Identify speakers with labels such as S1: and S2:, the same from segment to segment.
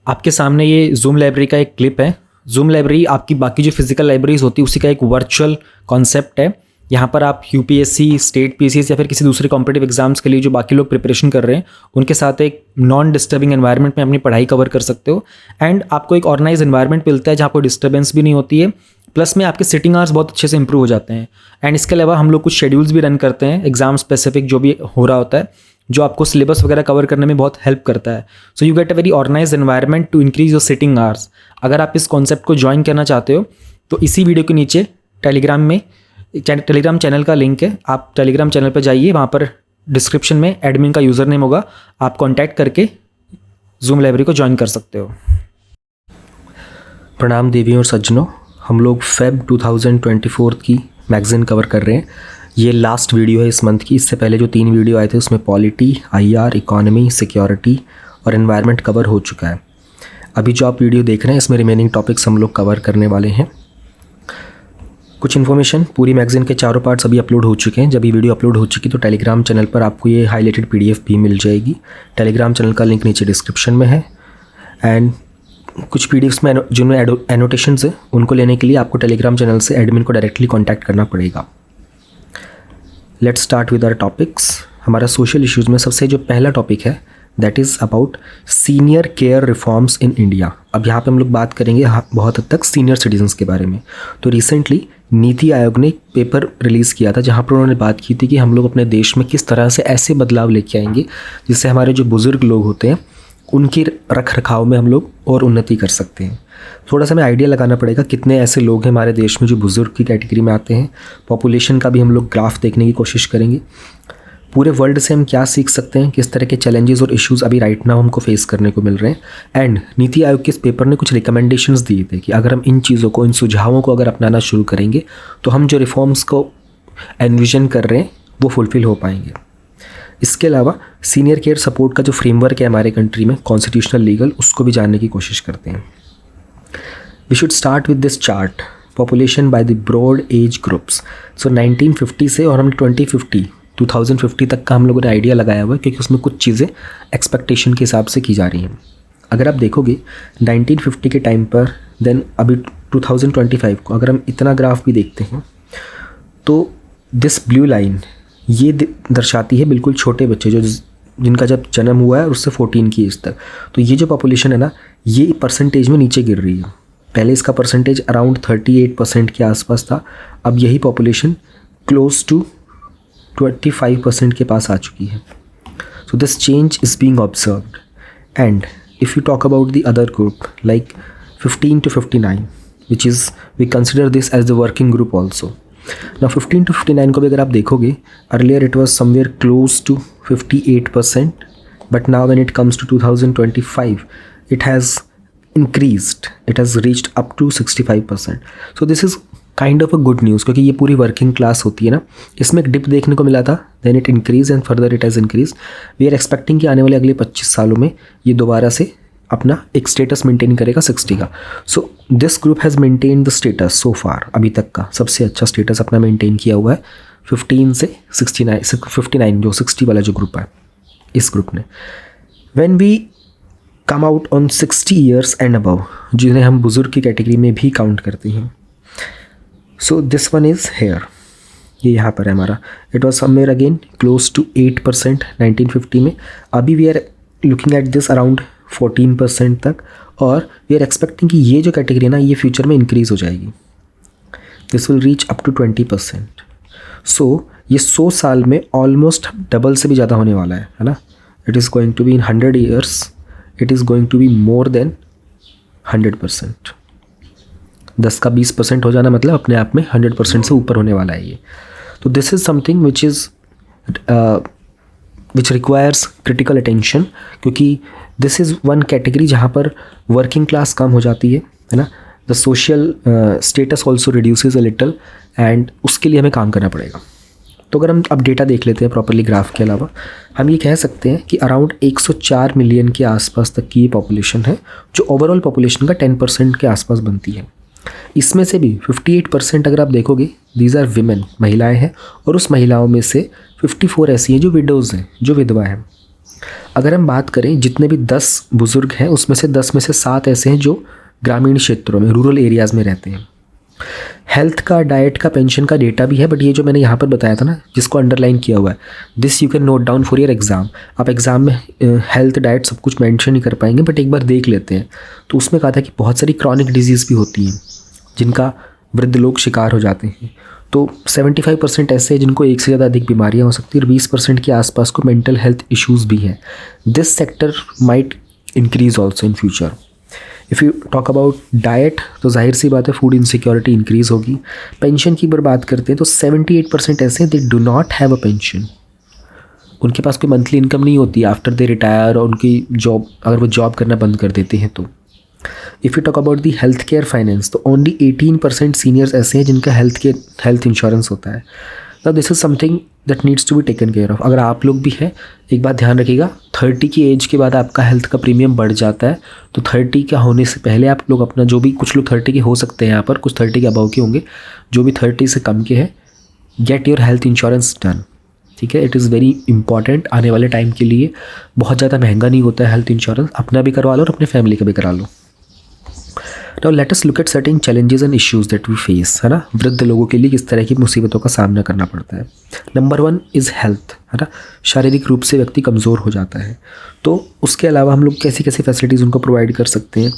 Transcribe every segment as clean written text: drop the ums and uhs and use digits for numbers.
S1: आपके सामने ये जूम लाइब्रेरी का एक क्लिप है। जूम लाइब्रेरी आपकी बाकी जो फिजिकल लाइब्रेरीज होती है उसी का एक वर्चुअल कॉन्सेप्ट है। यहाँ पर आप यूपीएससी, स्टेट पीसीएस या फिर किसी दूसरे कॉम्पिटिटिव एग्जाम्स के लिए जो बाकी लोग प्रिपरेशन कर रहे हैं उनके साथ एक नॉन डिस्टर्बिंग एनवायरनमेंट में अपनी पढ़ाई कवर कर सकते हो। एंड आपको एक ऑर्गेनाइज एनवायरनमेंट मिलता है जहाँ कोई डिस्टर्बेंस भी नहीं होती है, प्लस में आपके सिटिंग आवर्स बहुत अच्छे से इंप्रूव हो जाते हैं। एंड इसके अलावा हम लोग कुछ शेड्यूल्स भी रन करते हैं एग्जाम स्पेसिफिक जो भी हो रहा होता है, जो आपको सिलेबस वगैरह कवर करने में बहुत हेल्प करता है। So you get a very organize environment to increase your sitting hours. अगर आप इस कॉन्सेप्ट को ज्वाइन करना चाहते हो तो इसी वीडियो के नीचे टेलीग्राम चैनल का लिंक है, आप टेलीग्राम चैनल पर जाइए, वहाँ पर डिस्क्रिप्शन में एडमिन का यूज़र नेम होगा, आप कॉन्टैक्ट करके जूम लाइब्रेरी को ज्वाइन कर सकते हो।
S2: प्रणाम देवियों और सज्जनों, हम लोग फेब 2024 की मैगज़ीन कवर कर रहे हैं। ये लास्ट वीडियो है इस मंथ की। इससे पहले जो 3 वीडियो आए थे उसमें पॉलिटी, आईआर, इकोनॉमी, सिक्योरिटी और एनवायरनमेंट कवर हो चुका है। अभी जो आप वीडियो देख रहे हैं इसमें रिमेनिंग टॉपिक्स हम लोग कवर करने वाले हैं। कुछ इन्फॉर्मेशन, पूरी मैगज़ीन के चारों पार्ट्स अभी अपलोड हो चुके हैं। जब ये वीडियो अपलोड हो चुकी तो टेलीग्राम चैनल पर आपको ये हाईलाइटेड पीडीएफ भी मिल जाएगी। टेलीग्राम चैनल का लिंक नीचे डिस्क्रिप्शन में है। एंड कुछ पीडीएफ्स में जिनमें एनोटेशंस है उनको लेने के लिए आपको टेलीग्राम चैनल से एडमिन को डायरेक्टली कॉन्टैक्ट करना पड़ेगा। Let's start with our topics. हमारा सोशल इश्यूज़ में सबसे जो पहला टॉपिक है that is about senior care reforms in India. अब यहाँ पे हम लोग बात करेंगे बहुत हद तक सीनियर सिटीजन्स के बारे में। तो रिसेंटली नीति आयोग ने एक पेपर रिलीज़ किया था जहाँ पर उन्होंने बात की थी कि हम लोग अपने देश में किस तरह से ऐसे बदलाव लेके आएंगे जिससे हमारे जो बुज़ुर्ग लोग होते हैं उनकी रख रखाव में हम लोग और उन्नति कर सकते हैं। थोड़ा सा हमें आइडिया लगाना पड़ेगा कितने ऐसे लोग हैं हमारे देश में जो बुज़ुर्ग की कैटेगरी में आते हैं। पॉपुलेशन का भी हम लोग ग्राफ देखने की कोशिश करेंगे। पूरे वर्ल्ड से हम क्या सीख सकते हैं, किस तरह के चैलेंजेस और इश्यूज़ अभी राइट नाउ हमको फेस करने को मिल रहे हैं। एंड नीति आयोग के इस पेपर ने कुछ रिकमेंडेशंस दिए थे कि अगर हम इन चीज़ों को, इन सुझावों को अगर अपनाना शुरू करेंगे तो हम जो रिफॉर्म्स को एनविजन कर रहे हैं वो फुलफ़िल हो पाएंगे। इसके अलावा सीनियर केयर सपोर्ट का जो फ्रेमवर्क है हमारे कंट्री में कॉन्स्टिट्यूशनल लीगल, उसको भी जानने की कोशिश करते हैं। We should start with this chart, population by the broad age groups. So 1950 से और हमने 2050 तक का हम लोगों ने आइडिया लगाया हुआ है क्योंकि उसमें कुछ चीज़ें एक्सपेक्टेशन के हिसाब से की जा रही हैं। अगर आप देखोगे 1950 के टाइम पर, देन अभी 2025 को अगर हम इतना ग्राफ भी देखते हैं तो दिस ब्लू लाइन ये दर्शाती है बिल्कुल छोटे बच्चे जो जिनका जब जन्म हुआ है उससे 14 की एज तक। तो ये जो पॉपुलेशन है ना, ये परसेंटेज में नीचे गिर रही है। पहले इसका परसेंटेज अराउंड 38% के आसपास था, अब यही पॉपुलेशन क्लोज टू 25% के पास आ चुकी है। So this change is being observed. And if you talk about the other group like 15 to 59 which is we consider this age the working group also. Now 15 to 59 को भी अगर आप देखोगे, earlier it was somewhere close to 58%, but now when it comes to 2025 it has increased, it has reached up to 65%. So this is kind of a good news क्योंकि ये पूरी working class होती है ना। इसमें एक डिप देखने को मिला था, then it increased and further it has increased. We are expecting कि आने वाले अगले 25 सालों में ये दोबारा से अपना एक स्टेटस मेंटेन करेगा 60 का। So this group has maintain the status so far, अभी तक का सबसे अच्छा स्टेटस अपना मेंटेन किया हुआ है 15 से 59 जो 60 वाला जो ग्रुप है इस ग्रुप ने। When we come out on 60 years and above, जिन्हें हम बुज़ुर्ग की कैटेगरी में भी काउंट करते हैं, so this one is here, ये यहाँ पर है हमारा। It was somewhere again close to 8% 1950 में। अभी we are looking at this around 14% तक, और वी आर एक्सपेक्टिंग कि ये जो कैटेगरी है ना ये फ्यूचर में इंक्रीज़ हो जाएगी। This will reach up to 20%। So ये 100 साल में ऑलमोस्ट डबल से भी ज़्यादा होने वाला है ना। It is going to be in 100 years, it is going to be more than 100%। 10 का 20% हो जाना मतलब अपने आप में 100% से ऊपर होने वाला है ये। तो this is something which requires critical attention, क्योंकि दिस इज़ वन कैटेगरी जहाँ पर वर्किंग क्लास कम हो जाती है ना। The social status also reduces a little, and उसके लिए हमें काम करना पड़ेगा। तो अगर हम अब डेटा देख लेते हैं प्रॉपरली ग्राफ के अलावा, हम ये कह सकते हैं कि अराउंड 104 मिलियन के आसपास तक की ये पॉपुलेशन है जो ओवरऑल पॉपुलेशन का 10% के आसपास बनती है। इसमें से भी 58% अगर आप देखोगे दीज आर विमेन, महिलाएं हैं, और उस महिलाओं में से 54 ऐसी हैं जो विडोज़ हैं, जो विधवा हैं। अगर हम बात करें जितने भी 10 बुज़ुर्ग हैं उसमें से 10 में से 7 ऐसे हैं जो ग्रामीण क्षेत्रों में, रूरल एरियाज़ में रहते हैं। हेल्थ का, डाइट का, पेंशन का डेटा भी है, बट ये जो मैंने यहाँ पर बताया था ना, जिसको अंडरलाइन किया हुआ है, this you can note down for your exam. आप एग्ज़ाम में हेल्थ, डाइट सब कुछ मेंशन नहीं कर पाएंगे, बट एक बार देख लेते हैं। तो उसमें कहा था कि बहुत सारी क्रॉनिक डिजीज़ भी होती हैं जिनका वृद्ध लोग शिकार हो जाते हैं। तो 75% ऐसे हैं जिनको एक से ज़्यादा अधिक बीमारियाँ हो सकती हैं, और 20% के आसपास को मेंटल हेल्थ इश्यूज़ भी हैं। This sector might increase also in future. If you talk about diet, तो जाहिर सी बात है फूड इनसिक्योरिटी इंक्रीज़ होगी। पेंशन की बात करते हैं तो 78% ऐसे हैं दे do not have a pension. उनके पास कोई मंथली इनकम नहीं होती आफ्टर दे रिटायर, और उनकी जॉब, अगर वो जॉब करना बंद कर देते हैं तो। If you talk about the health care finance, तो ओनली 18% सीनियर्स ऐसे हैं जिनका हेल्थ इंश्योरेंस होता है। Now this is something that needs to be taken care of. अगर आप लोग भी हैं, एक बात ध्यान रखिएगा, 30 की एज के बाद आपका हेल्थ का प्रीमियम बढ़ जाता है। तो 30 का होने से पहले आप लोग अपना, जो भी, कुछ लोग 30 के हो सकते हैं यहाँ पर, कुछ 30 के अबव के होंगे, जो भी 30 से कम के हैं, get your health insurance done. ठीक है, इट इज़ वेरी इंपॉर्टेंट आने वाले टाइम के लिए। बहुत ज़्यादा महंगा नहीं होता है हेल्थ इंश्योरेंस, अपना भी करवा लो और अपने फैमिली का भी करा लो। Now let us look at certain challenges and issues that we face, है ना। वृद्ध लोगों के लिए किस तरह की मुसीबतों का सामना करना पड़ता है। नंबर 1 इज़ हेल्थ, है ना। शारीरिक रूप से व्यक्ति कमज़ोर हो जाता है, तो उसके अलावा हम लोग कैसी कैसी फैसिलिटीज़ उनको प्रोवाइड कर सकते हैं।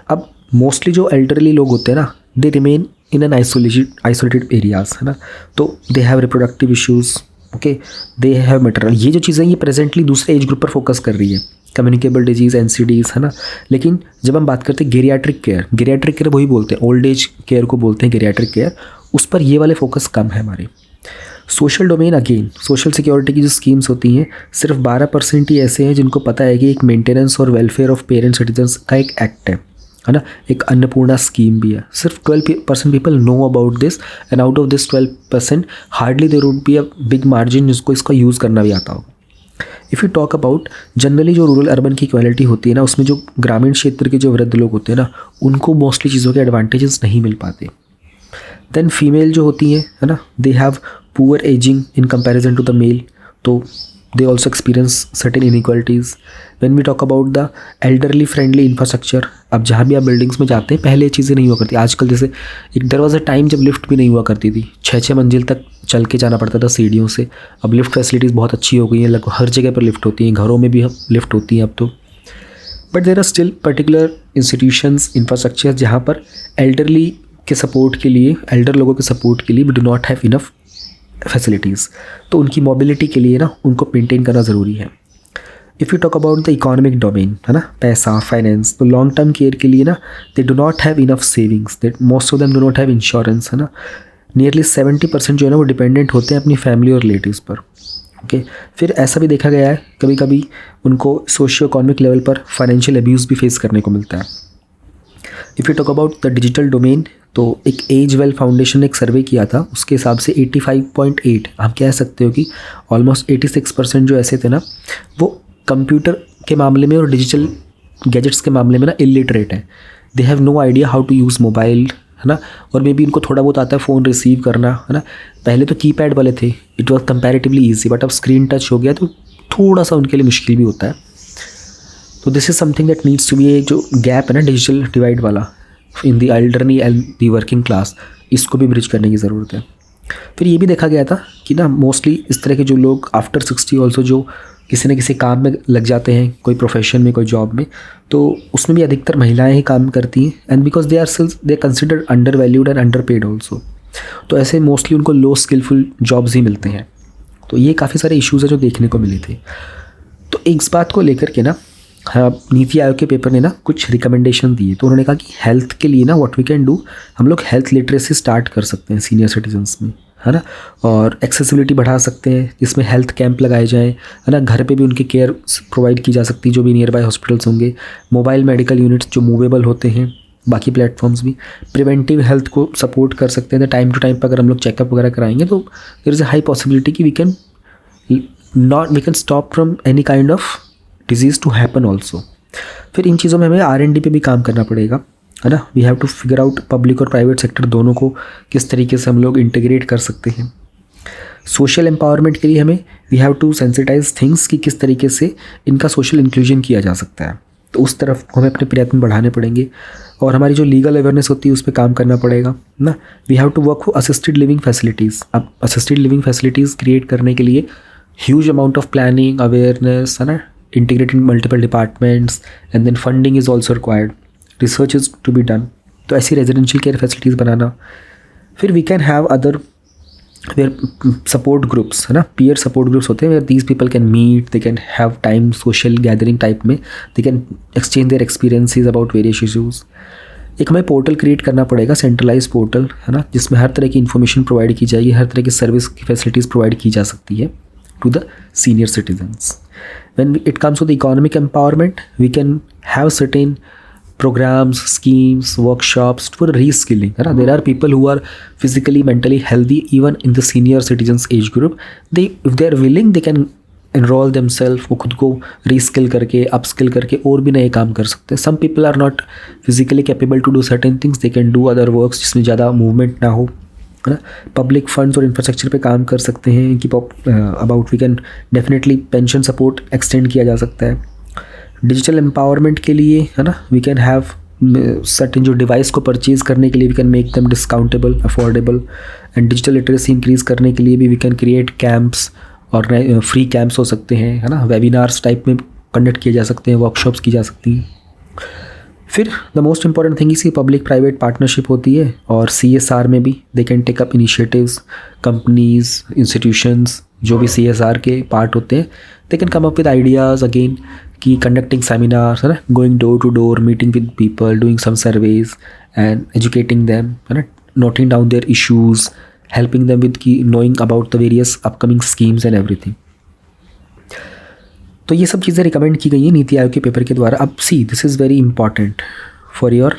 S2: अब मोस्टली जो एल्डरली लोग होते हैं ना, they remain in an isolated areas, है ना। तो they have reproductive issues, okay, they have maternal, ये जो चीज़ें ये प्रेजेंटली दूसरे एज ग्रुप पर फोकस कर रही है, कम्युनिकेबल डिजीज़, NCDs, है ना। लेकिन जब हम बात करते हैं गेरियाट्रिक केयर वही बोलते हैं, ओल्ड एज केयर को बोलते हैं गेरियाट्रिक केयर, उस पर ये वाले फोकस कम है हमारे। Social domain, again social security की जो स्कीम्स होती हैं, सिर्फ 12% ही ऐसे हैं जिनको पता है कि एक मेंटेनेंस और वेलफेयर ऑफ पेरेंट्स सिटीजन्स का एक एक्ट है ना। एक अन्नपूर्णा स्कीम भी है, सिर्फ 12% people know about this, and out of this 12% hardly there would be a big margin जिसको इसका यूज़ करना भी आता होगा। If you talk about generally जो रूरल अर्बन की इक्वालिटी होती है ना, उसमें जो ग्रामीण क्षेत्र के जो वृद्ध लोग होते हैं ना, उनको मोस्टली चीज़ों के एडवांटेजेस नहीं मिल पाते। देन फीमेल जो होती हैं, है ना, they have poor ageing in comparison to the male, तो they also experience certain inequalities. When we talk about the elderly friendly infrastructure, अब जहाँ भी आप बिल्डिंग्स में जाते हैं, पहले ये चीज़ें नहीं हुआ करती। आजकल जैसे एक देयर वाज अ टाइम जब लिफ्ट भी नहीं हुआ करती थी, 6 मंजिल तक चल के जाना पड़ता था सीढ़ियों से। अब लिफ्ट फैसिलिटीज़ बहुत अच्छी हो गई हैं, लगभग हर जगह पर लिफ्ट होती हैं, घरों में भी लिफ्ट होती हैं अब तो। But there are still particular institutions, infrastructure जहाँ पर एल्डरली के सपोर्ट के लिए, एल्डर लोगों के सपोर्ट के लिए we do not have enough facilities. तो उनकी मोबिलिटी के लिए ना उनको मेंटेन करना ज़रूरी है। If you talk about the economic domain, है ना, पैसा, फाइनेंस, तो लॉन्ग टर्म केयर के लिए ना दे do not have enough savings, that most of them do not have insurance, है ना। नियरली 70% जो है ना वो डिपेंडेंट होते हैं अपनी फैमिली और रिलेटिव्स पर, ओके। फिर ऐसा भी देखा गया है कभी कभी उनको सोशियो इकोनॉमिक लेवल पर फाइनेंशियल अब्यूज़ भी फेस करने को मिलता है। If you talk about the digital domain, तो एक एज वेल फाउंडेशन ने एक सर्वे किया था, उसके हिसाब से 85.8, आप कह सकते हो कि ऑलमोस्ट 86% जो ऐसे थे ना, वो कंप्यूटर के मामले में और डिजिटल गैजेट्स के मामले में ना इलिटरेट है। They have no idea how to use mobile, है ना, और मे बी इनको थोड़ा बहुत आता है फ़ोन रिसीव करना, है ना। पहले तो कीपैड वाले थे, it was comparatively easy, but अब स्क्रीन टच हो गया तो थोड़ा सा उनके लिए मुश्किल भी होता है। तो this is something that needs to be, एक जो गैप है ना डिजिटल डिवाइड वाला in the elderly and the working class, इसको भी ब्रिज करने की ज़रूरत है। फिर ये भी देखा गया था कि ना मोस्टली इस तरह के जो लोग आफ्टर 60 ऑल्सो जो किसी न किसी काम में लग जाते हैं, कोई प्रोफेशन में, कोई जॉब में, तो उसमें भी अधिकतर महिलाएं ही काम करती हैं, and because they considered under valued and under paid also. तो ऐसे मोस्टली उनको लो स्किलफुल जॉब्स ही मिलते हैं। तो ये काफ़ी सारे इश्यूज़ हैं जो देखने को मिले थे। तो इस बात को लेकर के ना, हाँ, नीति आयोग के पेपर ने ना कुछ रिकमेंडेशन दिए। तो उन्होंने कहा कि हेल्थ के लिए ना व्हाट वी कैन डू, हम लोग हेल्थ लिटरेसी स्टार्ट कर सकते हैं सीनियर सिटीजन्स में, है ना, और एक्सेसिबिलिटी बढ़ा सकते हैं, जिसमें हेल्थ कैंप लगाए जाएँ, है ना। घर पे भी उनकी केयर प्रोवाइड की जा सकती है, जो भी नियर बाय हॉस्पिटल्स होंगे। मोबाइल मेडिकल यूनिट्स जो मूवेबल होते हैं, बाकी प्लेटफॉर्म्स भी प्रिवेंटिव हेल्थ को सपोर्ट कर सकते हैं। टाइम टू टाइम पर अगर हम लोग चेकअप वगैरह कराएंगे तो there is a high possibility कि we can stop from any kind of disease to happen also. फिर इन चीज़ों में हमें R&D पे भी काम करना पड़ेगा, है ना। We have to figure out public और प्राइवेट सेक्टर दोनों को किस तरीके से हम लोग इंटीग्रेट कर सकते हैं। सोशल एम्पावरमेंट के लिए हमें we have to sensitise things कि किस तरीके से इनका सोशल इंक्लूजन किया जा सकता है, तो उस तरफ हमें अपने प्रयत्न बढ़ाने पड़ेंगे और हमारी जो लीगल अवेयरनेस होती है उस पर काम करना पड़ेगा ना। We have to work for assisted living facilities. अब असिस्टेड लिविंग फैसिलिटीज़ क्रिएट करने के लिए huge amount of planning, awareness, है ना, integrating multiple departments and then funding is also required, research is to be done. तो ऐसी residential care facilities बनाना। फिर we can have other where support groups, है ना, पीयर सपोर्ट ग्रुप्स होते हैं where these people can meet, they can have time social gathering type में, they can exchange their experiences about various issues. एक हमें portal create करना पड़ेगा, centralise portal, है ना, जिसमें हर तरह की इन्फॉर्मेशन प्रोवाइड की जाएगी, हर तरह की सर्विस की फैसिलिटीज़ प्रोवाइड की जा सकती है to the senior citizens. When it comes to the economic empowerment, we can have certain programs, schemes, workshops for reskilling, है ना। There are people who are physically, mentally healthy even in the senior citizens age group. They, if they are willing, they can enroll themselves, वो खुद को reskill करके, upskill करके और भी नए काम कर सकते हैं। Some people are not physically capable to do certain things, they can do other works जिसमें ज़्यादा मूवमेंट ना हो, है ना। पब्लिक फंड्स और इंफ्रास्ट्रक्चर पे काम कर सकते हैं कि about we can definitely pension support extend किया जा सकता है। डिजिटल एम्पावरमेंट के लिए, है ना, वी कैन हैव सर्टेन जो डिवाइस को परचेज़ करने के लिए we can make them discountable, affordable. And digital literacy increase करने के लिए भी वी कैन क्रिएट कैंप्स और फ्री कैंप्स हो सकते हैं, है ना, वेबिनार्स टाइप में कंडक्ट किए जा सकते हैं, वर्कशॉप्स की जा सकती हैं। फिर द मोस्ट इंपॉर्टेंट थिंग इसकी पब्लिक प्राइवेट पार्टनरशिप होती है और CSR में भी they can take up initiatives, companies, institutions जो भी CSR के पार्ट होते हैं, they can come up with ideas again कि कंडक्टिंग सेमिनार्स, है ना, going door to door, meeting with people, doing some surveys and educating them, है ना, noting down their issues, helping them with की knowing about the various upcoming schemes and everything. तो ये सब चीज़ें रिकमेंड की गई हैं नीति आयोग के पेपर के द्वारा। अब see this is very important for your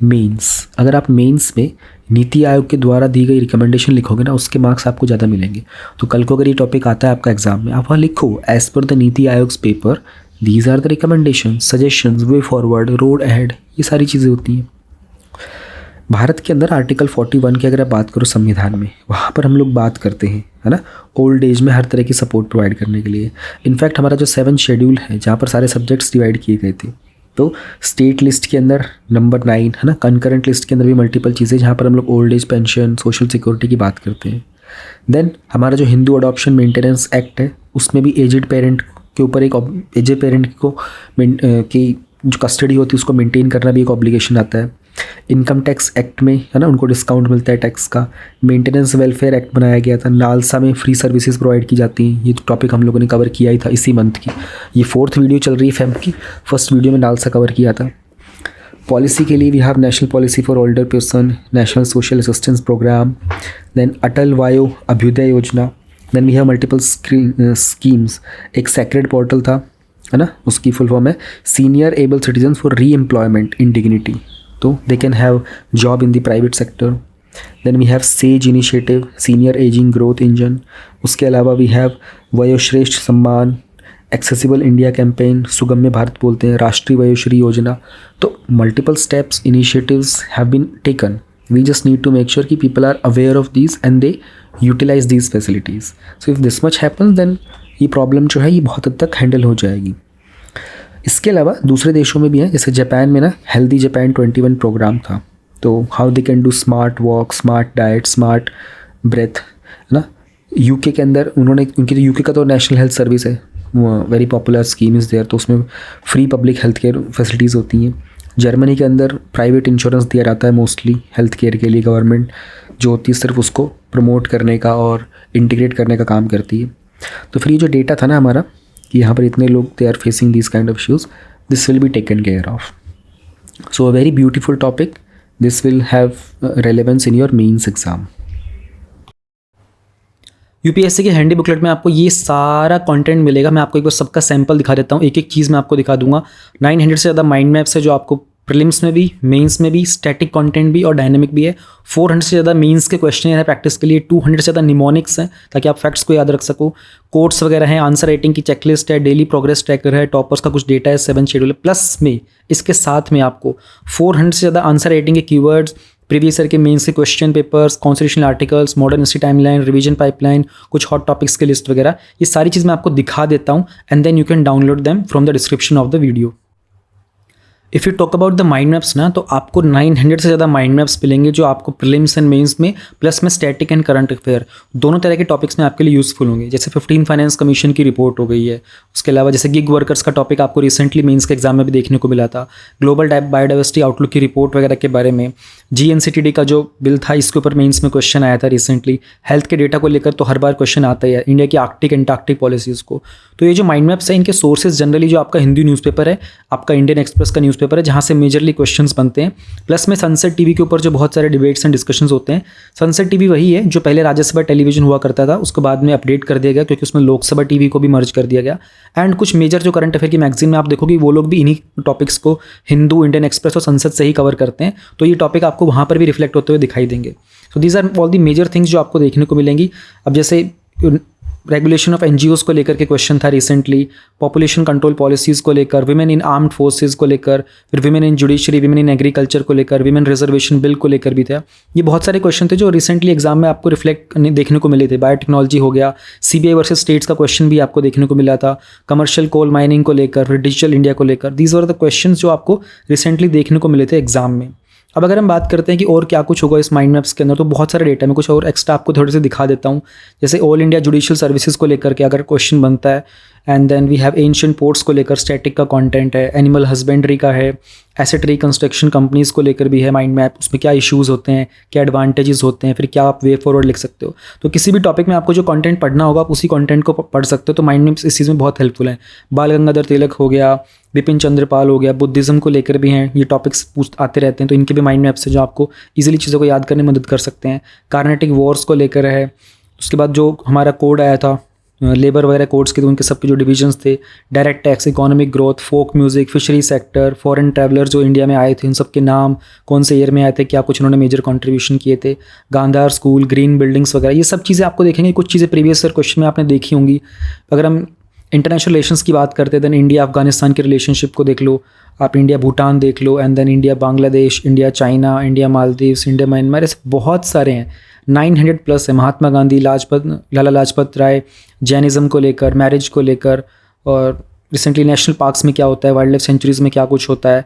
S2: mains. अगर आप मेंस में नीति आयोग के द्वारा दी गई रिकमेंडेशन लिखोगे ना, उसके मार्क्स आपको ज़्यादा मिलेंगे। तो कल को अगर ये टॉपिक आता है आपका एग्जाम में, आप वहाँ लिखो एज पर the NITI Aayog's paper these are the recommendation, suggestions, way forward, road ahead, ये सारी चीज़ें होती हैं। भारत के अंदर आर्टिकल 41 की अगर आप बात करो संविधान में, वहाँ पर हम लोग बात करते हैं, है ना, ओल्ड एज में हर तरह की सपोर्ट प्रोवाइड करने के लिए। इनफैक्ट हमारा जो 7th शेड्यूल है जहाँ पर सारे सब्जेक्ट्स डिवाइड किए गए थे, तो स्टेट लिस्ट के अंदर नंबर 9, है ना, कंकरेंट लिस्ट के अंदर भी मल्टीपल चीज़ें जहाँ पर हम लोग old age pension, social security की बात करते हैं। देन हमारा जो हिंदू अडॉप्शन मेंटेनेंस एक्ट है, उसमें भी एजेड पेरेंट के ऊपर एक एजेड पेरेंट को की जो कस्टडी होती है उसको मेंटेन करना भी एक ऑब्लिगेशन आता है। इनकम टैक्स एक्ट में, है ना, उनको डिस्काउंट मिलता है टैक्स का। मेंटेनेंस वेलफेयर एक्ट बनाया गया था। नालसा में फ्री सर्विसेज प्रोवाइड की जाती हैं। ये टॉपिक हम लोगों ने कवर किया ही था इसी मंथ की। ये 4th वीडियो चल रही है फेब की। फर्स्ट वीडियो में नालसा कवर किया था। पॉलिसी के लिए we have national policy for older person, national social assistance program, then Atal Vayo Abhyuday Yojana, then we have multiple schemes. एक सेक्रेड पोर्टल था, है ना, उसकी फुल फॉर्म है senior able citizen for re employment in dignity, तो they can have job in the private sector. Then we have SAGE initiative, senior aging growth engine. उसके अलावा we have Vayoshreshtha Samman, accessible India campaign, Sugamya Bharat बोलते हैं, राष्ट्रीय वयोश्री योजना। तो multiple steps, initiatives have been taken. We just need to make sure कि people are aware of these and they utilise these facilities. So if this much happens then ये problem जो है ये बहुत हद तक हैंडल हो जाएगी। इसके अलावा दूसरे देशों में भी हैं, जैसे जापान में ना हेल्दी जापान 21 प्रोग्राम था। तो how they can do smart walk, smart diet, smart breath, है ना। यूके के अंदर उन्होंने, उनकी तो यूके का तो नेशनल हेल्थ सर्विस है, very popular scheme is there, तो उसमें free public health care facilities होती हैं। जर्मनी के अंदर प्राइवेट इंश्योरेंस दिया जाता है मोस्टली हेल्थ केयर के लिए। गवर्नमेंट जो होती है सिर्फ उसको प्रमोट करने का और इंटीग्रेट करने का काम करती है। तो फिर ये जो डेटा था ना हमारा कि यहाँ पर इतने लोग they are facing this kind of issues, this will be taken care of. So a very beautiful topic, this will have relevance in your mains exam.
S1: UPSC के हैंडी बुकलेट में आपको ये सारा कंटेंट मिलेगा। मैं आपको एक बार सबका सैंपल दिखा देता हूँ, एक एक चीज़ मैं आपको दिखा दूंगा। 900 से ज़्यादा माइंड मैप्स है जो आपको प्रीलिम्स में भी, मेंस में भी, स्टैटिक कंटेंट भी और डायनेमिक भी है। 400 से ज़्यादा मेंस के क्वेश्चन है प्रैक्टिस के लिए। 200 से ज़्यादा निमोनिक्स हैं ताकि आप फैक्ट्स को याद रख सको। कोड्स वगैरह हैं, आंसर राइटिंग की चेकलिस्ट है, डेली प्रोग्रेस ट्रैकर है, टॉपर्स का कुछ डेटा है, 7 शेड्यूल है। प्लस में इसके साथ में आपको 400 से ज़्यादा आंसर राइटिंग के कीवर्ड्स, प्रीवियस ईयर के मेंस के question papers, constitutional articles, modern history timeline, revision pipeline, कुछ हॉट टॉपिक्स की लिस्ट वगैरह, ये सारी चीज़ मैं आपको दिखा देता हूँ and then you can download them from the description of the video. If you talk about the mind maps ना, तो आपको 900 से ज़्यादा माइंड मैप्स मिलेंगे जो आपको प्रीलिम्स एंड मेंस में प्लस में स्टैटिक एंड करंट अफेयर दोनों तरह के टॉपिक्स में आपके लिए यूज़फुल होंगे। जैसे 15 फाइनेंस कमीशन की रिपोर्ट हो गई है, उसके अलावा जैसे गिग वर्कर्स का टॉपिक आपको रिसेंटली मेंस के एग्जाम में भी देखने को मिला था, ग्लोबल बायोडाइवर्सिटी आउटलुक की रिपोर्ट वगैरह के बारे में, GNCTD का जो बिल था इसके ऊपर मेंस में क्वेश्चन आया था रिसेंटली, हेल्थ के डेटा को लेकर तो हर बार क्वेश्चन आता ही है, इंडिया की आर्कटिक एंटार्कटिक पॉलिसीज़ को। तो ये जो माइंड मैप्स है इनके सोर्सेज जनरली जो आपका हिंदी न्यूज़पेपर है, आपका इंडियन एक्सप्रेस का न्यूज़पेपर है, जहाँ से मेजरली क्वेश्चंस बनते हैं, प्लस में सनसेट टीवी के ऊपर जो बहुत सारे डिबेट्स एंड डिस्कशंस होते हैं। सनसेट टीवी वही है जो पहले राज्यसभा टेलीविजन हुआ करता था, उसको बाद में अपडेट कर दिया गया क्योंकि उसमें लोकसभा टीवी को भी मर्ज कर दिया गया। एंड कुछ मेजर जो करंट अफेयर की मैगजीन में आप देखोगे वो लोग भी इन्हीं टॉपिक्स को हिंदू, इंडियन एक्सप्रेस और संसद से ही कवर करते हैं, तो ये टॉपिक आपको वहाँ पर भी रिफ्लेक्ट होते हुए दिखाई देंगे। So these are all the major things जो आपको देखने को मिलेंगी। अब जैसे रेगुलेशन ऑफ NGOs को लेकर के क्वेश्चन था रिसेंटली, पॉपुलेशन कंट्रोल पॉलिसीज़ को लेकर, विमेन इन आर्म्ड फोर्सेज को लेकर, फिर women in judiciary, women in agriculture को लेकर, विमेन रिजर्वेशन बिल को लेकर भी था। ये बहुत सारे क्वेश्चन थे जो रिसेंटली एग्जाम में आपको रिफ्लेक्ट देखने को मिले थे। बायोटेक्नोलॉजी हो गया, CBI वर्सेस स्टेट्स का क्वेश्चन भी आपको देखने को मिला था, कमर्शियल कोल माइनिंग को लेकर, फिर डिजिटल इंडिया को लेकर। दीज वर द क्वेश्चन जो आपको रिसेंटली देखने को मिले थे एग्जाम में। अब अगर हम बात करते हैं कि और क्या कुछ होगा इस माइंड मैप्स के अंदर, तो बहुत सारे डेटा में कुछ और एक्स्ट्रा आपको थोड़े से दिखा देता हूँ। जैसे ऑल इंडिया जुडिशियल सर्विसेज को लेकर के अगर क्वेश्चन बनता है, and then we have ancient ports को लेकर स्टैटिक का कंटेंट है, एनिमल हस्बेंड्री का है, एसेट रिकंस्ट्रक्शन कंपनीज़ को लेकर भी है माइंड मैप, उसमें क्या इश्यूज़ होते हैं, क्या एडवांटेजेस होते हैं, फिर क्या आप वे फॉरवर्ड लिख सकते हो। तो किसी भी टॉपिक में आपको जो कंटेंट पढ़ना होगा आप उसी कंटेंट को पढ़ सकते हो। तो माइंड मैप्स इस चीज़ में बहुत हेल्पफुल है। बाल गंगाधर तिलक हो गया, बिपिन चंद्र पाल हो गया, बुद्धिज़्म को लेकर भी हैं, ये टॉपिक्स आते रहते हैं, तो इनके भी माइंड मैप्स है जो आपको ईजिली चीज़ों को याद करने में मदद कर सकते हैं। कार्नेटिक वॉर्स को लेकर है, उसके बाद जो हमारा कोड आया था लेबर वगैरह कोड्स के, तो उनके सबके जो डिविजन्स थे, direct tax, economic growth, folk music, fishery sector, foreign traveller जो इंडिया में आए थे उन सब के नाम, कौन से ईयर में आए थे, क्या कुछ उन्होंने मेजर कंट्रीब्यूशन किए थे, गांधार स्कूल, ग्रीन बिल्डिंग्स वगैरह, ये सब चीज़ें आपको देखेंगे। कुछ चीज़ें प्रीवियस ईयर क्वेश्चन में आपने देखी होंगी। अगर हम इंटरनेशनल रिलेशंस की बात करते हैं, देन इंडिया अफगानिस्तान के रिलेशनशिप को देख लो, आप इंडिया भूटान देख लो, and then India Bangladesh, India China, India Maldives, India Myanmar, ऐसे बहुत सारे हैं, 900 प्लस है। महात्मा गांधी, लाला लाजपत राय, जैनिज़्म को लेकर, मैरिज को लेकर, और रिसेंटली नेशनल पार्क्स में क्या होता है, वाइल्ड लाइफ सेंचुरीज़ में क्या कुछ होता है,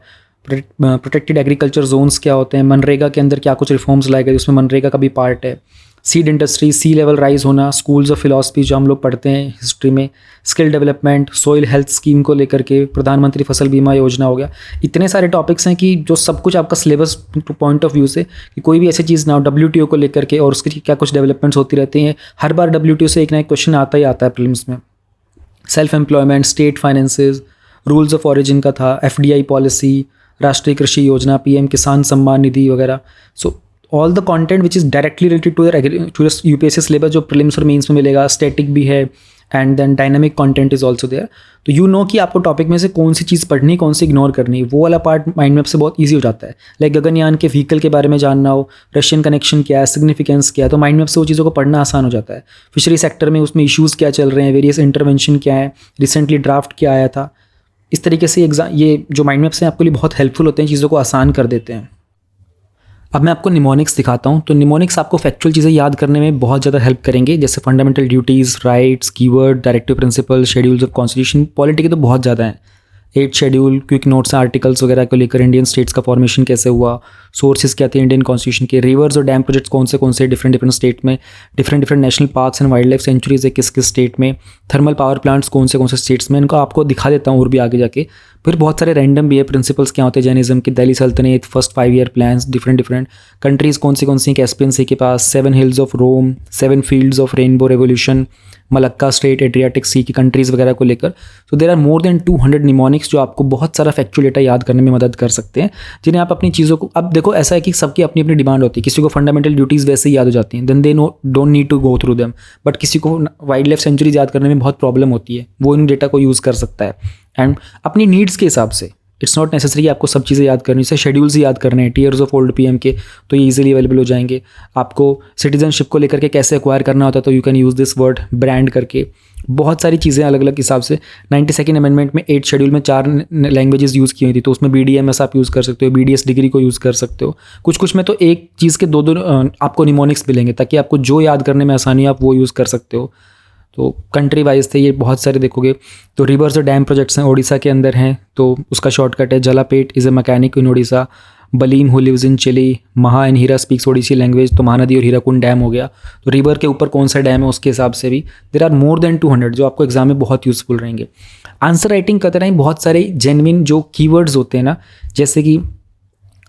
S1: प्रोटेक्टेड एग्रीकल्चर जोन्स क्या होते हैं, मनरेगा के अंदर क्या कुछ रिफॉर्म्स लाए गए, उसमें मनरेगा का भी पार्ट है, सीड इंडस्ट्री, सी लेवल राइज होना, स्कूल्स ऑफ फिलॉसफी जो हम लोग पढ़ते हैं हिस्ट्री में, skill development, soil health scheme को लेकर के, प्रधानमंत्री फसल बीमा योजना हो गया। इतने सारे टॉपिक्स हैं कि जो सब कुछ आपका सिलेबस पॉइंट ऑफ व्यू से, कि कोई भी ऐसी चीज़ ना हो, WTO को लेकर के और उसकी क्या कुछ डेवलपमेंट्स होती रहती हैं। हर बार WTO से एक ना एक क्वेश्चन आता ही आता है प्रीलिम्स में। Self employment, state finances, rules of origin का था, FDI पॉलिसी, राष्ट्रीय कृषि योजना, PM किसान सम्मान निधि वगैरह। So all the content which is directly related to UPSC syllabus जो प्रीलिम्स और मेंस में मिलेगा, स्टैटिक भी है, and then dynamic content is also there. तो यू नो कि आपको टॉपिक में से कौन सी चीज़ पढ़नी, कौन सी इग्नोर करनी, वो वाला पार्ट माइंड मैप से बहुत ईजी हो जाता है। लाइक गगनयान के व्हीकल के बारे में जानना हो, रशियन कनेक्शन क्या है, सिग्निफिकेंस क्या है, तो माइंड मैप से वो चीज़ों को पढ़ना आसान हो जाता है। फिशरी सेक्टर में उसमें इशूज़ क्या चल रहे हैं, वेरियस इंटरवेंशन क्या है, रिसेंटली ड्राफ्ट क्या आया था, इस तरीके से ये जो माइंड मैप्स हैं आपके लिए बहुत हेल्पफुल होते हैं, चीज़ों को आसान कर देते हैं। अब मैं आपको निमोनिक्स दिखाता हूँ। तो निमोनिक्स आपको फैक्चुअल चीज़ें याद करने में बहुत ज़्यादा हेल्प करेंगे, जैसे fundamental duties, rights, keyword, directive principle, schedules of constitution. Polity के तो बहुत ज़्यादा हैं, 8 शेड्यूल, क्विक नोट्स, आर्टिकल्स वगैरह को लेकर, इंडियन स्टेट्स का फॉर्मेशन कैसे हुआ, सोर्सेज क्या थे इंडियन कॉन्स्टिट्यूशन के, रिवर्स और डैम प्रोजेक्ट्स कौन से डिफरेंट स्टेट में, different national parks and wild life sanctuaries है किस स्टेट में, थर्मल पावर प्लांट्स कौन से स्टेट्स में, इनको आपको दिखा देता हूँ और भी आगे जाके। फिर बहुत सारे रैंडम भी है, प्रिंसिपल्स क्या होते हैं जैनिज्म के, Delhi sultanate, first 5 year plans, different countries कौन सी कैस्पियन सी के पास, 7 hills of Rome, 7 fields of rainbow revolution, Malacca strait, Adriatic sea की कंट्रीज़ वगैरह को लेकर। So there are more than 200 mnemonics जो आपको बहुत सारा फैक्चुअल डेटा याद करने में मदद कर सकते हैं, जिन्हें आप अपनी चीज़ों को, अब देखो ऐसा है कि सबकी अपनी अपनी डिमांड होती है, किसी को फंडामेंटल ड्यूटीज़ वैसे ही याद हो जाती हैं, then they don't need to go through them, but किसी को वाइल्ड लाइफ सेंचुरीज याद करने में बहुत प्रॉब्लम होती है, वो इन डेटा को यूज़ कर सकता है एंड अपनी नीड्स के हिसाब से इट्स नॉट नेसेसरी आपको सब चीज़ें याद करनी, जैसे शेड्यूल्स याद करने हैं टीयर्स ऑफ ओल्ड पीएम के, तो ये इजीली अवेलेबल हो जाएंगे। आपको सिटीजनशिप को लेकर के कैसे एक्वायर करना होता है, तो you can use this word brand करके। बहुत सारी चीज़ें अलग अलग हिसाब से 92nd अमेंडमेंट में 8 शेड्यूल में 4 लैंग्वेजेस यूज़ की हुई थी, तो उसमें BDMS आप यूज़ कर सकते हो, BDS डिग्री को यूज़ कर सकते हो। कुछ में तो एक चीज़ के दो आपको निमोनिक्स मिलेंगे, ताकि आपको जो याद करने में आसानी आप वो यूज़ कर सकते हो। तो कंट्री वाइज थे ये बहुत सारे देखोगे। तो रिवर्स और डैम प्रोजेक्ट्स हैं, ओडिशा के अंदर हैं, तो उसका शॉर्टकट है Jalapet is a mechanic in Odisha, Balim who lives in Chile, Maha and Hira speaks Odissi language, तो महानदी और हीराकुंड डैम हो गया। तो रिवर के ऊपर कौन सा डैम है उसके हिसाब से भी देर आर मोर देन 200 जो आपको एग्जाम में बहुत यूजफुल रहेंगे। आंसर राइटिंग करते रहें, बहुत सारे जेन्युइन जो कीवर्ड्स होते हैं ना, जैसे कि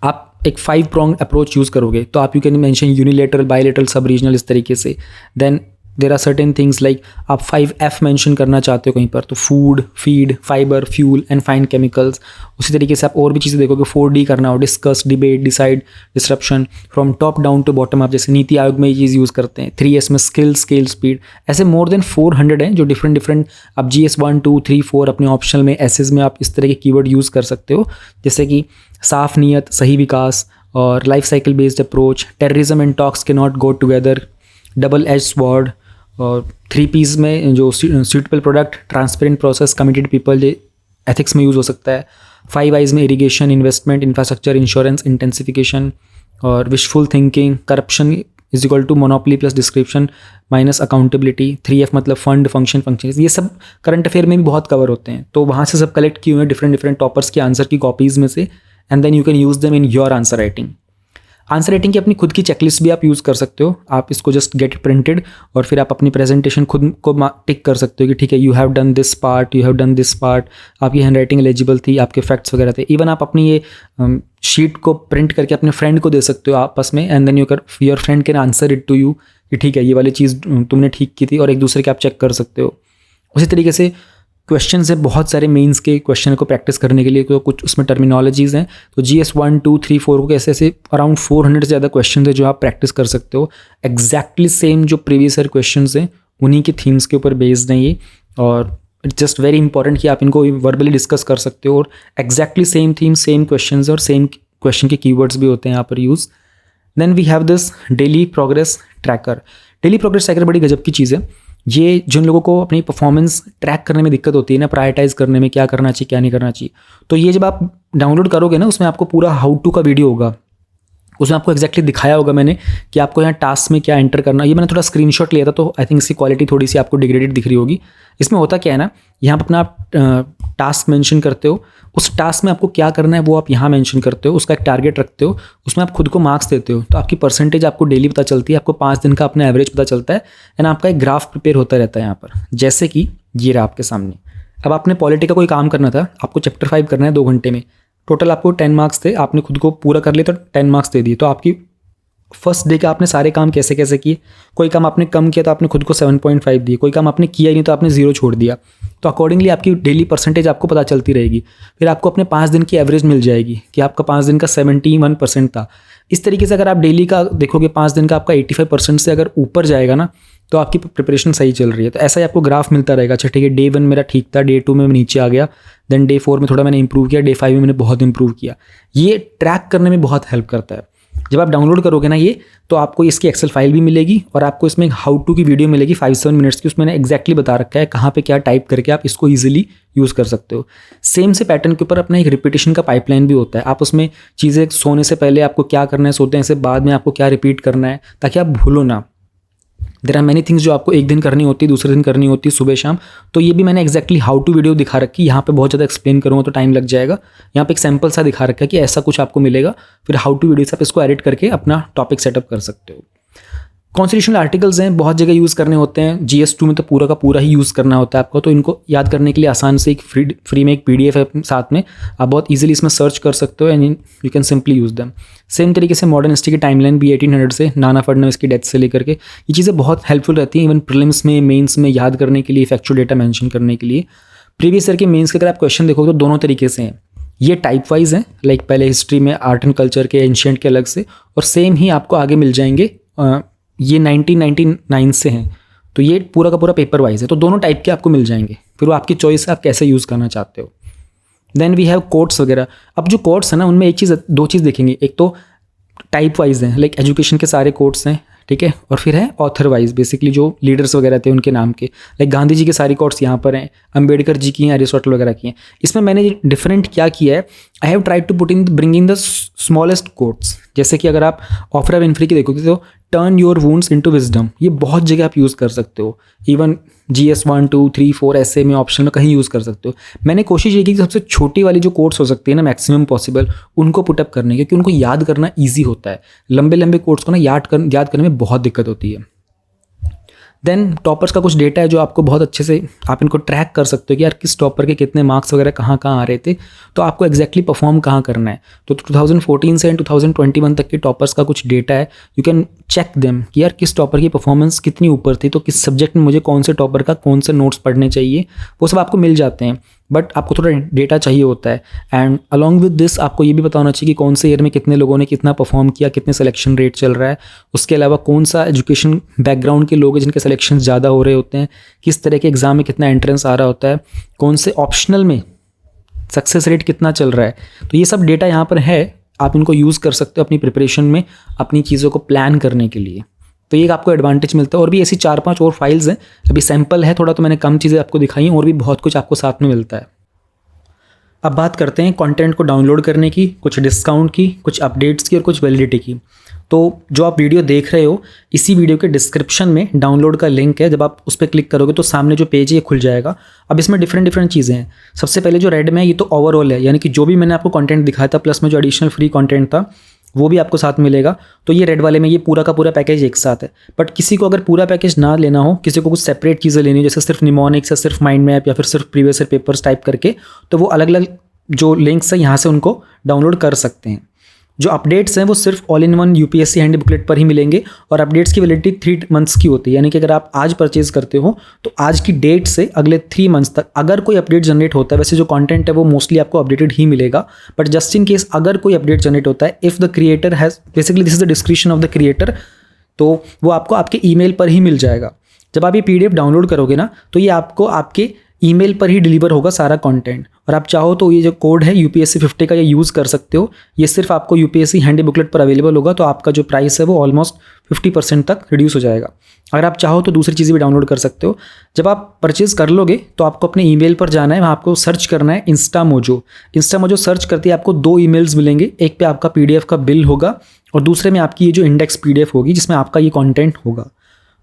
S1: आप एक 5 pronged अप्रोच यूज़ करोगे तो आप you can mention unilateral, bilateral, sub regional, इस तरीके से। Then there are certain things like आप 5F मेंशन करना चाहते हो कहीं पर, तो food, feed, fibre, fuel and fine chemicals. उसी तरीके से आप और भी चीज़ें देखोगे, 4D करना हो, discuss, debate, decide, disruption, from top down to bottom up, जैसे नीति आयोग में ये चीज़ यूज़ करते हैं। 3S में स्किल, स्केल, स्पीड, ऐसे मोर देन 400 हैं जो डिफरेंट आप GS 1, 2, 3, 4 अपने ऑप्शनल में, एसेज में आप इस तरह के कीवर्ड यूज़ कर सकते हो, जैसे कि साफ नीयत, सही विकास और life cycle based approach, terrorism and talks के not go together, double edge sword, और 3Ps में जो suitable product, transparent process, committed people, ये एथिक्स में यूज़ हो सकता है। 5Is में irrigation, investment, infrastructure, insurance, intensification और wishful thinking, corruption is equal to monopoly plus description minus accountability. 3F मतलब फंड, फंक्शन, ये सब करंट अफेयर में भी बहुत कवर होते हैं, तो वहाँ से सब कलेक्ट किए हुए हैं डिफरेंट टॉपर्स के आंसर की कॉपीज़ में से, and then you can use them in your answer writing. Answer writing की अपनी खुद की चेकलिस्ट भी आप यूज़ कर सकते हो। आप इसको जस्ट गेट प्रिंटेड और फिर आप अपनी प्रेजेंटेशन खुद को टिक कर सकते हो कि ठीक है, you have done this part, you have done this part, आपकी हैंड राइटिंग एलिजिबल थी, आपके फैक्ट्स वगैरह थे। इवन आप अपनी ये शीट को प्रिंट करके अपने फ्रेंड को दे सकते हो आपस में, and then your friend can answer it to you कि ठीक है, ये वाली चीज़ तुमने ठीक की थी, और एक दूसरे के आप चेक कर सकते हो। उसी तरीके से क्वेश्चन है बहुत सारे मेंस के क्वेश्चन को प्रैक्टिस करने के लिए, तो कुछ उसमें टर्मिनोलॉजीज़ हैं, तो GS 1, 2, 3, 4 को ऐसे अराउंड 400 से ज़्यादा क्वेश्चन है जो आप प्रैक्टिस कर सकते हो। एग्जैक्टली सेम जो प्रीवियस ईयर क्वेश्चन हैं उन्हीं के थीम्स के ऊपर बेस्ड हैं ये, और इट्स जस्ट वेरी इंपॉर्टेंट कि आप इनको वर्बली डिस्कस कर सकते हो, और exactly same theme, same question और सेम क्वेश्चन के कीवर्ड्स भी होते हैं यहाँ पर use. Then we have this daily progress tracker. Daily progress tracker बड़ी गजब की चीज़ है। ये जिन लोगों को अपनी परफॉर्मेंस ट्रैक करने में दिक्कत होती है ना, प्रायोरिटाइज करने में, क्या करना चाहिए क्या नहीं करना चाहिए, तो ये जब आप डाउनलोड करोगे ना, उसमें आपको पूरा हाउ टू का वीडियो होगा, उसमें आपको एक्जैक्टली दिखाया होगा मैंने कि आपको यहाँ टास्क में क्या एंटर करना। ये मैंने थोड़ा स्क्रीनशॉट लिया था, तो आई थिंक इसकी क्वालिटी थोड़ी सी आपको डिग्रेडेड दिख रही होगी। इसमें होता क्या है ना, यहाँ पर अपना आप टास्क मेंशन करते हो, उस टास्क में आपको क्या करना है वो आप यहाँ मेंशन करते हो, उसका एक टारगेट रखते हो, उसमें आप खुद को मार्क्स देते हो, तो आपकी परसेंटेज आपको डेली पता चलती है, आपको 5 दिन का अपना एवरेज पता चलता है, एंड आपका एक ग्राफ प्रिपेयर होता रहता है यहाँ पर, जैसे कि ये रहा आपके सामने। अब आपने पॉलिटी का कोई काम करना था, आपको चैप्टर 5 करना है 2 घंटे में, टोटल आपको 10 मार्क्स थे, आपने खुद को पूरा कर लिया तो 10 मार्क्स दे दिए। तो आपकी फर्स्ट डे का आपने सारे काम कैसे कैसे किए, कोई काम आपने कम किया तो आपने खुद को 7.5 दिए, कोई काम आपने किया ही नहीं तो आपने 0 छोड़ दिया, तो अकॉर्डिंगली आपकी डेली परसेंटेज आपको पता चलती रहेगी। फिर आपको अपने 5 दिन की एवरेज मिल जाएगी कि आपका 5 दिन का 71% था। इस तरीके से अगर आप डेली का देखोगे 5 दिन का आपका 85% से अगर ऊपर जाएगा ना, तो आपकी प्रिपरेशन सही चल रही है। तो ऐसा ही आपको ग्राफ मिलता रहेगा। अच्छा ठीक है, डे 1 मेरा ठीक था, डे 2 में नीचे आ गया, देन डे 4 में थोड़ा मैंने इंप्रूव किया, डे 5 में मैंने बहुत इंप्रूव किया। ये ट्रैक करने में बहुत हेल्प करता है। जब आप डाउनलोड करोगे ना ये, तो आपको इसकी एक्सेल फाइल भी मिलेगी और आपको इसमें एक हाउ टू की वीडियो मिलेगी 5-7 मिनट्स की। उसमें मैंने एक्जैक्टली बता रखा है कहाँ पे क्या टाइप करके आप इसको ईजिली यूज़ कर सकते हो। सेम से पैटर्न के ऊपर अपना एक रिपीटेशन का पाइपलाइन भी होता है। आप उसमें चीज़ें सोने से पहले आपको क्या करना है, सोते हैं से बाद में आपको क्या रिपीट करना है, ताकि आप भूलो ना। देयर आर मैनी थिंग्स जो आपको एक दिन करनी होती है, दूसरे दिन करनी होती है, सुबह शाम। तो ये भी मैंने एक्जैक्टली हाउ टू वीडियो दिखा रखी है। यहाँ पे बहुत ज़्यादा एक्सप्लेन करूँगा तो टाइम लग जाएगा। यहाँ पे एक सैम्पल सा दिखा रखा है कि ऐसा कुछ आपको मिलेगा, फिर हाउ टू वीडियो से आप इसको एडिट करके अपना टॉपिक सेटअप कर सकते हो। कॉन्स्टिट्यूशनल आर्टिकल्स हैं, बहुत जगह यूज़ करने होते हैं। GS 2 में तो पूरा का पूरा ही यूज़ करना होता है आपको, तो इनको याद करने के लिए आसान से एक फ्री में एक PDF है साथ में, आप बहुत इजीली इसमें सर्च कर सकते हो and you can simply use them. Same तरीके से मॉडर्न हिस्ट्री की टाइमलाइन भी 1800 से नाना फडणवीस की डेथ से लेकर के, ये चीज़ें बहुत हेल्पफुल रहती हैं इवन प्रीलिम्स में, मेंस में याद करने के लिए, फैक्चुअल डेटा मेंशन करने के लिए। प्रीवियस ईयर के मेंस के अगर आप क्वेश्चन देखोगे तो दोनों तरीके से हैं। ये टाइप वाइज हैं, लाइक पहले हिस्ट्री में आर्ट एंड कल्चर के, एंशिएंट के अलग से, और सेम ही आपको आगे मिल जाएंगे। ये 1999 से हैं, तो ये पूरा का पूरा पेपर वाइज है, तो दोनों टाइप के आपको मिल जाएंगे। फिर वो आपकी चॉइस है, आप कैसे यूज़ करना चाहते हो। देन वी हैव कोट्स वगैरह। अब जो कोट्स है ना, उनमें एक चीज़, दो चीज़ देखेंगे, एक तो टाइप वाइज हैं, लाइक एजुकेशन के सारे कोट्स हैं, ठीक है, और फिर है ऑथर वाइज, बेसिकली जो लीडर्स वगैरह थे उनके नाम के, लाइक गांधी जी के सारी कोट्स यहाँ पर हैं, अंबेडकर जी की हैं, अरिस्टोटल वगैरह की हैं। इसमें मैंने डिफरेंट क्या किया है, I have tried to put in bringing the smallest quotes. जैसे कि अगर आप ऑफ्रा विनफ्री की देखोगे तो turn your wounds into wisdom, ये बहुत जगह आप यूज़ कर सकते हो, इवन GS 1 2 3 4 ऐसे में ऑप्शन में कहीं यूज़ कर सकते हो। मैंने कोशिश ये की कि सबसे छोटी वाली जो कोट्स हो सकती है ना मैक्सिमम पॉसिबल, उनको पुटअप करने की, क्योंकि उनको याद करना ईजी होता है। लंबे लंबे कोट्स को ना याद करने में बहुत दिक्कत होती है। देन टॉपर्स का कुछ डेटा है जो आपको बहुत अच्छे से आप इनको ट्रैक कर सकते हो कि यार किस टॉपर के कितने मार्क्स वगैरह कहाँ कहाँ आ रहे थे, तो आपको एग्जैक्टली परफॉर्म कहाँ करना है। तो 2014 से 2021 तक के टॉपर्स का कुछ डेटा है, यू कैन चेक देम कि यार किस टॉपर की परफॉर्मेंस कितनी ऊपर थी, तो किस सब्जेक्ट में मुझे कौन से टॉपर का कौन से नोट्स पढ़ने चाहिए, वो सब आपको मिल जाते हैं। बट आपको थोड़ा डेटा चाहिए होता है। एंड अलॉन्ग विद दिस आपको ये भी पता होना चाहिए कि कौन से ईयर में कितने लोगों ने कितना परफॉर्म किया, कितने सिलेक्शन रेट चल रहा है, उसके अलावा कौन सा एजुकेशन बैकग्राउंड के लोग हैं जिनके सिलेक्शन ज़्यादा हो रहे होते हैं, किस तरह के एग्ज़ाम में कितना एंट्रेंस आ रहा होता है, कौन से ऑप्शनल में सक्सेस रेट कितना चल रहा है। तो ये सब डेटा यहाँ पर है, आप इनको यूज़ कर सकते हो अपनी प्रिपरेशन में, अपनी चीज़ों को प्लान करने के लिए। तो ये आपको एडवांटेज मिलता है। और भी ऐसी 4-5 और फाइल्स हैं, अभी सैम्पल है थोड़ा, तो मैंने कम चीज़ें आपको दिखाई हैं, और भी बहुत कुछ आपको साथ में मिलता है। अब बात करते हैं कंटेंट को डाउनलोड करने की, कुछ डिस्काउंट की, कुछ अपडेट्स की और कुछ वैलिडिटी की। तो जो आप वीडियो देख रहे हो, इसी वीडियो के डिस्क्रिप्शन में डाउनलोड का लिंक है, जब आप उस पर क्लिक करोगे तो सामने जो पेज है ये खुल जाएगा। अब इसमें डिफरेंट चीज़ें हैं। सबसे पहले जो रेड में है ये तो ओवरऑल है, यानी कि जो भी मैंने आपको कंटेंट दिखाया था प्लस में जो एडिशनल फ्री कंटेंट था वो भी आपको साथ मिलेगा। तो ये रेड वाले में ये पूरा का पूरा पैकेज एक साथ है। बट किसी को अगर पूरा पैकेज ना लेना हो, किसी को कुछ सेपरेट चीज़ें लेनी हो, जैसे सिर्फ निमोनिक्स या सिर्फ माइंड मैप या फिर सिर्फ प्रीवियस ईयर पेपर्स टाइप करके, तो वो अलग अलग जो लिंक्स हैं यहाँ से उनको डाउनलोड कर सकते हैं। जो अपडेट्स हैं वो सिर्फ all in one UPSC handy booklet पर ही मिलेंगे, और अपडेट्स की वैलिडिटी 3 मंथ्स की होती है। यानी कि अगर आप आज परचेज करते हो तो आज की डेट से अगले 3 मंथ्स तक अगर कोई अपडेट जनरेट होता है, वैसे जो कंटेंट है वो मोस्टली आपको अपडेटेड ही मिलेगा, बट जस्ट इन केस अगर कोई अपडेट जनरेट होता है, if the creator has, basically this is the description of the creator, तो वो आपको आपके ईमेल पर ही मिल जाएगा। जब आप ये PDF डाउनलोड करोगे ना, तो ये आपको आपके ईमेल पर ही डिलीवर होगा सारा कंटेंट। और आप चाहो तो ये जो कोड है UPSC 50 का, ये यूज़ कर सकते हो। ये सिर्फ आपको UPSC हैंडी बुकलेट पर अवेलेबल होगा, तो आपका जो प्राइस है वो ऑलमोस्ट 50% तक रिड्यूस हो जाएगा। अगर आप चाहो तो दूसरी चीज़ें भी डाउनलोड कर सकते हो। जब आप परचेज कर लोगे तो आपको अपने ईमेल पर जाना है, वहाँ आपको सर्च करना है इंस्टामोजो सर्च करते ही आपको 2 ईमेल्स मिलेंगे। एक पे आपका PDF का बिल होगा और दूसरे में आपकी ये जो इंडेक्स PDF होगी जिसमें आपका ये कॉन्टेंट होगा।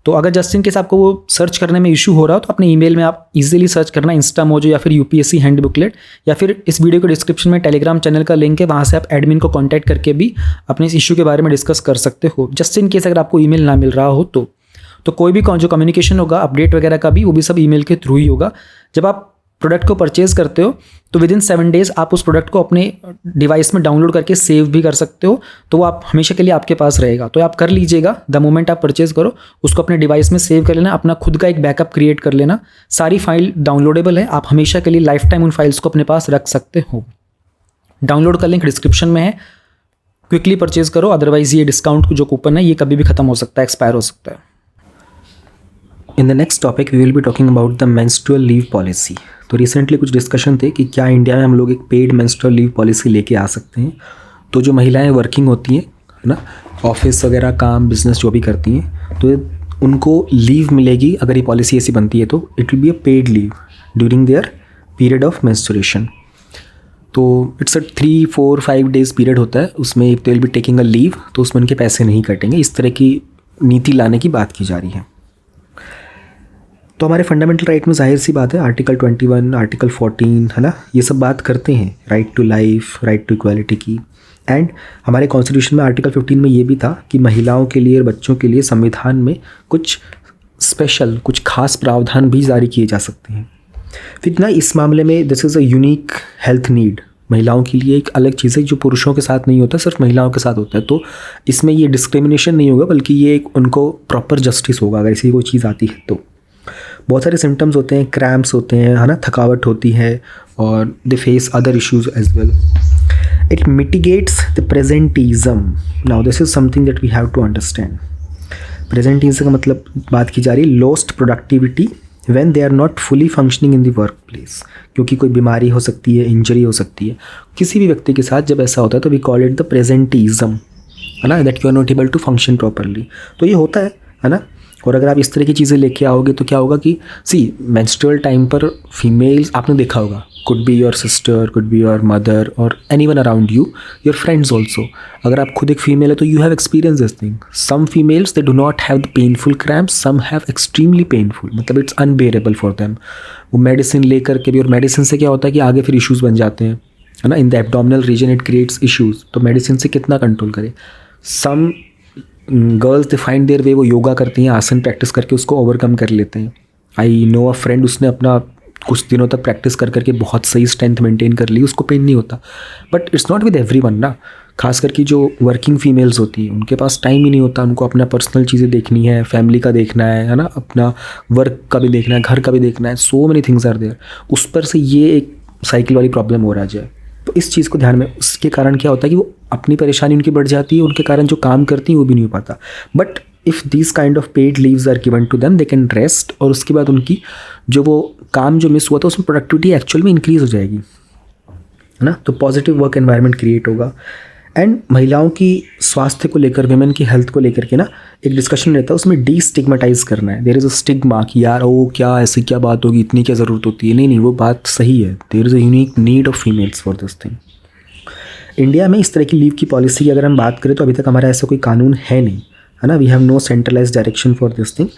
S1: तो अगर जस्ट इन केस आपको वो सर्च करने में इशू हो रहा हो तो अपने ईमेल में आप इजीली सर्च करना इंस्टामोजो या फिर UPSC हैंडी बुकलेट, या फिर इस वीडियो के डिस्क्रिप्शन में टेलीग्राम चैनल का लिंक है, वहाँ से आप एडमिन को कांटेक्ट करके भी अपने इस इशू के बारे में डिस्कस कर सकते हो। जस्ट इन केस अगर आपको ईमेल ना मिल रहा हो तो कोई भी जो कम्युनिकेशन होगा अपडेट वगैरह का भी, वो भी सब ईमेल के थ्रू ही होगा। जब आप प्रोडक्ट को परचेज करते हो तो विद इन 7 डेज़ आप उस प्रोडक्ट को अपने डिवाइस में डाउनलोड करके सेव भी कर सकते हो, तो वो आप हमेशा के लिए आपके पास रहेगा। तो आप कर लीजिएगा, द मोमेंट आप परचेज करो उसको अपने डिवाइस में सेव कर लेना, अपना खुद का एक बैकअप क्रिएट कर लेना। सारी फाइल डाउनलोडेबल है, आप हमेशा के लिए लाइफ टाइम उन फाइल्स को अपने पास रख सकते हो। डाउनलोड का लिंक डिस्क्रिप्शन में है, क्विकली परचेज करो, अदरवाइज ये डिस्काउंट जो कूपन है ये कभी भी खत्म हो सकता है, एक्सपायर हो सकता है।
S2: In the next topic we will be talking about the menstrual leave policy. तो रिसेंटली कुछ डिस्कशन थे कि क्या इंडिया में हम लोग एक पेड मेंस्ट्रुअल लीव पॉलिसी लेके आ सकते हैं। तो जो महिलाएं वर्किंग होती हैं, है ना, ऑफिस वगैरह काम बिजनेस जो भी करती हैं, तो उनको लीव मिलेगी अगर ये पॉलिसी ऐसी बनती है, तो it will be a paid leave during their period of menstruation. तो इट्स अ 3, 4, 5 डेज़ पीरियड होता है, उसमें they will be taking a leave, तो उसमें उनके पैसे नहीं कटेंगे। इस तरह की नीति लाने की बात की जा रही है। तो हमारे फंडामेंटल राइट में जाहिर सी बात है, आर्टिकल 21, आर्टिकल 14, है ना, ये सब बात करते हैं right to life, right to equality की। एंड हमारे कॉन्स्टिट्यूशन में आर्टिकल 15 में ये भी था कि महिलाओं के लिए और बच्चों के लिए संविधान में कुछ स्पेशल, कुछ खास प्रावधान भी जारी किए जा सकते हैं। फिर ना इस मामले में this is a unique health need, महिलाओं के लिए एक अलग चीज़ है जो पुरुषों के साथ नहीं होता, सिर्फ महिलाओं के साथ होता है। तो इसमें ये डिस्क्रिमिनेशन नहीं होगा, बल्कि ये एक उनको प्रॉपर जस्टिस होगा अगर ऐसी कोई चीज़ आती है। तो बहुत सारे सिम्टम्स होते हैं, क्रैम्प्स होते हैं, है ना, थकावट होती है, और they face other issues as well. It mitigates the presenteeism. Now this is something that we have to understand. Presenteeism का मतलब बात की जा रही है lost productivity when they are not fully functioning in the work place, क्योंकि कोई बीमारी हो सकती है, इंजरी हो सकती है किसी भी व्यक्ति के साथ। जब ऐसा होता है तो we call it the presenteeism, है ना, that you are not able to function properly. तो ये होता है ना। और अगर आप इस तरह की चीज़ें लेके आओगे तो क्या होगा कि मेंस्ट्रुअल टाइम पर फीमेल्स, आपने देखा होगा, could be your sister, could be your mother और anyone around you, your friends also. अगर आप खुद एक फीमेल है तो you have experience this thing. Some females they do not have the painful cramps, some have extremely painful, मतलब it's unbearable for them. वो medicine लेकर के भी, और मेडिसिन से क्या होता है कि आगे फिर इश्यूज़ बन जाते हैं, है ना, in the abdominal region it creates issues. तो मेडिसिन से कितना कंट्रोल करें। Some girls they find their way, वो योगा करती हैं, आसन प्रैक्टिस करके उसको ओवरकम कर लेते हैं। आई नो अ फ्रेंड, उसने अपना कुछ दिनों तक प्रैक्टिस कर करके बहुत सही स्ट्रेंथ मेंटेन कर ली, उसको पेन नहीं होता। But it's not with everyone ना, खास करके जो वर्किंग फीमेल्स होती हैं उनके पास टाइम ही नहीं होता, उनको अपना पर्सनल चीज़ें देखनी है, फैमिली का देखना है ना, अपना वर्क का भी देखना है, घर का भी देखना है, so many things are there. उस पर से ये एक साइकिल वाली प्रॉब्लम हो रहा है। तो इस चीज़ को ध्यान में, उसके कारण क्या होता है कि वो अपनी परेशानी उनकी बढ़ जाती है, उनके कारण जो काम करती हैं वो भी नहीं हो पाता। But if this kind of paid leaves are given to them, they can rest, और उसके बाद उनकी जो वो काम जो मिस हुआ था उसमें प्रोडक्टिविटी एक्चुअल में इंक्रीज़ हो जाएगी, है ना। तो पॉजिटिव वर्क एनवायरनमेंट क्रिएट होगा। एंड महिलाओं की स्वास्थ्य को लेकर, विमेन की हेल्थ को लेकर के ना एक डिस्कशन रहता है, उसमें डीस्टिग्मेटाइज करना है। देयर इज़ अ स्टिग्मा कि यार ओ क्या ऐसी क्या बात होगी, इतनी क्या ज़रूरत होती है। नहीं, वो बात सही है। There is a unique need of females for this thing. India में इस तरह की लीव की पॉलिसी की अगर हम बात करें तो अभी तक हमारा ऐसा कोई कानून है नहीं, है ना। We have no centralise direction for this thing.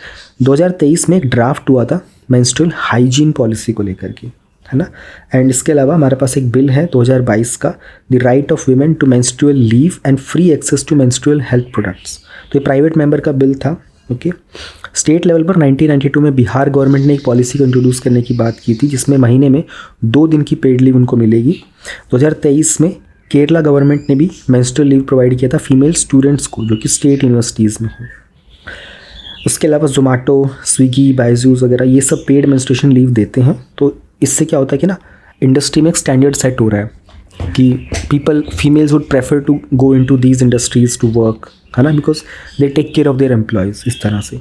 S2: 2023 में एक ड्राफ्ट हुआ था मेंस्ट्रुअल हाइजीन पॉलिसी को लेकर के, है ना। एंड इसके अलावा हमारे पास एक बिल है 2022 का, the right of women to menstrual leave and free access to menstrual health products. तो ये प्राइवेट मेंबर का बिल था, ओके। स्टेट लेवल पर 1992 में बिहार गवर्नमेंट ने एक पॉलिसी को इंट्रोड्यूस करने की बात की थी, जिसमें महीने में 2 दिन की पेड लीव उनको मिलेगी। 2023 में केरला गवर्नमेंट ने भी मेंस्ट्रुअल लीव प्रोवाइड किया था फीमेल स्टूडेंट्स को, जो कि स्टेट यूनिवर्सिटीज़ में हो। उसके अलावा जोमेटो, स्विगी, बायजूस वगैरह ये सब पेड मेंस्ट्रुएशन लीव देते हैं। तो इससे क्या होता है कि ना, इंडस्ट्री में एक स्टैंडर्ड सेट हो रहा है कि females would prefer to go into these industries to work, है ना, because they take care of their employees, इस तरह से।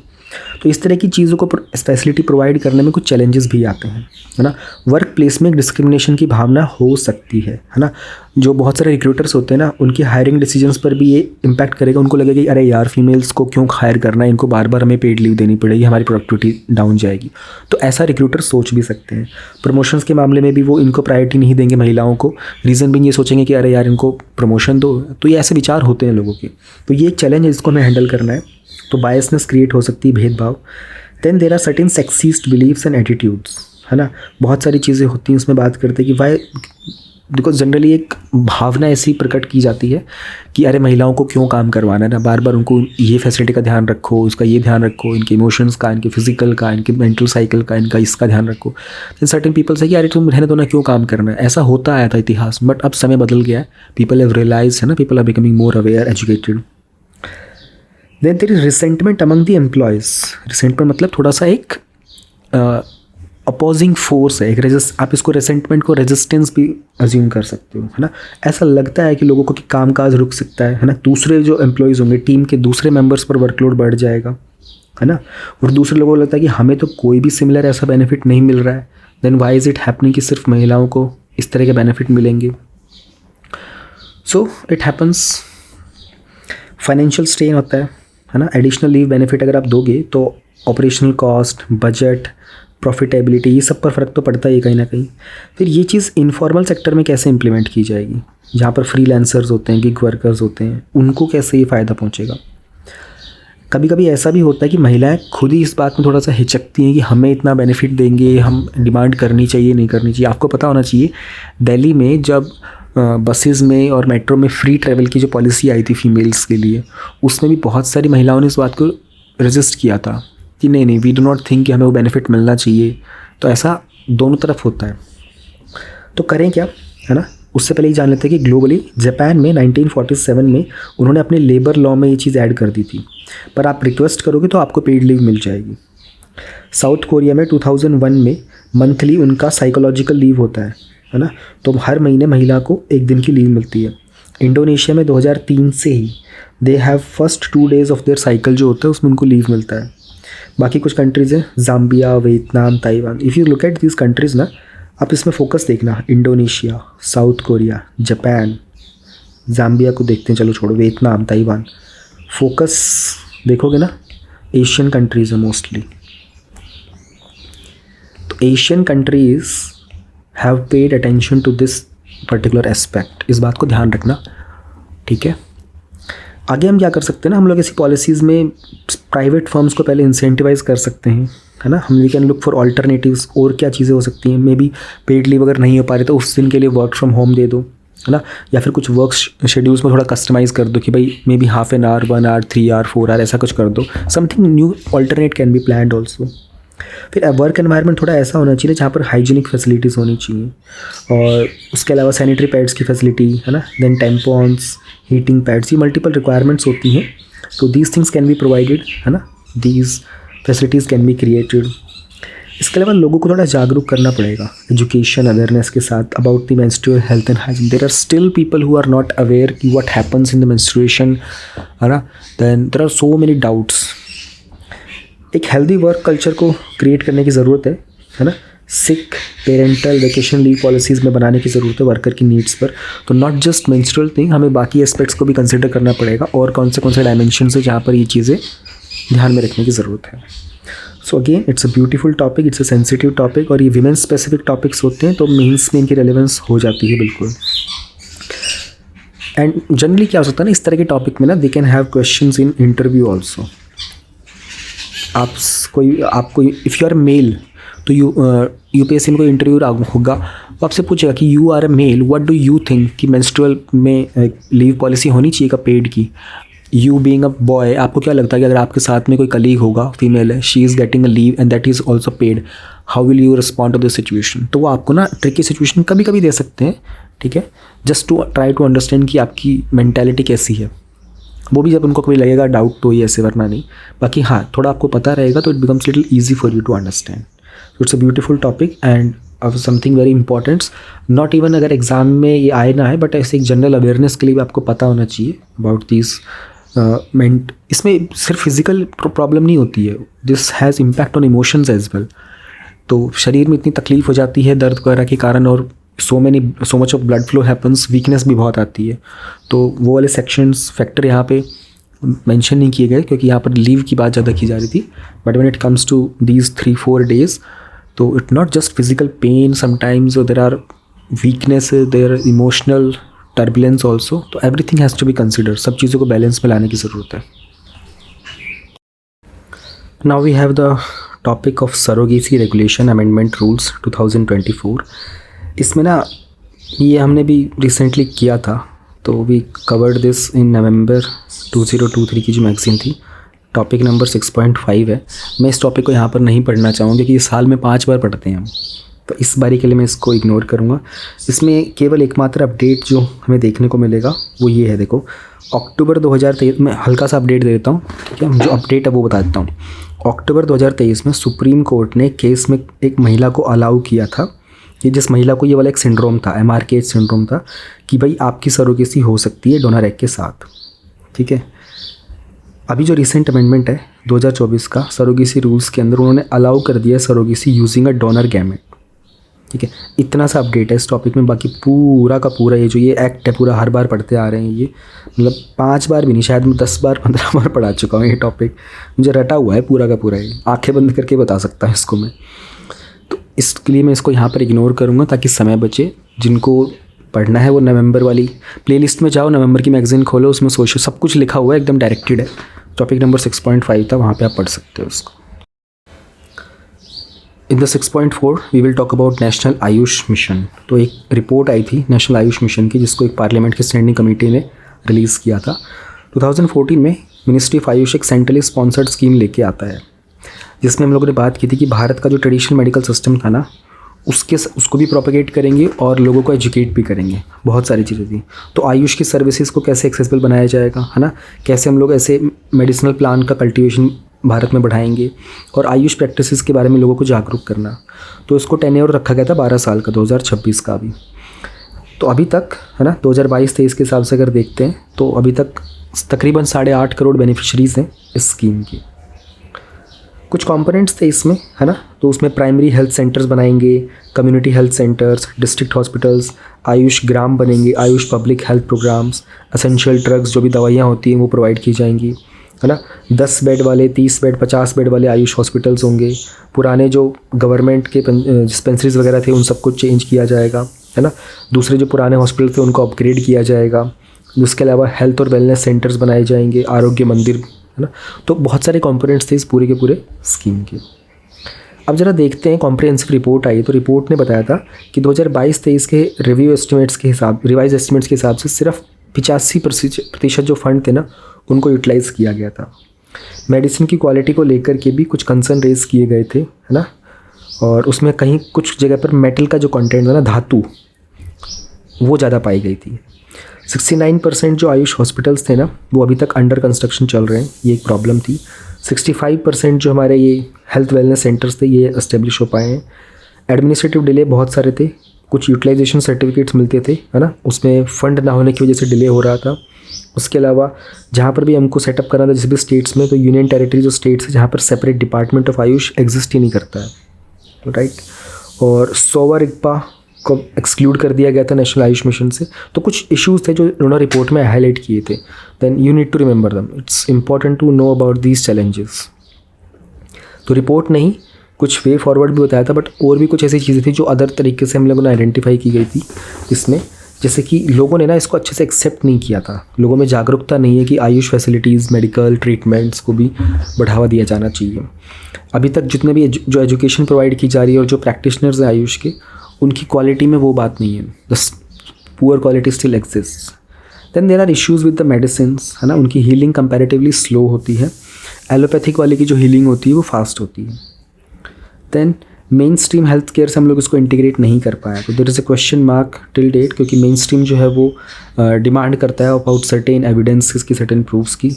S2: तो इस तरह की चीज़ों को फैसिलिटी प्रोवाइड करने में कुछ चैलेंजेस भी आते हैं, है ना। वर्क प्लेस में डिस्क्रिमिनेशन की भावना हो सकती है ना। जो बहुत सारे रिक्रूटर्स होते हैं ना, उनकी हायरिंग डिसीजंस पर भी ये इम्पैक्ट करेगा। उनको लगेगा कि अरे यार, फीमेल्स को क्यों हायर करना है, इनको बार बार हमें पेड लीव देनी पड़ेगी, हमारी प्रोडक्टिविटी डाउन जाएगी। तो ऐसा रिक्रूटर सोच भी सकते हैं। प्रमोशंस के मामले में भी वो इनको प्रायोरिटी नहीं देंगे महिलाओं को, रीज़न भी ये सोचेंगे कि अरे यार, इनको प्रमोशन दो। तो ये ऐसे विचार होते हैं लोगों के। तो ये चैलेंज है, इसको हमें हैंडल करना है। तो बायसनेस क्रिएट हो सकती है, भेदभाव। Then there are certain sexist believes and attitudes, है ना। बहुत सारी चीज़ें होती हैं, उसमें बात करते हैं कि वाई, बिकॉज जनरली एक भावना ऐसी प्रकट की जाती है कि अरे महिलाओं को क्यों काम करवाना है ना, बार बार उनको ये फैसिलिटी का ध्यान रखो, उसका ये ध्यान रखो, इनके इमोशंस का, इनके फिजिकल का, इनके मेंटल साइकिल का, इनका इसका ध्यान रखो। देन सर्टेन पीपल से कि अरे तुम रहने दो ना, क्यों काम करना है। ऐसा होता आया था इतिहास, बट अब समय बदल गया है। पीपल हैव रियलाइज, है ना, people are becoming more aware, educated. Then there is resentment among the employees. Resentment मतलब थोड़ा सा एक अपोजिंग फोर्स है, एक आप इसको रिसेंटमेंट को रेजिस्टेंस भी अज्यूम कर सकते हो, है ना। ऐसा लगता है कि लोगों को कि कामकाज रुक सकता है ना। दूसरे जो एम्प्लॉयज़ होंगे, टीम के दूसरे मेंबर्स पर वर्कलोड बढ़ जाएगा, है ना। और दूसरे लोगों को लगता है कि हमें तो कोई भी सिमिलर ऐसा बेनिफिट नहीं मिल रहा है। Then why is it happening कि सिर्फ महिलाओं को इस तरह के बेनिफिट मिलेंगे। So it happens. Financial strain होता है ना। एडिशनल लीव बेनिफिट अगर आप दोगे तो ऑपरेशनल कॉस्ट, बजट, प्रॉफिटेबिलिटी, ये सब पर फ़र्क तो पड़ता ही है कहीं ना कहीं। फिर ये चीज़ इनफॉर्मल सेक्टर में कैसे इम्प्लीमेंट की जाएगी, जहाँ पर फ्रीलांसर्स होते हैं, गिग वर्कर्स होते हैं, उनको कैसे ये फ़ायदा पहुँचेगा। कभी कभी ऐसा भी होता है कि महिलाएं खुद ही इस बात में थोड़ा सा हिचकती हैं कि हमें इतना बेनिफिट देंगे, हम डिमांड करनी चाहिए नहीं करनी चाहिए। आपको पता होना चाहिए, दिल्ली में जब बसेस में और मेट्रो में फ्री ट्रैवल की जो पॉलिसी आई थी फीमेल्स के लिए, उसमें भी बहुत सारी महिलाओं ने इस बात को रजिस्ट किया था कि नहीं, वी डू नॉट थिंक कि हमें वो बेनिफिट मिलना चाहिए। तो ऐसा दोनों तरफ होता है। तो करें क्या, है ना। उससे पहले ही जान लेते हैं कि ग्लोबली जापान में 1947 में उन्होंने अपने लेबर लॉ में ये चीज़ ऐड कर दी थी, पर आप रिक्वेस्ट करोगे तो आपको पेड लीव मिल जाएगी। साउथ कोरिया में 2001 में मंथली उनका साइकोलॉजिकल लीव होता है ना। तो हर महीने महिला को 1 दिन की लीव मिलती है। इंडोनेशिया में 2003 से ही they have first 2 days of their cycle जो होता है उसमें उनको लीव मिलता है। बाकी कुछ कंट्रीज़ हैं, Zambia, Vietnam, Taiwan. If you look at this countries ना, आप इसमें फोकस देखना, Indonesia, south Korea, Japan, Zambia को देखते हैं, चलो छोड़ो, वियतनाम, ताइवान। फोकस देखोगे ना, एशियन कंट्रीज़ है मोस्टली। तो Asian countries have paid attention to this particular aspect. इस बात को ध्यान रखना, ठीक है। आगे हम क्या कर सकते हैं ना, हम लोग ऐसी पॉलिसीज़ में प्राइवेट फर्म्स को पहले इंसेंटिवाइज कर सकते हैं, है ना। हम we can look for alternatives. और क्या चीज़ें हो सकती हैं, मे बी पेड लीव अगर नहीं हो पा रही तो उस दिन के लिए वर्क फ्रॉम होम दे दो, है ना। या फिर कुछ वर्क शेड्यूल्स में थोड़ा कस्टमाइज़ कर दो कि भाई may be half an hour, 1 hour, 3 hour, 4 hour, ऐसा कुछ कर दो। Something new alternate can be planned also. फिर वर्क एनवायरनमेंट थोड़ा ऐसा होना चाहिए जहाँ पर हाइजीनिक फैसिलिटीज़ होनी चाहिए, और उसके अलावा सैनिटरी पैड्स की फैसिलिटी, है ना। देन टेम्पॉन्स, हीटिंग पैड्स, ये मल्टीपल रिक्वायरमेंट्स होती हैं। तो these things can be provided, है ना, these facilities can be created. इसके अलावा लोगों को थोड़ा जागरूक करना पड़ेगा एजुकेशन अवेयरनेस के साथ about the menstrual health and hygiene. There are still people who are not aware कि what happens in the menstruation, है ना। Then there are so many doubts. एक हेल्दी वर्क कल्चर को क्रिएट करने की ज़रूरत है ना। Sick parental vacation leave policies में बनाने की ज़रूरत है वर्कर की नीड्स पर। तो नॉट जस्ट मेंस्ट्रुअल थिंग, हमें बाकी एस्पेक्ट्स को भी कंसिडर करना पड़ेगा, और कौन से डायमेंशन है जहाँ पर ये चीज़ें ध्यान में रखने की ज़रूरत है। So again it's a beautiful topic, it's a sensitive topic, और ये विमेन स्पेसिफिक टॉपिक्स होते हैं तो मेंस में इनकी रेलेवेंस हो जाती है बिल्कुल। एंड जनरली क्या हो सकता है ना, इस तरह के टॉपिक में ना they can have questions in interview also. आपको इफ़ यू आर मेल तो यूपीएससी में कोई इंटरव्यू होगा, वो आपसे पूछेगा कि you are a male, what do you think कि मेंस्ट्रुअल में लीव पॉलिसी होनी चाहिए का पेड की। यू बीइंग अ बॉय, आपको क्या लगता है कि अगर आपके साथ में कोई कलीग होगा, फीमेल है, she is getting a leave and that is also paid, how will you respond to this situation. तो वो आपको ना ट्रिकी सिचुएशन कभी कभी दे सकते हैं, ठीक है, just to try to understand कि आपकी मैंटेलिटी कैसी है। वो भी जब उनको कभी लगेगा डाउट तो ही ऐसे, वरना नहीं। बाकी हाँ, थोड़ा आपको पता रहेगा तो it becomes little easy for you to understand. So it's a beautiful topic and something very important. Not even अगर एग्जाम में ये आए ना है, बट ऐसे एक जनरल अवेयरनेस के लिए भी आपको पता होना चाहिए अबाउट दिस इसमें सिर्फ फिजिकल प्रॉब्लम नहीं होती है, this has impact on emotions as well. तो शरीर में इतनी तकलीफ हो जाती है दर्द वगैरह के कारण, और so much of blood flow happens, weakness भी बहुत आती है। तो वो वाले सेक्शंस फैक्टर यहाँ पे मेंशन नहीं किए गए क्योंकि यहाँ पर लीव की बात ज़्यादा की जा रही थी। But when it comes to these 3-4 days, तो it not just physical pain, sometimes there are weakness, there emotional turbulence also. तो everything has to be consider, सब चीज़ों को बैलेंस में लाने की ज़रूरत है। Now we have the topic of surrogacy regulation amendment rules 2024। इसमें ना ये हमने भी रिसेंटली किया था, तो वी कवर्ड दिस इन नवंबर 2023 की जो मैगज़ीन थी। टॉपिक नंबर 6.5 है। मैं इस टॉपिक को यहाँ पर नहीं पढ़ना चाहूँगा क्योंकि इस साल में 5 बार पढ़ते हैं हम, तो इस बारी के लिए मैं इसको इग्नोर करूँगा। इसमें केवल एकमात्र अपडेट जो हमें देखने को मिलेगा वो ये है, देखो अक्टूबर 2023 में हल्का सा अपडेट दे देता हूँ, ठीक है, जो अपडेट है वो बता देता हूँ। अक्टूबर 2023 में सुप्रीम कोर्ट ने केस में एक महिला को अलाउ किया था कि जिस महिला को ये वाला एक सिंड्रोम था, MRKH सिंड्रोम था, कि भाई आपकी सरोगेसी हो सकती है डोनर एग के साथ, ठीक है। अभी जो रिसेंट अमेंडमेंट है 2024 का सरोगेसी रूल्स के अंदर उन्होंने अलाउ कर दिया surrogacy using a donor gamete, ठीक है। इतना सा अपडेट है इस टॉपिक में। बाकी पूरा का पूरा ये जो ये एक्ट है पूरा हर बार पढ़ते आ रहे हैं, ये मतलब 5 बार भी नहीं, शायद मैं 10 बार 15 बार पढ़ा चुका हूँ। ये टॉपिक मुझे रटा हुआ है पूरा का पूरा, ये आंखें बंद करके बता सकता है इसको मैं। तो इसके लिए मैं इसको यहाँ पर इग्नोर करूँगा ताकि समय बचे। जिनको पढ़ना है वो नवंबर वाली प्लेलिस्ट में जाओ, नवंबर की मैगज़ीन खोलो, उसमें सोचो सब कुछ लिखा हुआ है, एकदम डायरेक्टेड है। टॉपिक नंबर 6.5 था, वहाँ पे आप पढ़ सकते हो उसको। In the 6.4 we will talk about national Ayush mission. तो एक रिपोर्ट आई थी नेशनल आयुष मिशन की, जिसको एक पार्लियामेंट की स्टैंडिंग कमेटी ने रिलीज़ किया था। 2014 में मिनिस्ट्री ऑफ आयुष एक सेंट्रली स्पॉन्सर्ड स्कीम लेके आता है, जिसमें हम लोगों ने बात की थी कि भारत का जो ट्रेडिशनल मेडिकल सिस्टम था ना, उसको भी प्रोपेगेट करेंगे और लोगों को एजुकेट भी करेंगे, बहुत सारी चीज़ें थी। तो आयुष की सर्विसेज को कैसे एक्सेसिबल बनाया जाएगा, है ना, कैसे हम लोग ऐसे मेडिसिनल प्लांट का कल्टीवेशन भारत में बढ़ाएंगे, और आयुष प्रैक्टिसेस के बारे में लोगों को जागरूक करना। तो इसको टेन्योर रखा गया था 12 साल का, 2026 का अभी। तो अभी तक, है ना, 2022-23 के हिसाब से अगर देखते हैं तो अभी तक तकरीबन 8.5 करोड़ बेनिफिशरीज़ हैं इस स्कीम की। कुछ कंपोनेंट्स थे इसमें, है ना। तो उसमें प्राइमरी हेल्थ सेंटर्स बनाएंगे, community health centers, district hospitals, AYUSH Gram बनेंगे, AYUSH public health programs, essential drugs जो भी दवाइयाँ होती हैं वो प्रोवाइड की जाएंगी, है ना। 10 बेड वाले, 30 बेड, 50 बेड वाले आयुष हॉस्पिटल्स होंगे। पुराने जो गवर्नमेंट के डिस्पेंसरीज वगैरह थे उन सबको चेंज किया जाएगा, है ना। दूसरे जो पुराने हॉस्पिटल थे उनको अपग्रेड किया जाएगा। उसके अलावा हेल्थ और वेलनेस सेंटर्स बनाए जाएंगे, आरोग्य मंदिर, है ना। तो बहुत सारे कंपोनेंट्स थे इस पूरे के पूरे स्कीम के। अब ज़रा देखते हैं, कॉम्प्रिहेंसिव रिपोर्ट आई तो रिपोर्ट ने बताया था कि 2022-23 के रिवाइज एस्टिमेट्स के हिसाब से सिर्फ 85% जो फंड थे ना उनको यूटिलाइज़ किया गया था। मेडिसिन की क्वालिटी को लेकर के भी कुछ कंसर्न रेज किए गए थे, है ना। और उसमें कहीं कुछ जगह पर मेटल का जो कंटेंट था ना, धातु, वो ज़्यादा पाई गई थी। 69% जो आयुष हॉस्पिटल्स थे ना वो अभी तक अंडर कंस्ट्रक्शन चल रहे हैं, ये एक प्रॉब्लम थी। 65% जो हमारे ये हेल्थ वेलनेस सेंटर्स थे ये एस्टेब्लिश हो पाए हैं। एडमिनिस्ट्रेटिव डिले बहुत सारे थे, कुछ यूटिलाइजेशन सर्टिफिकेट्स मिलते थे, है ना, उसमें फ़ंड ना होने की वजह से डिले हो रहा था। उसके अलावा जहाँ पर भी हमको सेटअप करना था जिस भी स्टेट्स में, तो यूनियन टेरिटरी जो स्टेट्स है जहाँ पर separate department of AYUSH exist ही नहीं करता है, राइट। और सोवा रिग्पा को एक्सक्लूड कर दिया गया था नेशनल आयुष मिशन से। तो कुछ इश्यूज़ थे जो उन्होंने रिपोर्ट में हाईलाइट किए थे। Then you need to remember them, it's important to know about these challenges. तो रिपोर्ट नहीं, कुछ वे फॉरवर्ड भी बताया था, बट और भी कुछ ऐसी चीज़ें थी जो अदर तरीके से हम लोगों ने आइडेंटिफाई की गई थी इसमें। जैसे कि लोगों ने ना इसको अच्छे से एक्सेप्ट नहीं किया था, लोगों में जागरूकता नहीं है कि आयुष फैसिलिटीज़, मेडिकल ट्रीटमेंट्स को भी बढ़ावा दिया जाना चाहिए। अभी तक जितने भी जो एजुकेशन प्रोवाइड की जा रही है और जो प्रैक्टिशनर्स हैं आयुष के, उनकी क्वालिटी में वो बात नहीं है, the poor quality still exist. Then there are issues with the medicines, है ना, उनकी हीलिंग कंपैरेटिवली स्लो होती है। एलोपैथिक वाले की जो हीलिंग होती है वो फास्ट होती है। Then mainstream health care से हम लोग इसको इंटीग्रेट नहीं कर पाए, तो there is a question mark till date, क्योंकि मेन स्ट्रीम जो है वो डिमांड करता है अबाउट सर्टेन एविडेंस की, सर्टेन प्रूफ्स की,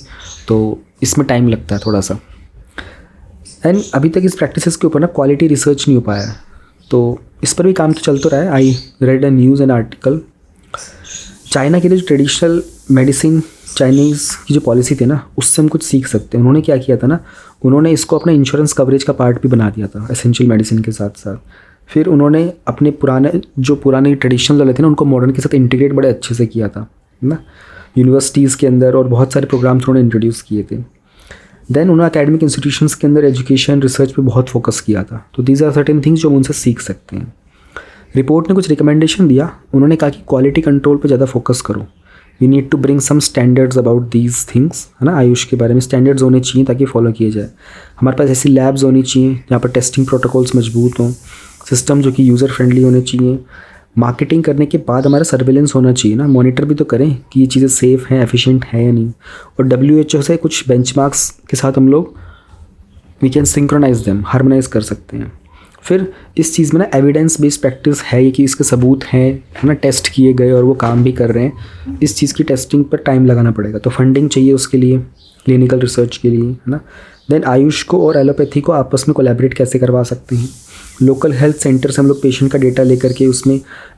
S2: तो इसमें टाइम लगता है थोड़ा सा। एंड अभी तक इस प्रैक्टिसेस के ऊपर ना क्वालिटी रिसर्च नहीं हो पाया है, तो इस पर भी काम तो चल तो रहा है। I read a news an article, China के लिए जो ट्रेडिशनल मेडिसिन, चाइनीज़ की जो पॉलिसी थी ना, उससे हम कुछ सीख सकते हैं। उन्होंने क्या किया था ना, उन्होंने इसको अपना इंश्योरेंस कवरेज का पार्ट भी बना दिया था एसेंशियल मेडिसिन के साथ साथ। फिर उन्होंने अपने पुराने ट्रेडिशनल वाले थे ना उनको मॉडर्न के साथ इंटीग्रेट बड़े अच्छे से किया था, है ना। यूनिवर्सिटीज़ के अंदर और बहुत सारे प्रोग्राम्स उन्होंने इंट्रोड्यूस किए थे। देन उन्होंने एकेडमिक इंस्टीट्यूशंस के अंदर एजुकेशन रिसर्च पे बहुत फोकस किया था। तो दीज आर सर्टेन थिंग्स जो हम उनसे सीख सकते हैं। रिपोर्ट ने कुछ रिकमेंडेशन दिया, उन्होंने कहा कि क्वालिटी कंट्रोल पे ज़्यादा फोकस करो, we need to bring some standards about these things, है ना। आयुष के बारे में स्टैंडर्ड्स होने चाहिए ताकि फॉलो किए जाए। हमारे पास ऐसी लैब्स होनी चाहिए जहाँ पर टेस्टिंग प्रोटोकॉल्स मजबूत हों, सिस्टम जो कि यूज़र फ्रेंडली होने चाहिए। मार्केटिंग करने के बाद हमारा सर्वेलेंस होना चाहिए ना, मॉनिटर भी तो करें कि ये चीज़ें सेफ़ हैं, एफिशिएंट हैं या नहीं। और WHO से कुछ बेंचमार्क्स के साथ हम लोग we can synchronise them, harmonise कर सकते हैं। फिर इस चीज़ में ना एविडेंस बेस्ड प्रैक्टिस है ये कि इसके सबूत हैं, है ना, टेस्ट किए गए और वो काम भी कर रहे हैं। इस चीज़ की टेस्टिंग पर टाइम लगाना पड़ेगा, तो फंडिंग चाहिए उसके लिए, क्लिनिकल रिसर्च के लिए, है ना। देन आयुष को और एलोपैथी को आपस में कोलैबोरेट कैसे करवा सकते हैं। लोकल हेल्थ सेंटर से हम लोग पेशेंट का डेटा लेकर के उसमें